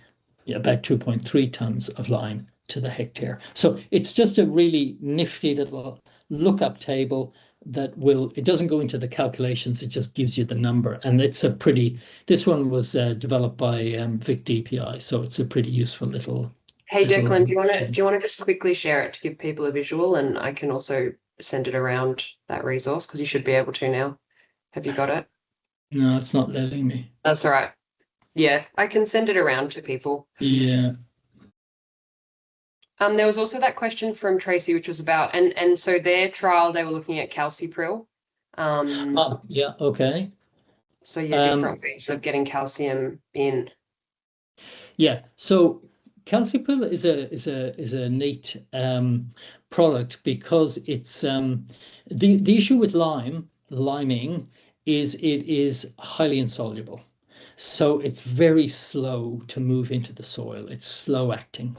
about 2.3 tons of lime to the hectare. So it's just a really nifty little lookup table that it doesn't go into the calculations, it just gives you the number. And it's this one was developed by Vic DPI, so it's a pretty useful little. Hey Declan, do you want to just quickly share it to give people a visual, and I can also send it around that resource because you should be able to now. Have you got it? No, it's not letting me. That's all right. Yeah, I can send it around to people. Yeah. There was also that question from Tracy, which was about, and so their trial, they were looking at calcipril. Yeah, okay. So yeah, different ways of getting calcium in. Yeah, so calcipril is a neat product because it's the issue with liming is it is highly insoluble. So it's very slow to move into the soil. It's slow acting.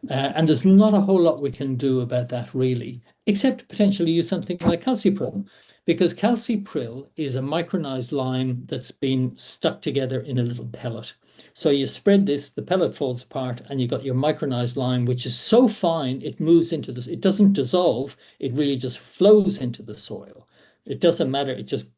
And there's not a whole lot we can do about that really, except potentially use something like calcipril, because calcipril is a micronized lime that's been stuck together in a little pellet. So you spread this, the pellet falls apart, and you've got your micronized lime, which is so fine, it moves into this. It doesn't dissolve, it really just flows into the soil. It doesn't matter, it just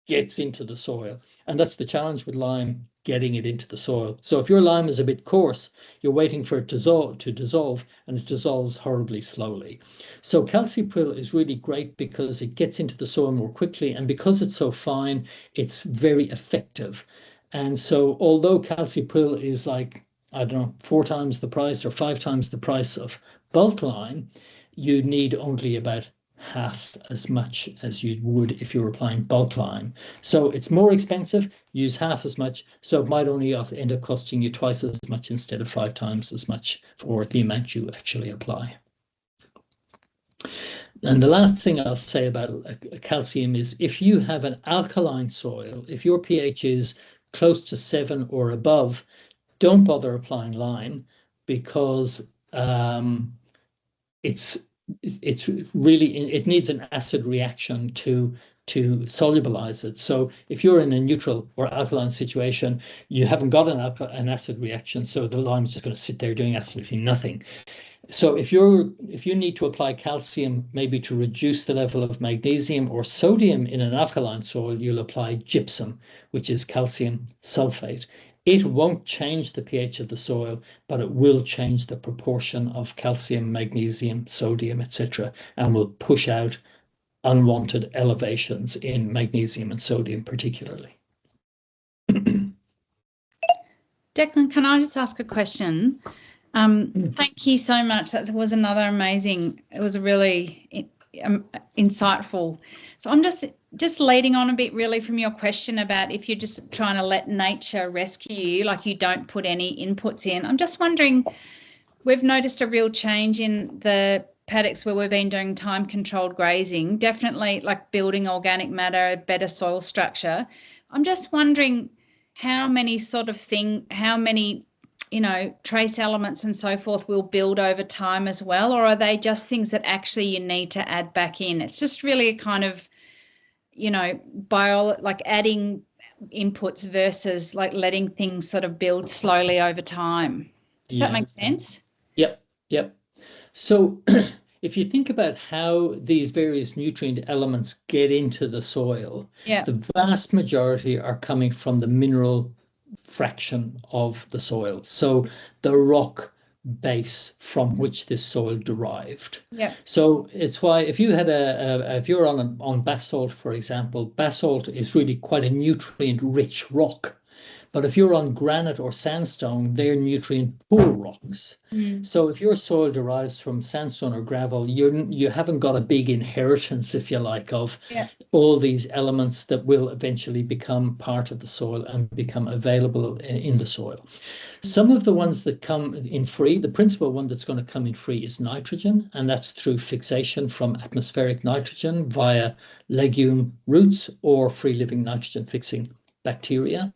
gets into the soil. And that's the challenge with lime, getting it into the soil. So if your lime is a bit coarse, you're waiting for it to dissolve, and it dissolves horribly slowly. So calcipril is really great because it gets into the soil more quickly, and because it's so fine, it's very effective. And so although calcipril is like, I don't know, 4 times the price or 5 times the price of bulk lime, you need only about half as much as you would if you were applying bulk lime. So it's more expensive, use half as much, so it might only end up costing you twice as much instead of 5 times as much for the amount you actually apply. And the last thing I'll say about calcium is if you have an alkaline soil, if your pH is close to 7 or above, don't bother applying lime because it's really, it needs an acid reaction to solubilize it. So if you're in a neutral or alkaline situation, you haven't got an acid reaction, so the lime is just going to sit there doing absolutely nothing. So if you need to apply calcium, maybe to reduce the level of magnesium or sodium in an alkaline soil, you'll apply gypsum, which is calcium sulfate. It won't change the pH of the soil, but it will change the proportion of calcium, magnesium, sodium, etc., and will push out unwanted elevations in magnesium and sodium particularly. Declan, can I just ask a question? Thank you so much. That was another amazing, it was a really insightful. So I'm just leading on a bit really from your question about if you're just trying to let nature rescue you, like you don't put any inputs in. I'm just wondering, we've noticed a real change in the paddocks where we've been doing time-controlled grazing, definitely like building organic matter, better soil structure. I'm just wondering how many trace elements and so forth will build over time as well, or are they just things that actually you need to add back in? It's just really a kind of, like adding inputs versus like letting things sort of build slowly over time. Does that make sense? Yep. So if you think about how these various nutrient elements get into the soil, the vast majority are coming from the mineral fraction of the soil. So the rock base from which this soil derived. So it's why if you had if you're on basalt, for example, basalt is really quite a nutrient-rich rock. But if you're on granite or sandstone, they're nutrient-poor rocks. So if your soil derives from sandstone or gravel, you haven't got a big inheritance, if you like, of all these elements that will eventually become part of the soil and become available in the soil. Some of the ones that come in free, the principal one that's going to come in free is nitrogen, and that's through fixation from atmospheric nitrogen via legume roots or free-living nitrogen-fixing bacteria.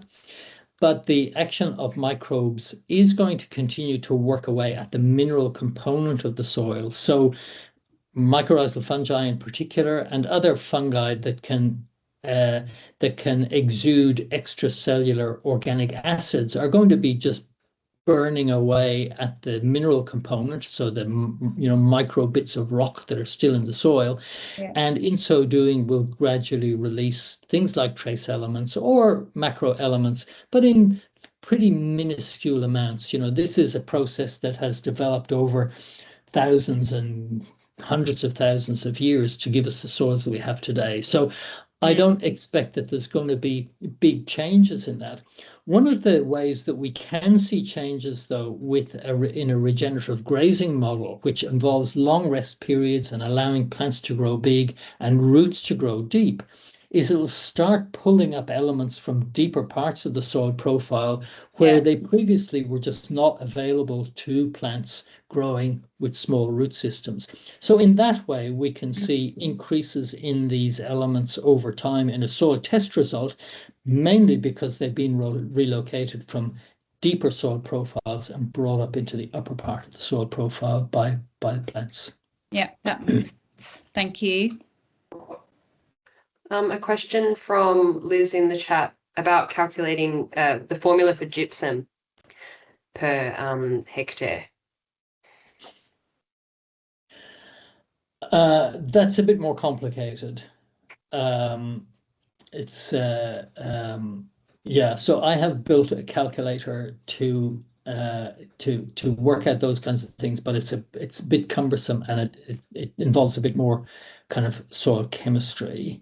But the action of microbes is going to continue to work away at the mineral component of the soil. So mycorrhizal fungi in particular, and other fungi that can exude extracellular organic acids are going to be just burning away at the mineral component, so the micro bits of rock that are still in the soil, and in so doing will gradually release things like trace elements or macro elements, but in pretty minuscule amounts. This is a process that has developed over thousands and hundreds of thousands of years to give us the soils that we have today. So I don't expect that there's going to be big changes in that. One of the ways that we can see changes, though, in a regenerative grazing model, which involves long rest periods and allowing plants to grow big and roots to grow deep, is it will start pulling up elements from deeper parts of the soil profile where they previously were just not available to plants growing with small root systems. So in that way, we can see increases in these elements over time in a soil test result, mainly because they've been relocated from deeper soil profiles and brought up into the upper part of the soil profile by plants. Yeah, that makes sense. Thank you. A question from Liz in the chat about calculating the formula for gypsum per hectare. That's a bit more complicated. So I have built a calculator to work out those kinds of things, but it's a bit cumbersome, and it involves a bit more kind of soil chemistry.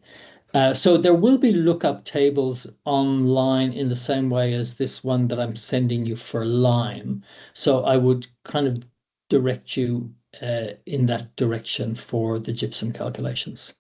So there will be lookup tables online in the same way as this one that I'm sending you for lime. So I would kind of direct you in that direction for the gypsum calculations.